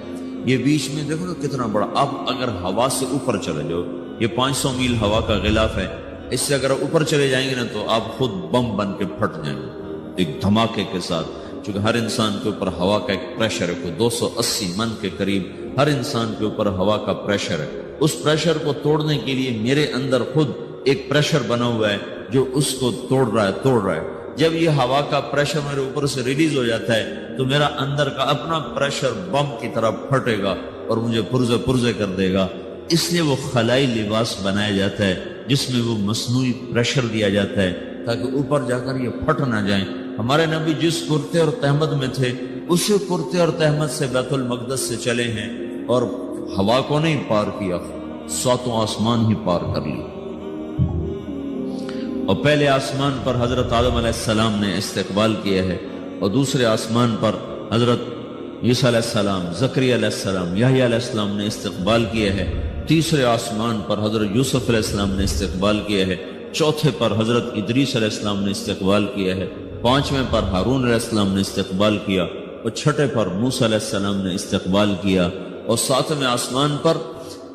یہ بیچ میں دیکھو نا کتنا بڑا، آپ اگر ہوا سے اوپر چلے جاؤ، یہ 500 میل ہوا کا غلاف ہے، اس سے اگر اوپر چلے جائیں گے نا تو آپ خود بم بن کے پھٹ جائیں گے ایک دھماکے کے ساتھ. چونکہ ہر انسان کے اوپر ہوا کا ایک پریشر ہے، کوئی 280 من کے قریب ہر انسان کے اوپر ہوا کا پریشر ہے. اس پریشر کو توڑنے کے لیے میرے اندر خود ایک پریشر بنا ہوا ہے جو اس کو توڑ رہا ہے. جب یہ ہوا کا پریشر میرے اوپر سے ریلیز ہو جاتا ہے تو میرا اندر کا اپنا پریشر بم کی طرح پھٹے گا اور مجھے پرزے کر دے گا. اس لیے وہ خلائی لباس بنایا جاتا ہے جس میں وہ مصنوعی پریشر دیا جاتا ہے تاکہ اوپر جا کر یہ پھٹ نہ جائیں. ہمارے نبی جس کرتے اور تہمد میں تھے اسی کرتے اور تہمد سے بیت المقدس سے چلے ہیں اور ہوا کو نہیں پار کیا، 7 آسمان ہی پار کر لی. اور پہلے آسمان پر حضرت آدم علیہ السلام نے استقبال کیا ہے، اور دوسرے آسمان پر حضرت عیسیٰ علیہ السلام، زکریا علیہ السلام، یحییٰ علیہ السلام نے استقبال کیا ہے. تیسرے آسمان پر حضرت یوسف علیہ السلام نے استقبال کیا ہے. چوتھے پر حضرت ادریس علیہ السلام نے استقبال کیا ہے، پانچویں پر ہارون علیہ السلام نے استقبال کیا، اور چھٹے پر موسیٰ علیہ السلام نے استقبال کیا، اور ساتویں آسمان پر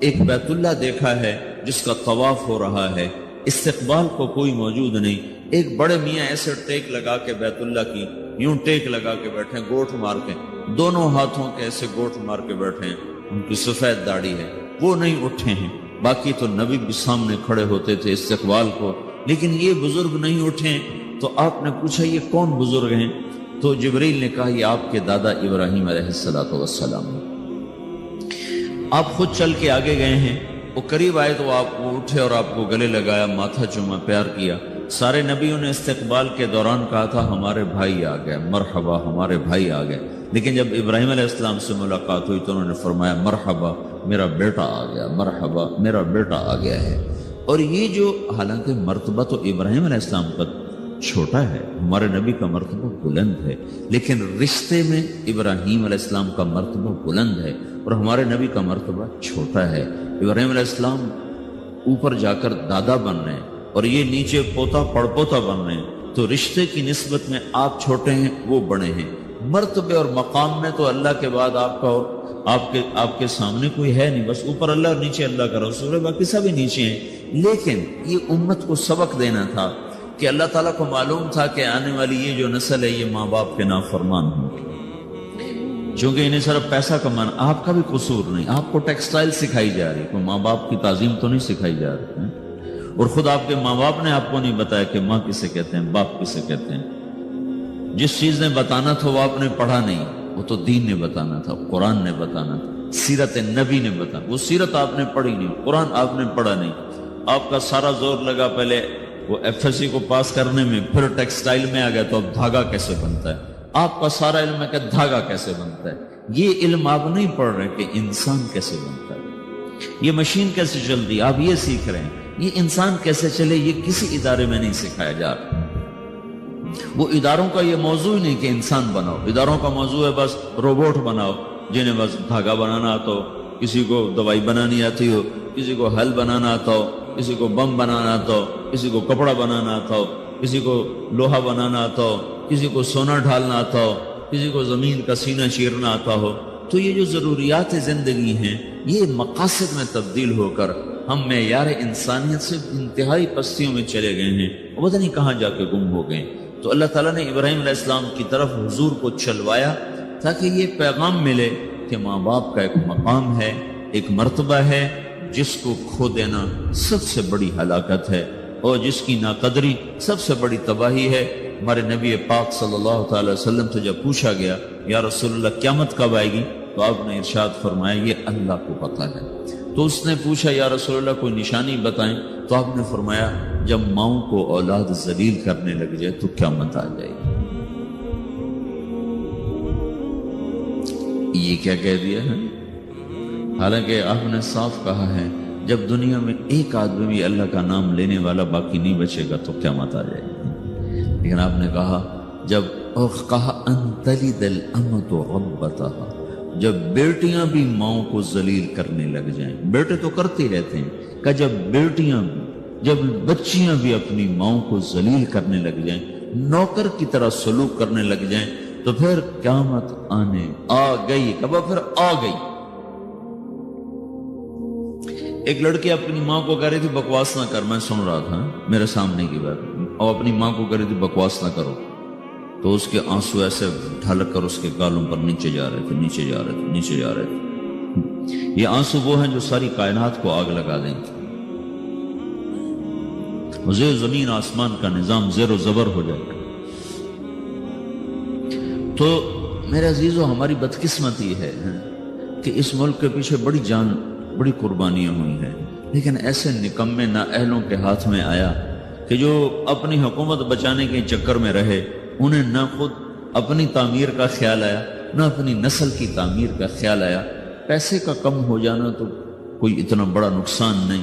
ایک بیت اللہ دیکھا ہے جس کا طواف ہو رہا ہے، استقبال کو کوئی موجود نہیں۔ ایک بڑے میاں ایسے ٹیک لگا کے بیت اللہ کی یوں ٹیک لگا کے بیٹھے ہیں، گوٹھ مار کے، دونوں ہاتھوں کے ایسے گوٹھ مار کے بیٹھے ہیں، ان کی سفید داڑھی ہے، وہ نہیں اٹھے ہیں۔ باقی تو نبی بھی سامنے کھڑے ہوتے تھے استقبال کو، لیکن یہ بزرگ نہیں اٹھے۔ تو آپ نے پوچھا یہ کون بزرگ ہیں؟ تو جبریل نے کہا یہ آپ کے دادا ابراہیم علیہ السلام۔ آپ خود چل کے آگے گئے ہیں، وہ قریب آئے تو آپ وہ اٹھے اور آپ کو گلے لگایا، ماتھا چوما، پیار کیا۔ سارے نبیوں نے استقبال کے دوران کہا تھا ہمارے بھائی آ گئے، مرحبا ہمارے بھائی آ گئے، لیکن جب ابراہیم علیہ السلام سے ملاقات ہوئی تو انہوں نے فرمایا مرحبا میرا بیٹا آ گیا، مرحبا میرا بیٹا آ گیا ہے۔ اور یہ جو حالانکہ مرتبہ تو ابراہیم علیہ السلام کا چھوٹا ہے، ہمارے نبی کا مرتبہ بلند ہے، لیکن رشتے میں ابراہیم علیہ السلام کا مرتبہ بلند ہے اور ہمارے نبی کا مرتبہ چھوٹا ہے۔ ابراہیم علیہ السلام اوپر جا کر دادا بن رہے ہیں اور یہ نیچے پوتا پڑ پوتا بن رہے ہیں، تو رشتے کی نسبت میں آپ چھوٹے ہیں وہ بڑے ہیں۔ مرتبے اور مقام میں تو اللہ کے بعد آپ کا اور آپ کے سامنے کوئی ہے نہیں، بس اوپر اللہ اور نیچے اللہ کا رسول ہے، باقی سبھی نیچے ہیں۔ لیکن یہ امت کو سبق دینا تھا کہ اللہ تعالیٰ کو معلوم تھا کہ آنے والی یہ جو نسل ہے یہ ماں باپ کے نافرمان ہوں گے، چونکہ انہیں صرف پیسہ کمانا، آپ کا بھی قصور نہیں، آپ کو ٹیکسٹائل سکھائی جا رہی، کوئی ماں باپ کی تعظیم تو نہیں سکھائی جا رہی، اور خود آپ کے ماں باپ نے آپ کو نہیں بتایا کہ ماں کسے کہتے ہیں، باپ کسے کہتے ہیں۔ جس چیز نے بتانا تھا وہ آپ نے پڑھا نہیں، وہ تو دین نے بتانا تھا، قرآن نے بتانا تھا، سیرت نبی نے بتانا، وہ سیرت آپ نے پڑھی نہیں، قرآن آپ نے پڑھا نہیں۔ آپ کا سارا زور لگا پہلے وہ ایف ایس سی کو پاس کرنے میں، پھر ٹیکسٹائل میں آ گیا تو اب دھاگا کیسے بنتا ہے، آپ کا سارا علم ہے کہ دھاگا کیسے بنتا ہے۔ یہ علم آپ نہیں پڑھ رہے کہ انسان کیسے بنتا ہے، یہ مشین کیسے چلتی، آپ یہ سیکھ رہے ہیں۔ یہ انسان کیسے چلے یہ کسی ادارے میں نہیں سکھایا جا رہا۔ وہ اداروں کا یہ موضوع ہی نہیں کہ انسان بناؤ، اداروں کا موضوع ہے بس روبوٹ بناؤ جنہیں بس دھاگا بنانا آتا ہو، کسی کو دوائی بنانی آتی ہو، کسی کو حل بنانا آتا ہو، کسی کو بم بنانا آتا ہو، کسی کو کپڑا بنانا آتا ہو، کسی کو لوہا بنانا آتا ہو، کسی کو سونا ڈھالنا آتا ہو، کسی کو زمین کا سینہ چیرنا آتا ہو۔ تو یہ جو ضروریات زندگی ہیں یہ مقاصد میں تبدیل ہو کر ہم معیار انسانیت سے انتہائی پستیوں میں چلے گئے ہیں، وہ پتہ نہیں کہاں جا کے گم ہو گئے۔ تو اللہ تعالیٰ نے ابراہیم علیہ السلام کی طرف حضور کو چلوایا تاکہ یہ پیغام ملے کہ ماں باپ کا ایک مقام ہے، ایک مرتبہ ہے جس کو کھو دینا سب سے بڑی ہلاکت ہے اور جس کی ناقدری سب سے بڑی تباہی ہے۔ ہمارے نبی پاک صلی اللہ تعالی وسلم سے جب پوچھا گیا یا رسول اللہ قیامت کب آئے گی، تو آپ نے ارشاد فرمایا یہ اللہ کو پتہ ہے۔ تو اس نے پوچھا یا رسول اللہ کوئی نشانی بتائیں، تو آپ نے فرمایا جب ماؤں کو اولاد ذلیل کرنے لگ جائے تو قیامت آ جائے گی۔ یہ کیا کہہ دیا ہے؟ حالانکہ آپ نے صاف کہا ہے جب دنیا میں ایک آدمی بھی اللہ کا نام لینے والا باقی نہیں بچے گا تو قیامت آ جائے گی، لیکن آپ نے کہا ان تلد الامۃ ربتہا، جب بیٹیاں بھی ماؤں کو ذلیل کرنے لگ جائیں، بیٹے تو کرتے رہتے ہیں، کہ جب بیٹیاں بھی، جب بچیاں بھی اپنی ماؤں کو ذلیل کرنے لگ جائیں، نوکر کی طرح سلوک کرنے لگ جائیں، تو پھر قیامت آنے آ گئی، کب پھر آ گئی۔ ایک لڑکی اپنی ماں کو کہہ رہی تھی بکواس نہ کر، میں سن رہا تھا میرے سامنے کی بات، اور اپنی ماں کو کہہ رہی تھی بکواس نہ کرو، تو اس کے آنسو ایسے ڈھلک کر اس کے گالوں پر نیچے جا رہے تھے، نیچے جا رہے تھے، نیچے جا رہے تھے۔ یہ آنسو وہ ہیں جو ساری کائنات کو آگ لگا دیں گے، زیر زمین آسمان کا نظام زیر و زبر ہو جائے گا۔ تو میرے عزیزو ہماری بدقسمتی ہے کہ اس ملک کے پیچھے بڑی جان، بڑی قربانیاں ہوئی ہیں، لیکن ایسے نکمے نااہلوں کے ہاتھ میں آیا کہ جو اپنی حکومت بچانے کے چکر میں رہے، انہیں نہ خود اپنی تعمیر کا خیال آیا نہ اپنی نسل کی تعمیر کا خیال آیا۔ پیسے کا کم ہو جانا تو کوئی اتنا بڑا نقصان نہیں،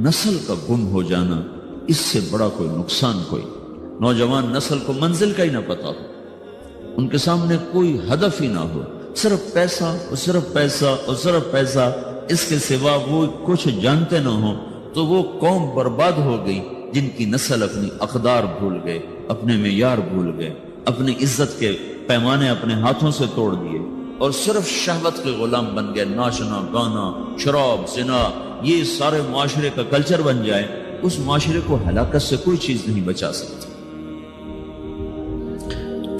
نسل کا گم ہو جانا اس سے بڑا کوئی نقصان کوئی۔ نوجوان نسل کو منزل کا ہی نہ پتا ہو، ان کے سامنے کوئی ہدف ہی نہ ہو، صرف پیسہ اور صرف پیسہ اور صرف پیسہ، اس کے سوا وہ کچھ جانتے نہ ہوں، تو وہ قوم برباد ہو گئی۔ جن کی نسل اپنی اقدار بھول گئے، اپنے معیار بھول گئے، اپنی عزت کے پیمانے اپنے ہاتھوں سے توڑ دیے اور صرف شہوت کے غلام بن گئے. ناچنا، گانا، شراب، زنا، یہ سارے معاشرے کا کلچر بن جائے، اس معاشرے کو ہلاکت سے کوئی چیز نہیں بچا سکتی.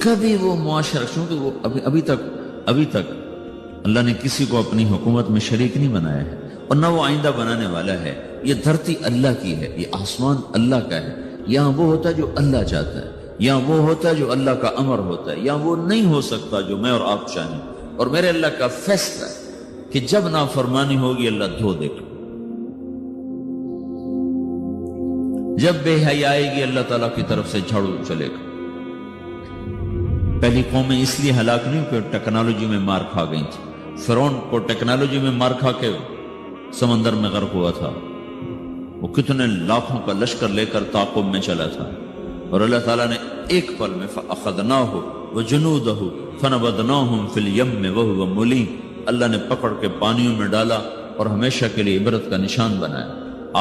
کبھی وہ معاشرہ، کیونکہ وہ ابھی تک اللہ نے کسی کو اپنی حکومت میں شریک نہیں بنایا ہے اور نہ وہ آئندہ بنانے والا ہے. یہ دھرتی اللہ کی ہے، یہ آسمان اللہ کا ہے. یہاں وہ ہوتا ہے جو اللہ چاہتا ہے، یہاں وہ ہوتا ہے جو اللہ کا امر ہوتا ہے، یہاں وہ نہیں ہو سکتا جو میں اور آپ چاہیں. اور میرے اللہ کا فیصلہ ہے کہ جب نافرمانی ہوگی اللہ دھو دے گا، جب بے حیا آئے گی اللہ تعالیٰ کی طرف سے جھاڑو چلے گا. پہلی قومیں اس لیے ہلاک نہیں کہ ٹیکنالوجی میں مار کھا گئی تھی. فرعون کو ٹیکنالوجی میں مار کھا کے سمندر میں غرق ہوا تھا. وہ کتنے لاکھوں کا لشکر لے کر تعاقب میں چلا تھا اور اللہ تعالیٰ نے ایک پل میں فَأَخَذْنَاهُ وَجُنُودَهُ فَنَبَذْنَاهُمْ فِي الْيَمِّ وَهُوَ مُلِيمٌ. اللہ نے پکڑ کے پانیوں میں ڈالا اور ہمیشہ کے لیے عبرت کا نشان بنایا.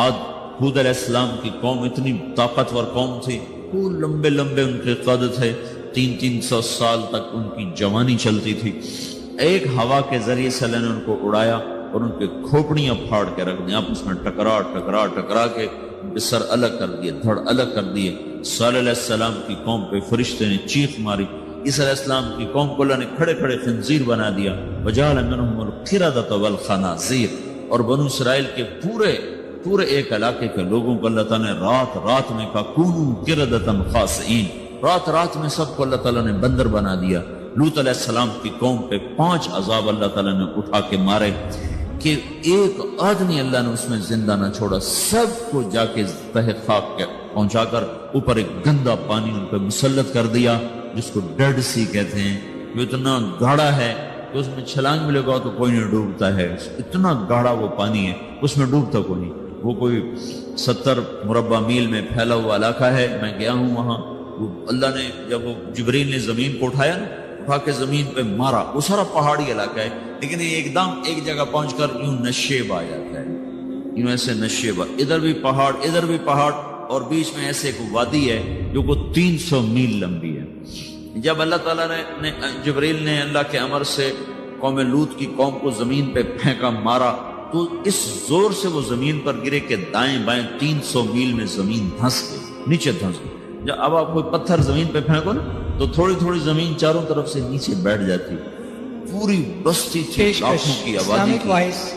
آج ہود علیہ السلام کی قوم اتنی طاقتور قوم تھی، وہ لمبے لمبے ان کے قد تھے، 300 سال تک ان کی جوانی چلتی تھی. ایک ہوا کے ذریعے سے اللہ نے ان کو اڑایا اور ان کے کھوپڑیاں پھاڑ کے رکھ دیں، آپس میں ٹکرا کے ان کے سر الگ کر دیے، دھڑ الگ کر دیے. صالح علیہ السلام کی قوم پہ فرشتے نے چیخ ماری. عیسیٰ علیہ السلام کی قوم کو اللہ نے کھڑے کھڑے خنزیر بنا دیا. وجعل منهم القردة والخنازیر. اور بنو اسرائیل کے پورے ایک علاقے کے لوگوں کو اللہ تعالیٰ نے رات میں کہا کونوا قردة خاسئین. رات میں سب کو اللہ تعالیٰ نے بندر بنا دیا. لوط علیہ السلام کی قوم پہ 5 عذاب اللہ تعالیٰ نے اٹھا کے مارے کہ ایک آدمی اللہ نے اس میں زندہ نہ چھوڑا. سب کو جا کے تہ خاک کے پہنچا کر اوپر ایک گندا پانی ان پہ مسلط کر دیا جس کو ڈیڈ سی کہتے ہیں. جو اتنا گاڑا ہے کہ اس میں چھلانگ بھی لگاؤ تو کوئی نہیں ڈوبتا ہے. اتنا گاڑا وہ پانی ہے، اس میں ڈوبتا کوئی نہیں. وہ کوئی 70 مربع میل میں پھیلا ہوا علاقہ ہے. میں گیا ہوں وہاں. اللہ نے جب وہ جبریل نے زمین کو اٹھایا نا، اٹھا کے زمین پہ مارا. وہ سارا پہاڑی علاقہ ہے لیکن یہ ایک دم ایک جگہ پہنچ کر یوں نشیب آ جاتا ہے، یوں ایسے نشیب. ادھر بھی پہاڑ اور بیچ میں ایسے ایک وادی ہے جو کو 300 میل لمبی ہے. جب اللہ تعالیٰ نے جبریل نے اللہ کے امر سے قوم لوط کی قوم کو زمین پہ پھینکا، مارا، تو اس زور سے وہ زمین پر گرے کہ دائیں بائیں 300 میل میں زمین دھنس گئی، نیچے دھنس گئی. جب اب آپ کوئی پتھر زمین پہ پھینکو نا تو تھوڑی زمین چاروں طرف سے نیچے بیٹھ جاتی. پوری بستی تھی، لاکھوں کی آبادی کی،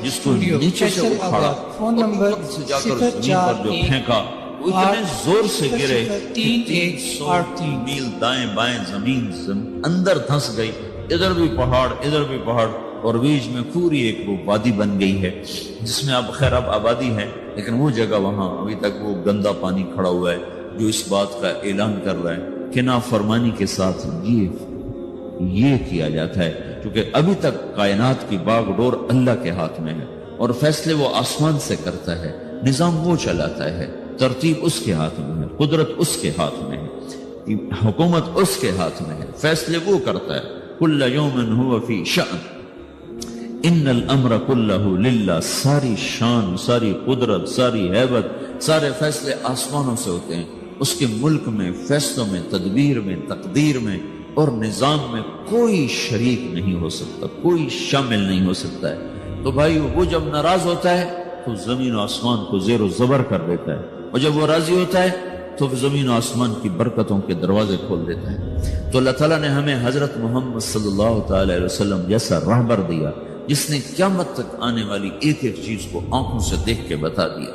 جس کو نیچے سے اکھاڑا اور سے جا کر زمین پر جو پھینکا وہ اتنے زور سے گرے کہ 300 میل دائیں بائیں زمین اندر دھنس گئی. ادھر بھی پہاڑ اور بیچ میں پوری ایک وہ وادی بن گئی ہے جس میں اب خیر اب آبادی ہے، لیکن وہ جگہ وہاں ابھی تک وہ گندا پانی کھڑا ہوا ہے جو اس بات کا اعلان کر رہا ہے کہ نافرمانی کے ساتھ یہ کیا جاتا ہے. کیونکہ ابھی تک کائنات کی باغ ڈور اللہ کے ہاتھ میں ہے اور فیصلے وہ آسمان سے کرتا ہے، نظام وہ چلاتا ہے، ترتیب اس کے ہاتھ میں ہے، قدرت اس کے ہاتھ میں ہے، حکومت اس کے ہاتھ میں ہے، فیصلے وہ کرتا ہے. کل یوم هو فی شأن ان الامر کلہ للہ. ساری شان، ساری قدرت، ساری ہیبت، سارے فیصلے آسمانوں سے ہوتے ہیں. اس کے ملک میں، فیصلوں میں، تدبیر میں، تقدیر میں اور نظام میں کوئی شریک نہیں ہو سکتا، کوئی شامل نہیں ہو سکتا ہے. تو بھائی وہ جب ناراض ہوتا ہے تو زمین و آسمان کو زیر و زبر کر دیتا ہے، اور جب وہ راضی ہوتا ہے تو زمین و آسمان کی برکتوں کے دروازے کھول دیتا ہے. تو اللہ تعالیٰ نے ہمیں حضرت محمد صلی اللہ تعالی علیہ وسلم جیسا راہبر دیا جس نے قیامت تک آنے والی ایک ایک چیز کو آنکھوں سے دیکھ کے بتا دیا.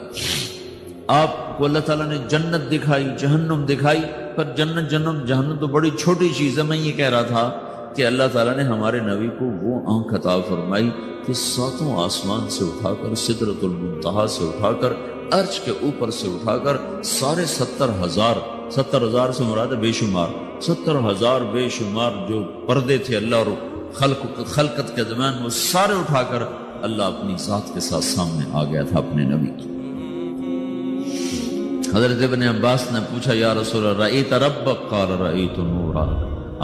آپ کو اللہ تعالیٰ نے جنت دکھائی، جہنم دکھائی، پر جنت جہنم تو بڑی چھوٹی چیز ہے. میں یہ کہہ رہا تھا کہ اللہ تعالیٰ نے ہمارے نبی کو وہ آنکھ عطا فرمائی کہ 7 آسمان سے اٹھا کر، سدرۃ المنتہا سے اٹھا کر، عرش کے اوپر سے اٹھا کر سارے 70,000 سے مراد بے شمار 70,000 بے شمار جو پردے تھے اللہ اور خلقت کے درمیان، وہ سارے اٹھا کر اللہ اپنی ذات کے ساتھ سامنے آ گیا تھا اپنے نبی کی. حضرت ابن عباس نے پوچھا یا رسول اللہ رأیت ربک؟ قال رأیت نورا.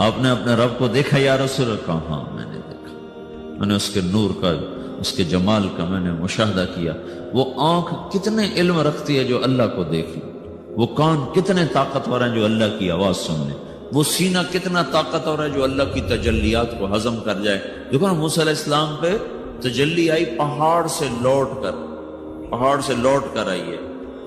آپ نے اپنے رب کو دیکھا یا رسول اللہ؟ کہا ہاں میں نے دیکھا، میں نے اس کے نور کا، اس کے جمال کا میں نے مشاہدہ کیا. وہ آنکھ کتنے علم رکھتی ہے جو اللہ کو دیکھ لے. وہ کان کتنے طاقتور ہیں جو اللہ کی آواز سن لیں، وہ سینہ کتنا طاقتور ہے جو اللہ کی تجلیات کو ہضم کر جائے۔ دیکھو نا موسیٰ علیہ السلام پہ تجلی آئی پہاڑ سے لوٹ کر آئی ہے،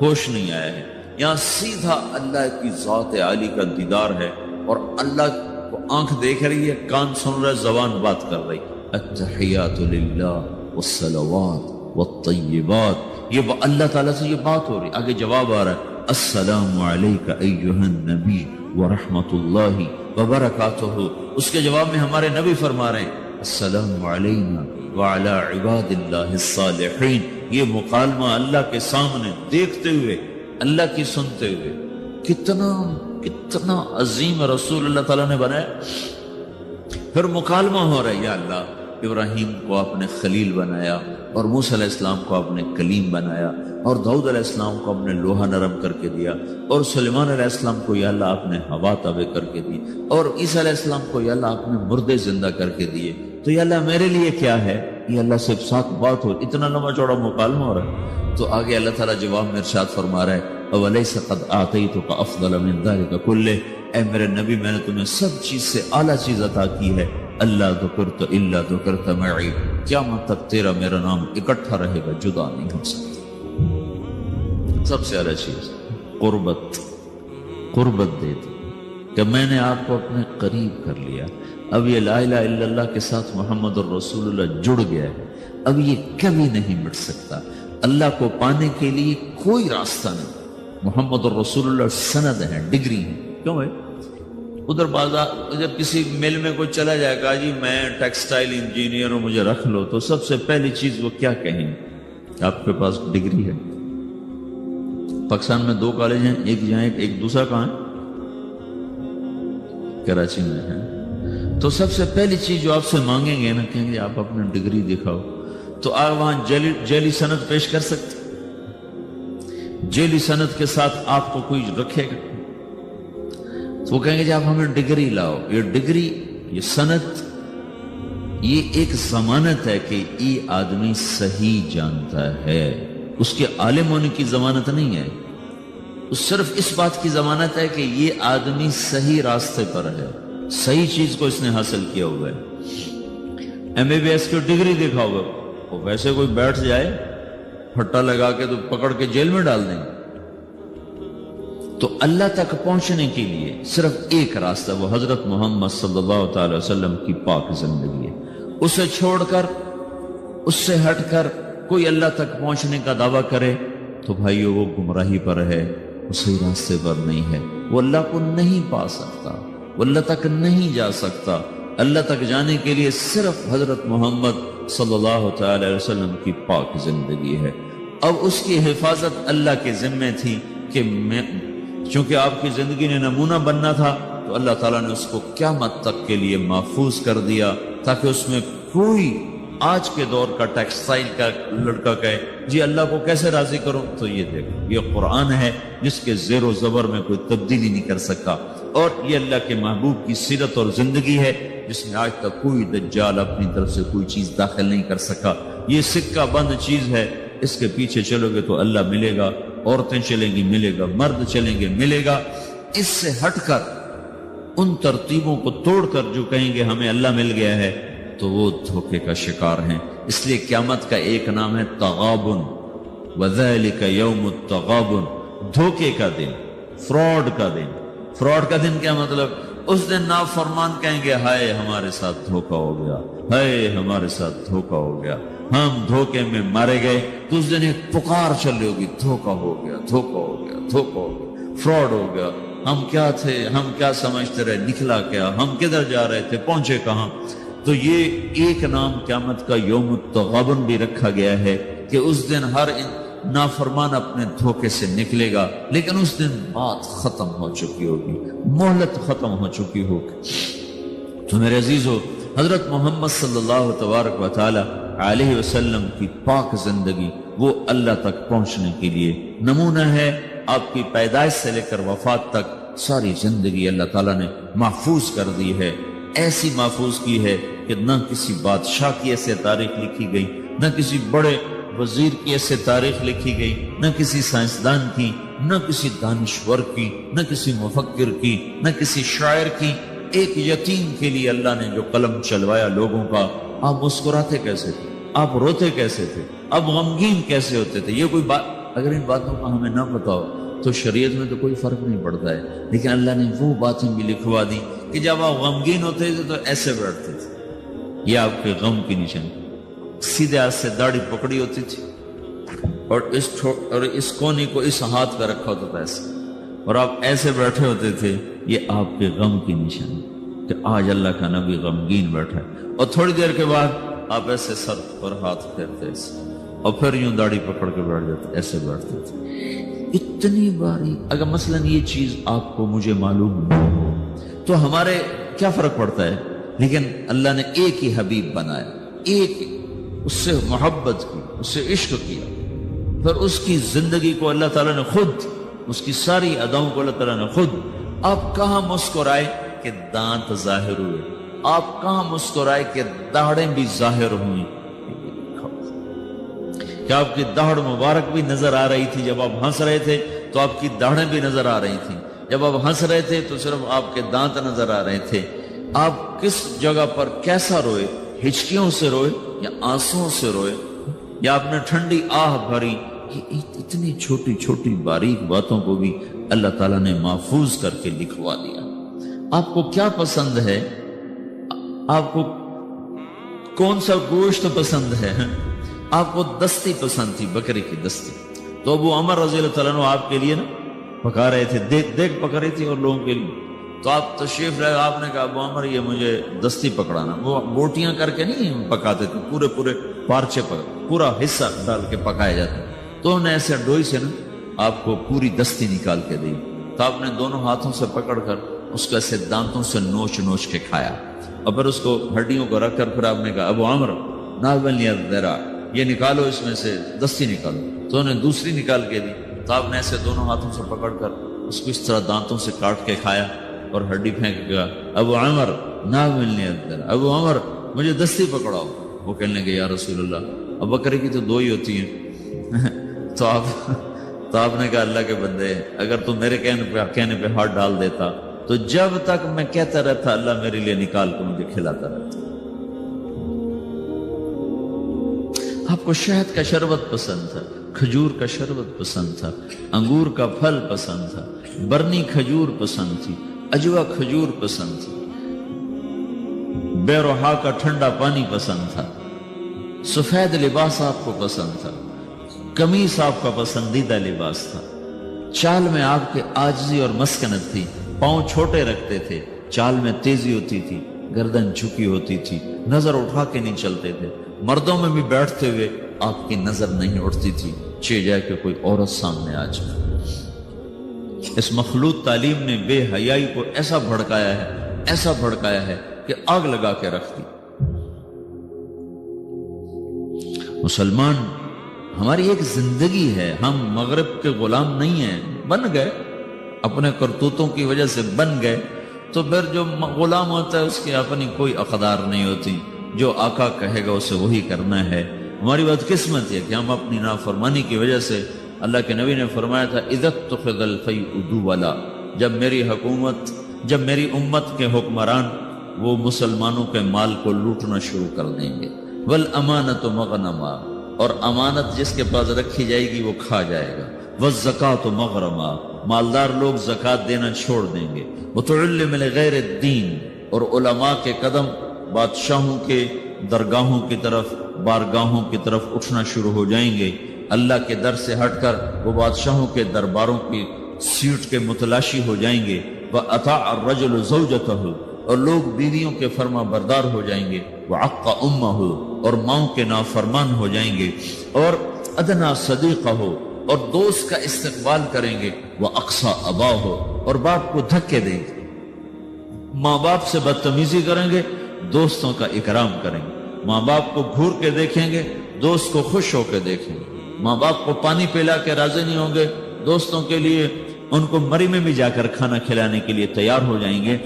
ہوش نہیں آیا ہے۔ یہاں سیدھا اللہ کی ذات عالی کا دیدار ہے، اور اللہ کو آنکھ دیکھ رہی ہے، کان سن رہا ہے، زبان بات کر رہی۔ التحیات للہ والصلوات والطیبات، یہ اللہ تعالیٰ سے یہ بات ہو رہی۔ آگے جواب آ رہا ہے، السلام علیک ایھا النبی ورحمۃ اللہ وبرکاتہ۔ اس کے جواب میں ہمارے نبی فرما رہے ہیں، السلام علینا وعلی عباد اللہ الصالحین۔ یہ مکالمہ اللہ کے سامنے دیکھتے ہوئے، اللہ کی سنتے ہوئے، کتنا عظیم رسول اللہ تعالیٰ نے بنایا۔ پھر مکالمہ ہو رہا ہے، یا اللہ ابراہیم کو آپ نے خلیل بنایا، اور موسیٰ علیہ السلام کو آپ نے کلیم بنایا، اور داؤد علیہ السلام کو آپ نے لوہا نرم کر کے دیا، اور سلیمان علیہ السلام کو یا اللہ آپ نے ہوا تابع کر کے دی، اور عیسیٰ علیہ السلام کو یا اللہ آپ نے مردے زندہ کر کے دیے، تو یا اللہ میرے لیے کیا ہے؟ یہ اللہ سے ساتھ بات ہو، اتنا لمبا چوڑا مکالمہ ہو رہا ہے۔ تو آگے اللہ تعالیٰ جواب میں ارشاد فرما رہا ہے، اولیس قد آتیتک افضل من ذلک کلہ، اے میرے نبی میں نے تمہیں سب چیز سے اعلیٰ چیز عطا کی ہے، اللہ ذکرت الا ذکرت معی، قیامت تک تیرا میرا نام اکٹھا رہے گا، جدا نہیں ہو سکتا۔ سب سے اعلیٰ چیز قربت دے دی کہ میں نے آپ کو اپنے قریب کر لیا۔ اب یہ لا الہ الا اللہ کے ساتھ محمد الرسول اللہ جڑ گیا ہے، اب یہ کبھی نہیں مٹ سکتا۔ اللہ کو پانے کے لیے کوئی راستہ نہیں۔ محمد الرسول اللہ سند ہے، ڈگری ہے۔ کیوں ہے؟ ادھر بازار جب کسی مل میں کوئی چلا جائے گا، جی میں ٹیکسٹائل انجینئر ہوں مجھے رکھ لو، تو سب سے پہلی چیز وہ کیا کہیں کہ آپ کے پاس ڈگری ہے؟ پاکستان میں 2 کالج ہیں، ایک جہاں ایک دوسرا کہاں ہے؟ کراچی میں ہے۔ تو سب سے پہلی چیز جو آپ سے مانگیں گے نا، کہیں گے آپ اپنا ڈگری دکھاؤ، تو آپ وہاں جیلی سند پیش کر سکتے؟ جیلی سند کے ساتھ آپ کو کوئی رکھے گا؟ تو وہ کہیں گے جی آپ ہمیں ڈگری لاؤ۔ یہ ڈگری، یہ سند، یہ ایک ضمانت ہے کہ یہ آدمی صحیح جانتا ہے، اس کے عالم ہونے کی ضمانت نہیں ہے، اس صرف اس بات کی ضمانت ہے کہ یہ آدمی صحیح راستے پر ہے، صحیح چیز کو اس نے حاصل کیا ہوا ہے۔ MBBS کی ڈگری دکھاؤ گا، وہ ویسے کوئی بیٹھ جائے پھٹا لگا کے تو پکڑ کے جیل میں ڈال دیں گے۔ تو اللہ تک پہنچنے کے لیے صرف ایک راستہ، وہ حضرت محمد صلی اللہ تعالی وسلم کی پاک زندگی ہے۔ اسے چھوڑ کر، اس سے ہٹ کر کوئی اللہ تک پہنچنے کا دعویٰ کرے تو بھائیو وہ گمراہی پر ہے، وہ صحیح راستے پر نہیں ہے، وہ اللہ کو نہیں پا سکتا، وہ اللہ تک نہیں جا سکتا۔ اللہ تک جانے کے لیے صرف حضرت محمد صلی اللہ تعالی علیہ وسلم کی پاک زندگی ہے۔ اب اس کی حفاظت اللہ کے ذمے تھی کہ چونکہ آپ کی زندگی نے نمونہ بننا تھا، تو اللہ تعالیٰ نے اس کو قیامت تک کے لیے محفوظ کر دیا، تاکہ اس میں کوئی آج کے دور کا ٹیکسٹائل کا لڑکا کہے جی اللہ کو کیسے راضی کروں، تو یہ دیکھو یہ قرآن ہے جس کے زیر و زبر میں کوئی تبدیلی نہیں کر سکا، اور یہ اللہ کے محبوب کی سیرت اور زندگی ہے جس میں آج تک کوئی دجال اپنی طرف سے کوئی چیز داخل نہیں کر سکا۔ یہ سکہ بند چیز ہے، اس کے پیچھے چلو گے تو اللہ ملے گا، عورتیں چلیں گی ملے گا، مرد چلیں گے ملے گا۔ اس سے ہٹ کر، ان ترتیبوں کو توڑ کر جو کہیں گے ہمیں اللہ مل گیا ہے، تو وہ دھوکے کا شکار ہیں۔ اس لیے قیامت کا ایک نام ہے تغابن، وذالک یوم التغابن، دھوکے کا دن، فراڈ کا دن۔ فراڈ کا دن کیا مطلب؟ اس دن نافرمان کہیں گے ہائے ہمارے ساتھ دھوکا ہو گیا، ہائے ہمارے ساتھ دھوکا ہو گیا، ہم دھوکے میں مارے گئے۔ تو اس دن ایک پکار چل رہی ہوگی، دھوکا ہو گیا، دھوکا ہو گیا، دھوکا ہو گیا، فراڈ ہو گیا، ہم کیا تھے، ہم کیا سمجھتے رہے، نکلا کیا، ہم کدھر جا رہے تھے، پہنچے کہاں۔ تو یہ ایک نام قیامت کا یوم التغابن بھی رکھا گیا ہے کہ اس دن ہر نافرمان اپنے دھوکے سے نکلے گا، لیکن اس دن بات ختم ہو چکی ہوگی، مہلت ختم ہو چکی ہوگی۔ تو میرے عزیزو، حضرت محمد صلی اللہ تبارک و تعالی علیہ وسلم کی پاک زندگی وہ اللہ تک پہنچنے کے لیے نمونہ ہے۔ آپ کی پیدائش سے لے کر وفات تک ساری زندگی اللہ تعالیٰ نے محفوظ کر دی ہے، ایسی محفوظ کی ہے کہ نہ کسی بادشاہ کی ایسے تاریخ لکھی گئی، نہ کسی بڑے وزیر کی ایسے تاریخ لکھی گئی، نہ کسی سائنسدان کی، نہ کسی دانشور کی، نہ کسی مفکر کی، نہ کسی شاعر کی، ایک یتیم کے لیے اللہ نے جو قلم چلوایا لوگوں کا، آپ مسکراتے کیسے تھے؟ آپ روتے کیسے تھے؟ آپ غمگین کیسے ہوتے تھے؟ یہ کوئی بات اگر ان باتوں کا ہمیں نہ پتا ہو تو شریعت میں تو کوئی فرق نہیں پڑتا ہے، لیکن اللہ نے وہ باتیں بھی لکھوا دی کہ جب آپ غمگین ہوتے تھے تو ایسے بیٹھتے تھے، یہ آپ کے غم کی نشانی، سیدھے ہاتھ سے داڑھی پکڑی ہوتی تھی اور اس کونی کو اس ہاتھ پہ رکھا ہوتا تھا ایسے، اور آپ ایسے بیٹھے ہوتے تھے، یہ آپ کے غم کی نشانی کہ آج اللہ کا نبی غمگین بیٹھا ہے۔ اور تھوڑی دیر کے بعد آپ ایسے سر پر ہاتھ پھیرتے ایسے، اور پھر یوں داڑھی پکڑ کے بیٹھ جاتے، ایسے بیٹھتے تھے۔ اتنی باری اگر مثلا یہ چیز آپ کو مجھے معلوم نہ ہو تو ہمارے کیا فرق پڑتا ہے؟ لیکن اللہ نے ایک ہی حبیب بنایا، ایک ہی، اس سے محبت کی، اس سے عشق کیا، پھر اس کی زندگی کو اللہ تعالیٰ نے خود، اس کی ساری اداؤں کو اللہ تعالیٰ نے خود، آپ کہاں مسکرائے کہ دانت ظاہر ہوئے، آپ کہاں مسکرائے کہ داڑھیں بھی ظاہر ہوئیں، کہ آپ کی داڑھ مبارک بھی نظر آ رہی تھی، جب آپ ہنس رہے تھے تو آپ کی داڑھیں بھی نظر آ رہی تھیں، جب آپ ہنس رہے تھے تو صرف آپ کے دانت نظر آ رہے تھے۔ آپ کس جگہ پر کیسا روئے، ہچکیوں سے روئے یا آنسوؤں سے روئے، یا آپ نے ٹھنڈی آہ بھری، یہ اتنی چھوٹی چھوٹی باریک باتوں کو بھی اللہ تعالیٰ نے محفوظ کر کے لکھوا دیا۔ آپ کو کیا پسند ہے؟ آپ کو کون سا گوشت پسند ہے؟ آپ کو دستی پسند تھی، بکری کی دستی، تو ابو عمر رضی اللہ تعالیٰ عنہ آپ کے لیے نا پکا رہے تھے، دیکھ پکا رہی تھی اور لوگوں کے لیے، تو آپ تشریف لائے، آپ نے کہا ابو عمر یہ مجھے دستی پکڑانا۔ وہ بوٹیاں کر کے نہیں پکاتے تھے، پورے پارچے پر پورا حصہ ڈال کے پکائے جاتے، تو انہوں نے ایسے ڈوئی سے نا آپ کو پوری دستی نکال کے دی، تو آپ نے دونوں ہاتھوں سے پکڑ کر اس کو ایسے دانتوں سے نوچ کے کھایا، اور پھر اس کو ہڈیوں کو رکھ کر پھر آپ نے کہا ابو عمر ناولنی الذرا، یہ نکالو اس میں سے دستی نکالو، تو انہیں دوسری نکال کے دی، تو آپ نے ایسے دونوں ہاتھوں سے پکڑ کر اس کو اس طرح دانتوں سے کاٹ کے کھایا اور ہڈی پھینک گیا، ابو عمر ناولنی الذرا، ابو عمر مجھے دستی پکڑاؤ۔ وہ کہنے لگے یا رسول اللہ اب بکری کی تو دو ہی ہوتی ہیں تو آپ نے کہا اللہ کے بندے، اگر تو میرے کہنے پہ ہاتھ ڈال دیتا تو جب تک میں کہتا رہتا اللہ میرے لیے نکال کے مجھے کھلاتا رہتا۔ آپ کو شہد کا شربت پسند تھا، کھجور کا شربت پسند تھا، انگور کا پھل پسند تھا، برنی کھجور پسند تھی، اجوا کھجور پسند تھی، بیروحا کا ٹھنڈا پانی پسند تھا، سفید لباس آپ کو پسند تھا، قمیص آپ کا پسندیدہ لباس تھا، چال میں آپ کے عاجزی اور مسکنت تھی، پاؤں چھوٹے رکھتے تھے، چال میں تیزی ہوتی تھی، گردن جھکی ہوتی تھی، نظر اٹھا کے نہیں چلتے تھے، مردوں میں بھی بیٹھتے ہوئے آپ کی نظر نہیں اٹھتی تھی، چہ جائے کہ کوئی عورت سامنے آ جائے۔ اس مخلوط تعلیم نے بے حیائی کو ایسا بھڑکایا ہے کہ آگ لگا کے رکھ دی۔ مسلمان ہماری ایک زندگی ہے، ہم مغرب کے غلام نہیں ہیں، بن گئے اپنے کرتوتوں کی وجہ سے بن گئے، تو پھر جو غلام ہوتا ہے اس کی اپنی کوئی اقدار نہیں ہوتی، جو آقا کہے گا اسے وہی کرنا ہے۔ ہماری بدقسمت ہے کہ ہم اپنی نافرمانی کی وجہ سے، اللہ کے نبی نے فرمایا تھا اذا اتخذ الفیء دولا، جب میری امت کے حکمران وہ مسلمانوں کے مال کو لوٹنا شروع کر دیں گے، والامانۃ مغنما، اور امانت جس کے پاس رکھی جائے گی وہ کھا جائے گا، والزکاۃ مغرما، مالدار لوگ زکوٰۃ دینا چھوڑ دیں گے، وتعلم لغیر الدین، اور علماء کے قدم بادشاہوں کے درگاہوں کی طرف، بارگاہوں کی طرف اٹھنا شروع ہو جائیں گے، اللہ کے در سے ہٹ کر وہ بادشاہوں کے درباروں کی سیٹ کے متلاشی ہو جائیں گے، وَأَطَاعَ الرَّجُلُ زَوْجَتَهُ، اور لوگ بیویوں کے فرما بردار ہو جائیں گے، وَعَقَّ أُمَّهُ، اور ماؤں کے نافرمان ہو جائیں گے، اور أَدْنَى صَدِيقَهُ، اور دوست کا استقبال کریں گے، وَأَقْصَى أَبَاهُ، اور باپ کو دھکے دیں گے، ماں باپ سے بدتمیزی کریں گے، دوستوں کا اکرام کریں گے، ماں باپ کو گھور کے دیکھیں گے، دوست کو خوش ہو کے دیکھیں گے، ماں باپ کو پانی پلا کے راضی نہیں ہوں گے، دوستوں کے لیے ان کو مری میں بھی جا کر کھانا کھلانے کے لیے تیار ہو جائیں گے۔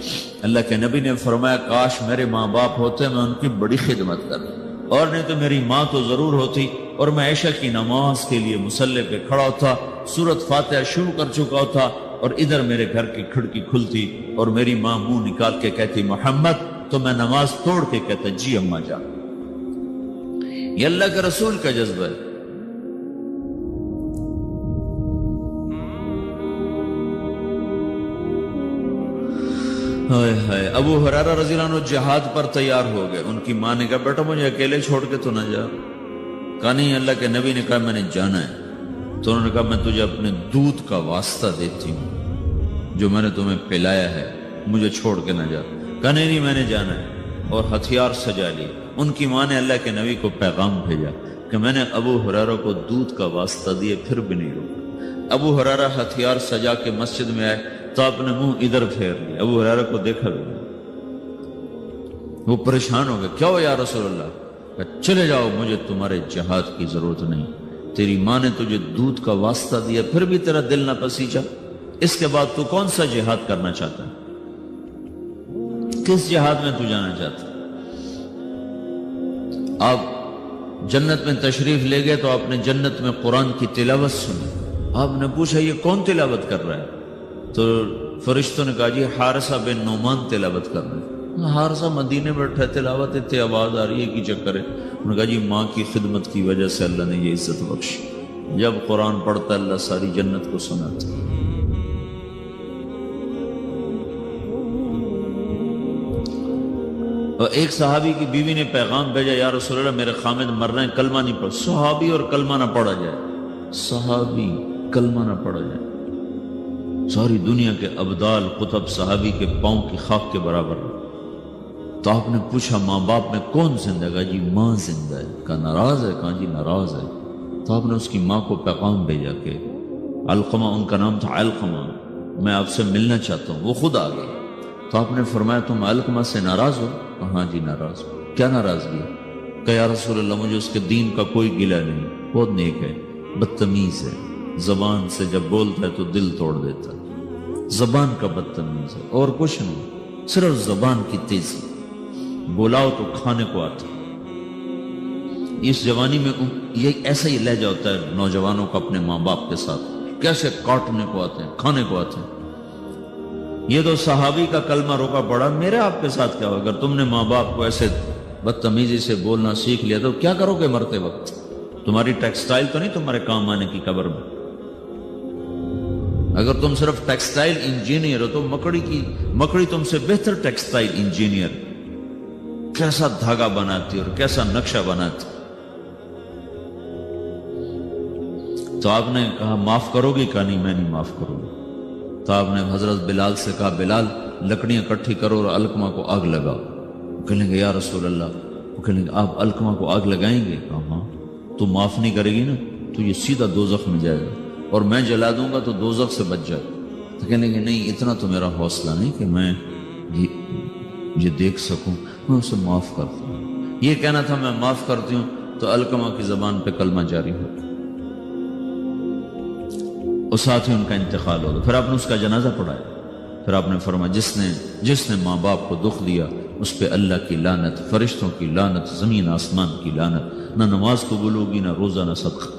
اللہ کے نبی نے فرمایا کاش میرے ماں باپ ہوتے، میں ان کی بڑی خدمت کرتا، اور نہیں تو میری ماں تو ضرور ہوتی، اور میں عشاء کی نماز کے لیے مصلی پہ کھڑا ہوتا سورت فاتحہ شروع کر چکا تھا، اور ادھر میرے گھر کی کھڑکی کھلتی اور میری ماں منہ نکال کے کہتی محمد، تو میں نماز توڑ کے کہتا جی اماں جان۔ یہ اللہ کے رسول کا جذبہ ہے۔ ہائے ہائے، ابو ہریرہ رضی اللہ عنہ جہاد پر تیار ہو گئے۔ ان کی ماں نے کہا بیٹا مجھے اکیلے چھوڑ کے تو نہ جا۔ کہا نہیں، اللہ کے نبی نے کہا میں نے جانا ہے۔ تو انہوں نے کہا میں تجھے اپنے دودھ کا واسطہ دیتی ہوں جو میں نے تمہیں پلایا ہے، مجھے چھوڑ کے نہ جا۔ کہا نہیں میں نے جانا ہے، اور ہتھیار سجا لی۔ ان کی ماں نے اللہ کے نبی کو پیغام بھیجا کہ میں نے ابو ہریرہ کو دودھ کا واسطہ دیے پھر بھی نہیں روکا۔ ابو ہریرہ ہتھیار سجا کے مسجد میں آئے تو آپ نے منہ ادھر پھیر لیا، ابو ہریرہ کو دیکھا بھی نہیں۔ وہ پریشان ہو گئے، کیا ہو یا رسول اللہ؟ کہ چلے جاؤ، مجھے تمہارے جہاد کی ضرورت نہیں۔ تیری ماں نے تجھے دودھ کا واسطہ دیا پھر بھی تیرا دل نہ پسیجا، اس کے بعد تو کون سا جہاد کرنا چاہتا ہے؟ کس جہاد میں تو جانا چاہتا ہے؟ آپ جنت میں تشریف لے گئے تو آپ نے جنت میں قرآن کی تلاوت سنی۔ آپ نے پوچھا یہ کون تلاوت کر رہا ہے؟ تو فرشتوں نے کہا جی حارثہ بن نعمان تلاوت کر رہے ہیں۔ حارثہ مدینے بیٹھا ہے، تلاوت اتنی آواز آ رہی ہے کی چکر ہے؟ انہوں نے کہا جی ماں کی خدمت کی وجہ سے اللہ نے یہ عزت بخشی، جب قرآن پڑھتا اللہ ساری جنت کو سناتا۔ اور ایک صحابی کی بیوی نے پیغام بھیجا یا رسول اللہ میرے خامد مر رہے ہیں، کلمہ نہیں پڑھ۔ صحابی اور کلمہ نہ پڑھا جائے، صحابی کلمہ نہ پڑھا جائے۔ ساری دنیا کے ابدال قطب صحابی کے پاؤں کی خاک کے برابر۔ تو آپ نے پوچھا ماں باپ میں کون زندہ؟ کہا جی ماں زندہ ہے۔ کہا ناراض ہے؟ کہا جی ناراض ہے۔ تو آپ نے اس کی ماں کو پیغام بھیجا کہ علقمہ، ان کا نام تھا علقمہ، میں آپ سے ملنا چاہتا ہوں۔ وہ خود آ گئی۔ تو آپ نے فرمایا تم علقمہ سے ناراض ہو؟ ہاں جی ناراض ہو۔ کیا ناراضگی ہے؟ کہ یا رسول اللہ مجھے اس کے دین کا کوئی گلہ نہیں، بہت نیک ہے، بدتمیز ہے، زبان سے جب بولتا ہے تو دل توڑ دیتا ہے، زبان کا بدتمیز ہے، اور کچھ نہیں، صرف زبان کی تیزی، بولاؤ تو کھانے کو آتا۔ اس جوانی میں یہ ایسا ہی لہجہ ہوتا ہے نوجوانوں کا اپنے ماں باپ کے ساتھ، کیسے کاٹنے کو آتے ہیں، کھانے کو آتے ہیں۔ یہ تو صحابی کا کلمہ روکا پڑا، میرے آپ کے ساتھ کیا ہو؟ اگر تم نے ماں باپ کو ایسے بدتمیزی سے بولنا سیکھ لیا تو کیا کرو گے مرتے وقت؟ تمہاری ٹیکسٹائل تو نہیں تمہارے کام آنے کی قبر میں۔ اگر تم صرف ٹیکسٹائل انجینئر ہو تو مکڑی تم سے بہتر ٹیکسٹائل انجینئر، کیسا دھاگا بناتی اور کیسا نقشہ بناتی۔ تو آپ نے کہا معاف کرو گی؟ کہا نہیں میں نہیں معاف کروں گی۔ تو آپ نے حضرت بلال سے کہا بلال لکڑیاں اکٹھی کرو اور علقمہ کو آگ لگاؤ۔ وہ کہیں گے یا رسول اللہ، وہ کہیں گے آپ علقمہ کو آگ لگائیں گے؟ کہا ہاں۔ تو معاف نہیں کرے گی نا تو یہ سیدھا دوزخ میں جائے گا، اور میں جلا دوں گا تو دوزخ سے بچ جائے گا۔ تو کہنے گے نہیں اتنا تو میرا حوصلہ نہیں کہ میں یہ دیکھ سکوں، میں اسے معاف کرتا ہوں۔ یہ کہنا تھا میں معاف کرتی ہوں تو علقمہ کی زبان پہ کلمہ جاری ہو گیا، اور ساتھ ہی ان کا انتقال ہو گیا۔ پھر آپ نے اس کا جنازہ پڑھایا۔ پھر آپ نے فرمایا جس نے ماں باپ کو دکھ دیا اس پہ اللہ کی لعنت، فرشتوں کی لعنت، زمین آسمان کی لعنت، نہ نماز قبول ہوگی نہ روزہ نہ صدقہ۔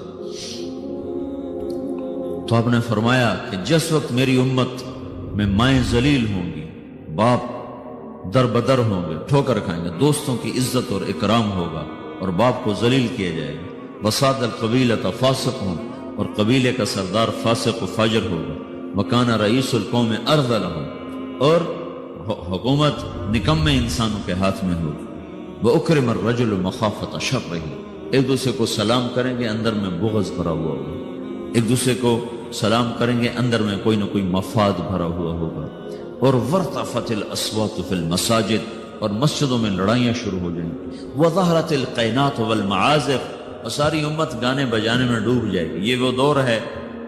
تو آپ نے فرمایا کہ جس وقت میری امت میں مائیں ذلیل ہوں گی، باپ در بدر ہوں گے، ٹھوکر کھائیں گے، دوستوں کی عزت اور اکرام ہوگا اور باپ کو ذلیل کیا جائے گا، وساد القبیلۃ فاسق ہوں اور قبیلے کا سردار فاسق و فاجر ہوگا، وکان رئیس القوم ارذلہم، اور حکومت نکمے انسانوں کے ہاتھ میں ہوگی، وَأُكْرِمَ الرَّجُلُ مَخَافَةَ شَرِّهِ، ایک دوسرے کو سلام کریں گے اندر میں بغض بھرا ہوا ہوگا، ایک دوسرے کو سلام کریں گے اندر میں کوئی نہ کوئی مفاد بھرا ہوا ہوگا، اور وَارْتَفَتِ الْأَصْوَاتُ فِي الْمَسَاجِدِ، اور مسجدوں میں لڑائیاں شروع ہو جائیں گی، وَظَهَرَتِ الْقَيْنَاتُ وَالْمَعَازِفُ، اور ساری امت گانے بجانے میں ڈوب جائے گی۔ یہ وہ دور ہے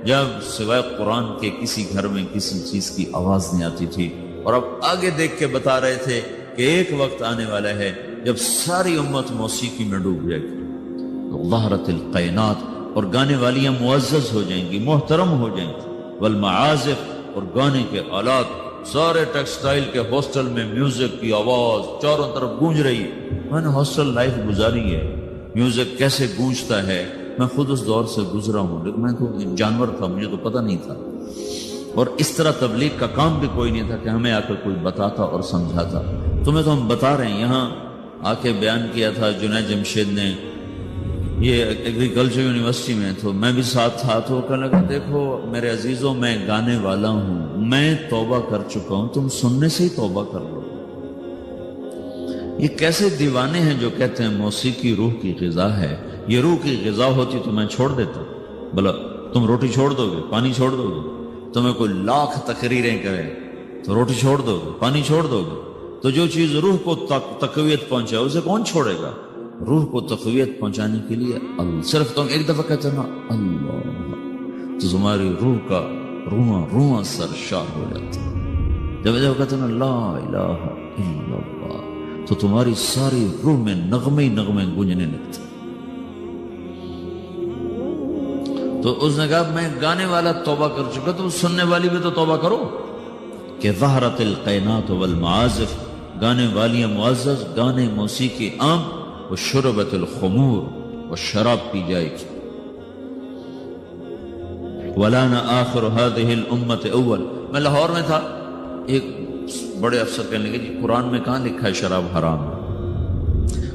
جب سوائے قرآن کے کسی گھر میں کسی چیز کی آواز نہیں آتی تھی، اور اب آگے دیکھ کے بتا رہے تھے کہ ایک وقت آنے والا ہے جب ساری امت موسیقی میں ڈوب جائے گی۔ ظہرت القینات، اور گانے والیاں معزز ہو جائیں گی، محترم ہو جائیں گی، والمعازف، اور گانے کے آلات، سارے ٹیکسٹائل کے ہاسٹل میں میوزک کی آواز چاروں طرف گونج رہی ہے۔ میں نے ہاسٹل لائف گزاری ہے، میوزک کیسے گونجتا ہے، میں خود اس دور سے گزرا ہوں، لیکن میں تو جانور تھا، مجھے تو پتہ نہیں تھا، اور اس طرح تبلیغ کا کام بھی کوئی نہیں تھا کہ ہمیں آ کر کوئی بتاتا اور سمجھاتا۔ تمہیں تو ہم بتا رہے ہیں۔ یہاں آ کے بیان کیا تھا جنید جمشید نے، یہ ایگریکلچر یونیورسٹی میں، تو میں بھی ساتھ تھا، تو کہنے لگا دیکھو میرے عزیزوں، میں گانے والا ہوں، میں توبہ کر چکا ہوں، تم سننے سے ہی توبہ کر لو۔ یہ کیسے دیوانے ہیں جو کہتے ہیں موسیقی روح کی غذا ہے۔ یہ روح کی غذا ہوتی تو میں چھوڑ دیتا، بلا تم روٹی چھوڑ دو گے، پانی چھوڑ دو گے، تمہیں کوئی لاکھ تقریریں کرے تو روٹی چھوڑ دو گے، پانی چھوڑ دو گے؟ تو جو چیز روح کو تقویت پہنچائے اسے کون چھوڑے گا؟ روح کو تقویت پہنچانے کے لیے صرف تم ایک دفعہ کہتے نا اللہ، تو تمہاری روح کا رواں رواں سرشار ہو جاتا ہے۔ جب کہتے نا لا الہ الا اللہ، تو تمہاری ساری روح میں نغمے ہی نغمے گونجنے لگتے۔ تو اس نے کہا میں گانے والا توبہ کر چکا، تو سننے والی بھی تو توبہ کرو کہ ظہرت القینات والمعازف، گانے والیاں معزز، گانے موسیقی عام، وشربت الخمور، وشراب پی جائے گی۔ ولانا آخر هذه الامت اول، میں لاہور میں تھا، ایک بڑے افسر کہنے لگے جی قرآن میں کہاں لکھا ہے شراب حرام ہے؟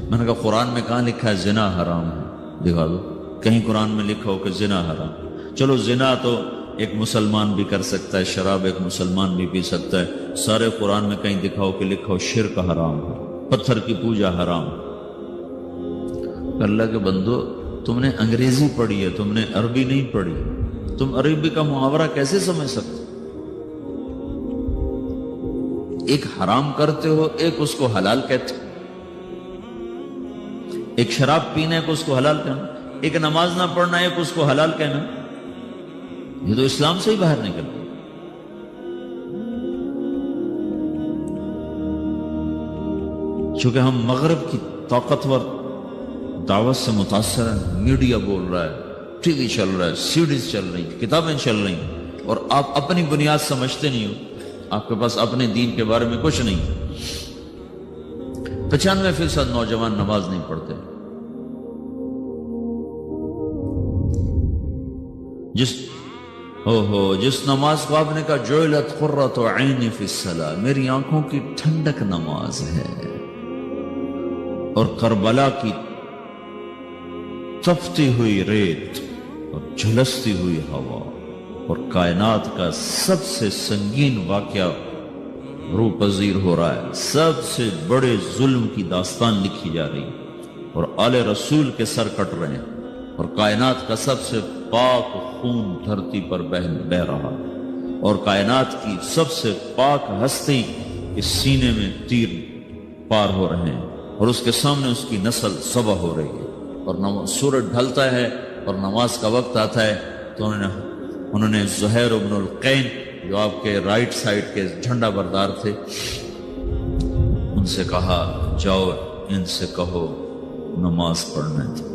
میں نے کہا قرآن میں کہاں لکھا ہے زنا حرام ہے؟ دکھا دو کہیں قرآن میں لکھا ہو کہ زنا حرام۔ چلو زنا تو ایک مسلمان بھی کر سکتا ہے، شراب ایک مسلمان بھی پی سکتا ہے، سارے قرآن میں کہیں دکھاؤ کہ لکھا ہو شرک حرام ہے، پتھر کی پوجا حرام۔ اللہ کے بندو، تم نے انگریزی پڑھی ہے، تم نے عربی نہیں پڑھی، تم عربی کا محاورہ کیسے سمجھ سکتے؟ ایک حرام کرتے ہو، ایک اس کو حلال کہتے، ایک شراب پینا ایک اس کو حلال کہنا، ایک نماز نہ پڑھنا ایک اس کو حلال کہنا، یہ تو اسلام سے ہی باہر نکل گیا۔ چونکہ ہم مغرب کی طاقتور دعوت سے متاثر ہیں، میڈیا بول رہا ہے، ٹی وی چل رہا ہے، سیڈیز چل رہی ہیں، کتابیں چل رہی ہیں، اور آپ اپنی بنیاد سمجھتے نہیں ہو، آپ کے پاس اپنے دین کے بارے میں کچھ نہیں۔ 95% نوجوان نماز نہیں پڑھتے۔ جس نماز کو آپ نے کہا جعلت قرۃ عینی فی الصلاۃ، میری آنکھوں کی ٹھنڈک نماز ہے، اور کربلا کی تپتی ہوئی ریت اور جھلستی ہوئی ہوا اور کائنات کا سب سے سنگین واقعہ روح پذیر ہو رہا ہے، سب سے بڑے ظلم کی داستان لکھی جا رہی ہے، اور آل رسول کے سر کٹ رہے ہیں، اور کائنات کا سب سے پاک خون دھرتی پر بہ رہا، اور کائنات کی سب سے پاک ہستی کے سینے میں تیر پار ہو رہے ہیں، اور اس کے سامنے اس کی نسل ذبح ہو رہی ہے، اور سورج ڈھلتا ہے اور نماز کا وقت آتا ہے، تو انہوں نے زہیر بن القین جو آپ کے رائٹ سائڈ کے جھنڈا بردار تھے، ان سے کہا جاؤ ان سے کہو نماز پڑھنے دو۔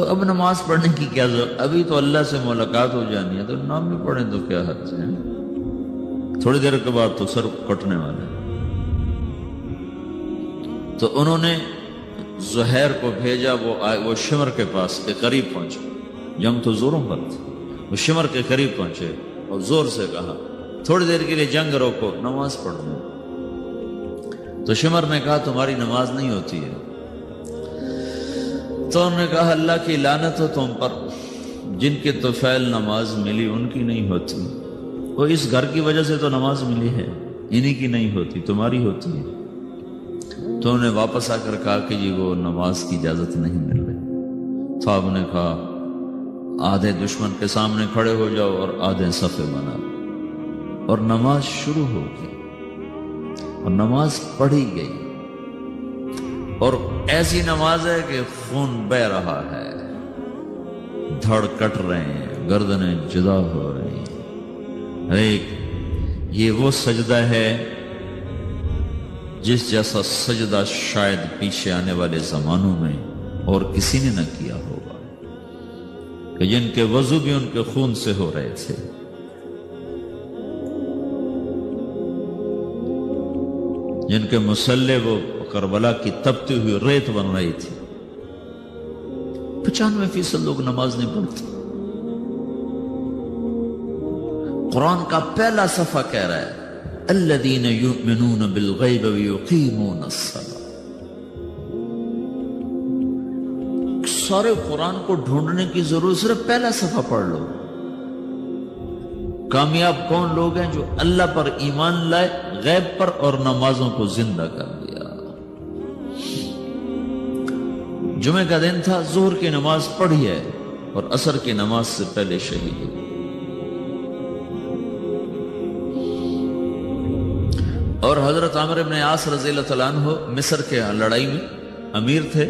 اب نماز پڑھنے کی کیا ضرورت؟ ابھی تو اللہ سے ملاقات ہو جانی ہے، تو نام بھی پڑھیں تو کیا حد ہے؟ تھوڑی دیر کے بعد تو سر کٹنے والے ہیں۔ تو انہوں نے زہیر کو بھیجا، وہ شمر کے پاس کے قریب پہنچے، جنگ تو زوروں پر تھی، وہ شمر کے قریب پہنچے اور زور سے کہا تھوڑی دیر کے لیے جنگ روکو، نماز پڑھنا۔ تو شمر نے کہا تمہاری نماز نہیں ہوتی ہے۔ تو انہوں نے کہا اللہ کی لعنت ہو تم پر، جن کے طفیل نماز ملی ان کی نہیں ہوتی، وہ اس گھر کی وجہ سے تو نماز ملی ہے، انہی کی نہیں ہوتی، تمہاری ہوتی ہے۔ تو انہوں نے واپس آ کر کہا کہ جی وہ نماز کی اجازت نہیں مل رہی۔ تو آپ نے کہا آدھے دشمن کے سامنے کھڑے ہو جاؤ اور آدھے صفے بنا، اور نماز شروع ہو گئی، اور نماز پڑھی گئی، اور ایسی نماز ہے کہ خون بہ رہا ہے، دھڑ کٹ رہے ہیں، گردنیں جدا ہو رہی ہیں۔ ایک یہ وہ سجدہ ہے جس جیسا سجدہ شاید پیچھے آنے والے زمانوں میں اور کسی نے نہ کیا ہوگا، کہ جن کے وضو بھی ان کے خون سے ہو رہے تھے۔ جن کے مسلح وہ کربلا کی تپتی ہوئی ریت بن رہی تھی. 95% لوگ نماز نہیں پڑھتے. قرآن کا پہلا صفحہ کہہ رہا ہے الذین یؤمنون بالغیب ویقیمون الصلاۃ. سارے قرآن کو ڈھونڈنے کی ضرورت صرف پہلا صفحہ پڑھ لو. کامیاب کون لوگ ہیں؟ جو اللہ پر ایمان لائے، غیب پر، اور نمازوں کو زندہ کر دیا. جمعہ کا دن تھا، ظہر کی نماز پڑھی ہے اور عصر کی نماز سے پہلے شہید ہوئے. اور حضرت عمرو بن عاص رضی اللہ تعالیٰ عنہ مصر کے لڑائی میں امیر تھے،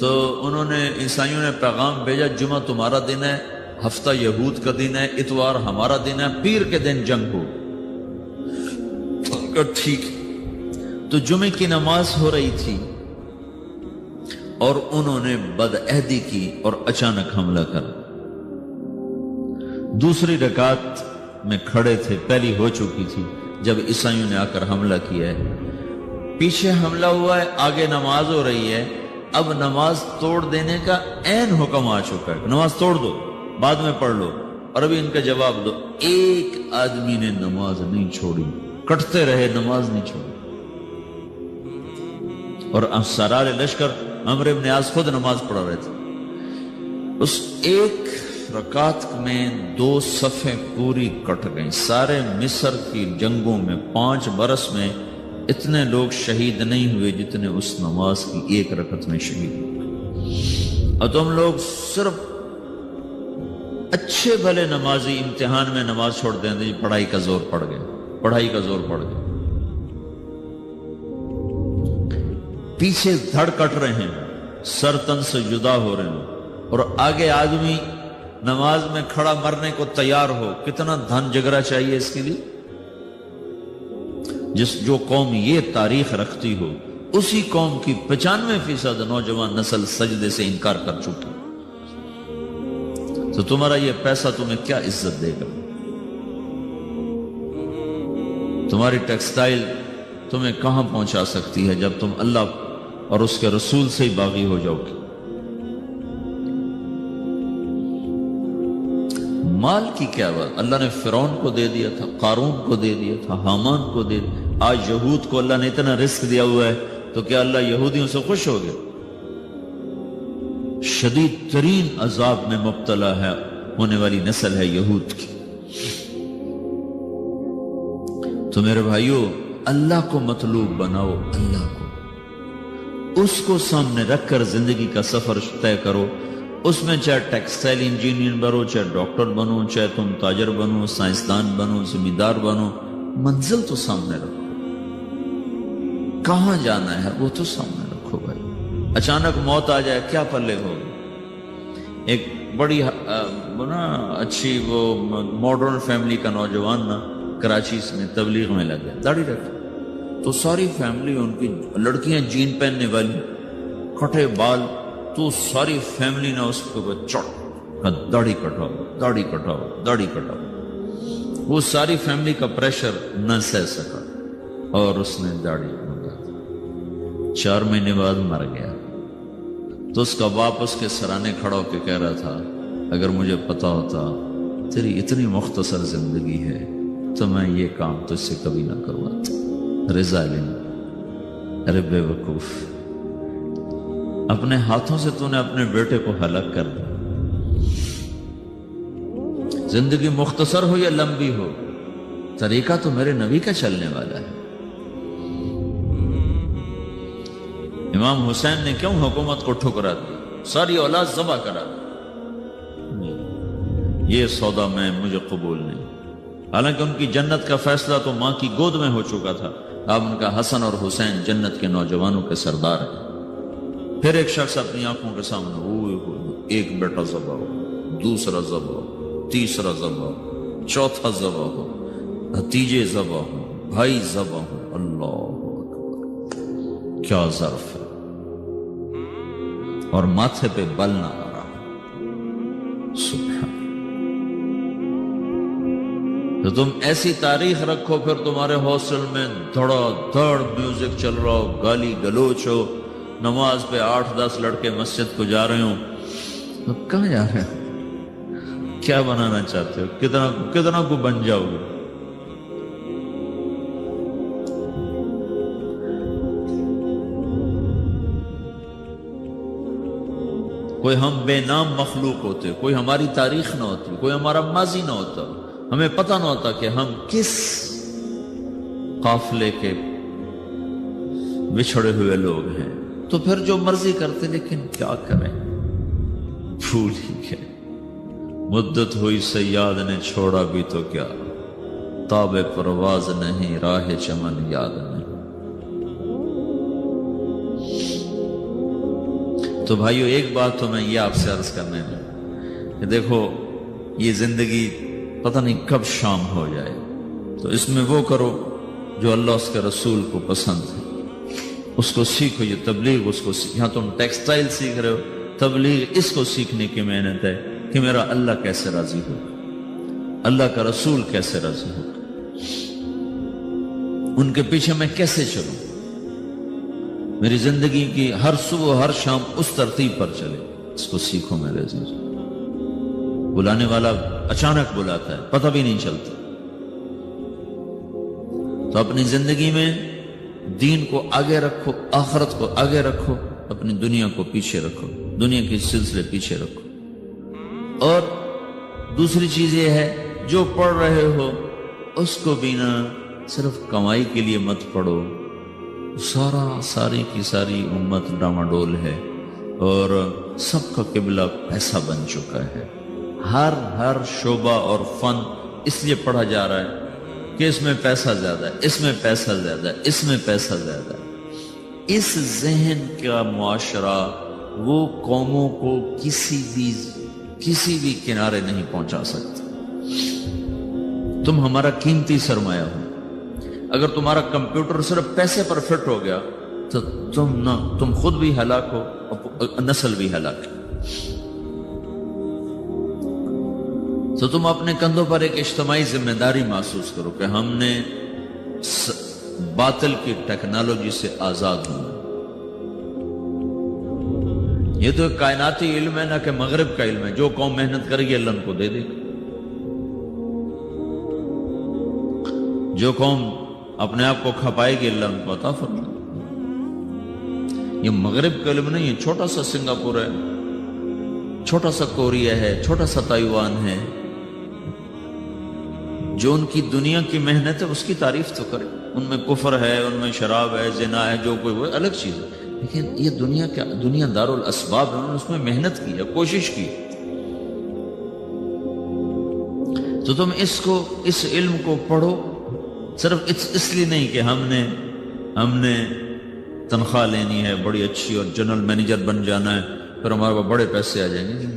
تو انہوں نے عیسائیوں نے پیغام بھیجا جمعہ تمہارا دن ہے، ہفتہ یہود کا دن ہے، اتوار ہمارا دن ہے، پیر کے دن جنگ ہو. ٹھیک. تو جمعے کی نماز ہو رہی تھی اور انہوں نے بدعہدی کی اور اچانک حملہ کر. دوسری رکعت میں کھڑے تھے، پہلی ہو چکی تھی جب عیسائیوں نے آ کر حملہ کیا ہے. پیچھے حملہ ہوا ہے، آگے نماز ہو رہی ہے. اب نماز توڑ دینے کا عین حکم آ چکا ہے، نماز توڑ دو، بعد میں پڑھ لو. اور ابھی ان کا جواب دو. ایک آدمی نے نماز نہیں چھوڑی، کٹتے رہے، نماز نہیں چھوڑی. اور سرار لشکر عمرو بن عاص خود نماز پڑھا رہے تھے. اس ایک رکعت میں 2 صفیں پوری کٹ گئیں. سارے مصر کی جنگوں میں 5 برس میں اتنے لوگ شہید نہیں ہوئے جتنے اس نماز کی ایک رکعت میں شہید ہوئے. اور تم لوگ صرف اچھے بھلے نمازی امتحان میں نماز چھوڑ دیں گے، پڑھائی کا زور پڑ گیا، پڑھائی کا زور پڑ گیا. پیچھے دھڑ کٹ رہے ہیں، سر تن سے جدا ہو رہے ہیں، اور آگے آدمی نماز میں کھڑا مرنے کو تیار ہو. کتنا دھن جگرا چاہیے اس کے لیے؟ جو قوم یہ تاریخ رکھتی ہو، اسی قوم کی 95% نوجوان نسل سجدے سے انکار کر چکی. تو تمہارا یہ پیسہ تمہیں کیا عزت دے گا؟ تمہاری ٹیکسٹائل تمہیں کہاں پہنچا سکتی ہے جب تم اللہ اور اس کے رسول سے ہی باغی ہو جاؤ گے؟ مال کی کیا بات؟ اللہ نے فرعون کو دے دیا تھا، قارون کو دے دیا تھا، حامان کو دے دیا. آج یہود کو اللہ نے اتنا رزق دیا ہوا ہے، تو کیا اللہ یہودیوں سے خوش ہو گیا؟ شدید ترین عذاب میں مبتلا ہے ہونے والی نسل ہے یہود کی. تو میرے بھائیو، اللہ کو مطلوب بناؤ، اللہ کو، اس کو سامنے رکھ کر زندگی کا سفر طے کرو. اس میں چاہے ٹیکسٹائل انجینئر بنو، چاہے ڈاکٹر بنو، چاہے تم تاجر بنو، سائنسدان بنو، زمیندار بنو، منزل تو سامنے رکھو. کہاں جانا ہے وہ تو سامنے رکھو بھائی. اچانک موت آ جائے کیا پلے ہوگی؟ ایک بڑی اچھی وہ ماڈرن فیملی کا نوجوان نا کراچی میں تبلیغ میں لگ گیا، داڑھی رکھ، تو ساری فیملی ان کی لڑکیاں جین پہننے والی، کٹے بال، تو ساری فیملی نے اس کو چڑھ، داڑھی کٹاؤ، داڑھی کٹاؤ، داڑھی کٹاؤ. وہ ساری فیملی کا پریشر نہ سہ سکا اور اس نے داڑھی منڈا دی. 4 مہینے بعد مر گیا. تو اس کا باپ اس کے سرانے کھڑا ہو کے کہہ رہا تھا، اگر مجھے پتا ہوتا تیری اتنی مختصر زندگی ہے تو میں یہ کام تجھ سے کبھی نہ کرواتا. رضا لینا، ارے بے وقوف، اپنے ہاتھوں سے تو نے اپنے بیٹے کو ہلاک کر دیا. زندگی مختصر ہو یا لمبی ہو، طریقہ تو میرے نبی کا چلنے والا ہے. امام حسین نے کیوں حکومت کو ٹھکرا دی؟ ساری اولاد ذبح کرا دی. یہ سودا میں مجھے قبول نہیں. حالانکہ ان کی جنت کا فیصلہ تو ماں کی گود میں ہو چکا تھا. اب ان کا حسن اور حسین جنت کے نوجوانوں کے سردار ہیں. پھر ایک شخص اپنی آنکھوں کے سامنے، ایک بیٹا ذبح ہو، دوسرا ذبح ہو، تیسرا ذبح ہو، چوتھا ذبح ہو، بھتیجے ذبح ہو، بھائی ذبح ہو. اللہ اکبر، کیا ظرف ہے! اور ماتھے پہ بل نہ آ رہا. سبحان. تو تم ایسی تاریخ رکھو، پھر تمہارے ہاسٹل میں دھڑا دھڑ میوزک چل رہا ہو، گالی گلوچ ہو، نماز پہ 8-10 لڑکے مسجد کو جا رہے ہوں، تو کہاں جا رہے ہو؟ کیا بنانا چاہتے ہو؟ کتنا کو بن جاؤ گے؟ کوئی ہم بے نام مخلوق ہوتے، کوئی ہماری تاریخ نہ ہوتی، کوئی ہمارا ماضی نہ ہوتا، ہمیں پتہ نہ ہوتا کہ ہم کس قافلے کے بچھڑے ہوئے لوگ ہیں، تو پھر جو مرضی کرتے، لیکن کیا کریں، بھول ہی گئے۔ مدت ہوئی صیاد نے چھوڑا بھی تو کیا، تاب پرواز نہیں راہ چمن یاد نہیں۔ تو بھائیو، ایک بات تو میں یہ آپ سے عرض کرنے میں کہ دیکھو، یہ زندگی پتہ نہیں کب شام ہو جائے، تو اس میں وہ کرو جو اللہ اس کے رسول کو پسند ہے، اس کو سیکھو۔ یہ تبلیغ، اس کو یہاں تم ٹیکسٹائل سیکھ رہے ہو، تبلیغ اس کو سیکھنے کی محنت ہے کہ میرا اللہ کیسے راضی ہوگا، اللہ کا رسول کیسے راضی ہوگا، ان کے پیچھے میں کیسے چلوں، میری زندگی کی ہر صبح ہر شام اس ترتیب پر چلے، اس کو سیکھو میرے عزیز۔ بلانے والا اچانک بلاتا ہے، پتہ بھی نہیں چلتا، تو اپنی زندگی میں دین کو آگے رکھو، آخرت کو آگے رکھو، اپنی دنیا کو پیچھے رکھو، دنیا کے سلسلے پیچھے رکھو۔ اور دوسری چیز یہ ہے، جو پڑھ رہے ہو اس کو بھی نہ صرف کمائی کے لیے مت پڑھو، ساری کی ساری امت ڈاماڈول ہے، اور سب کا قبلہ پیسہ بن چکا ہے۔ ہر شعبہ اور فن اس لیے پڑھا جا رہا ہے کہ اس میں پیسہ زیادہ ہے، اس میں پیسہ زیادہ ہے، اس میں پیسہ زیادہ ہے۔ اس ذہن کا معاشرہ وہ قوموں کو کسی بھی کنارے نہیں پہنچا سکتا۔ تم ہمارا قیمتی سرمایہ ہو، اگر تمہارا کمپیوٹر صرف پیسے پر فٹ ہو گیا تو تم خود بھی ہلاک ہو، نسل بھی ہلاک ہے۔ تو تم اپنے کندھوں پر ایک اجتماعی ذمہ داری محسوس کرو کہ ہم نے باطل کی ٹیکنالوجی سے آزاد ہونا۔ یہ تو ایک کائناتی علم ہے نا کہ مغرب کا علم ہے، جو قوم محنت کرے گی اللہ ان کو دے دے گا، جو قوم اپنے آپ کو کھپائے گی اللہ ان کو عطا فرمائے۔ یہ مغرب کا علم نہیں ہے، چھوٹا سا سنگاپور ہے، چھوٹا سا کوریا ہے، چھوٹا سا تائیوان ہے، جو ان کی دنیا کی محنت ہے اس کی تعریف تو کرے۔ ان میں کفر ہے، ان میں شراب ہے، زنا ہے، جو کوئی وہ الگ چیز ہے، لیکن یہ دنیا دار الاسباب ہے، انہوں نے اس میں محنت کی ہے، کوشش کی۔ تو تم اس علم کو پڑھو، صرف اس لیے نہیں کہ ہم نے تنخواہ لینی ہے بڑی اچھی اور جنرل مینیجر بن جانا ہے، پھر ہمارے پاس بڑے پیسے آ جائیں گے۔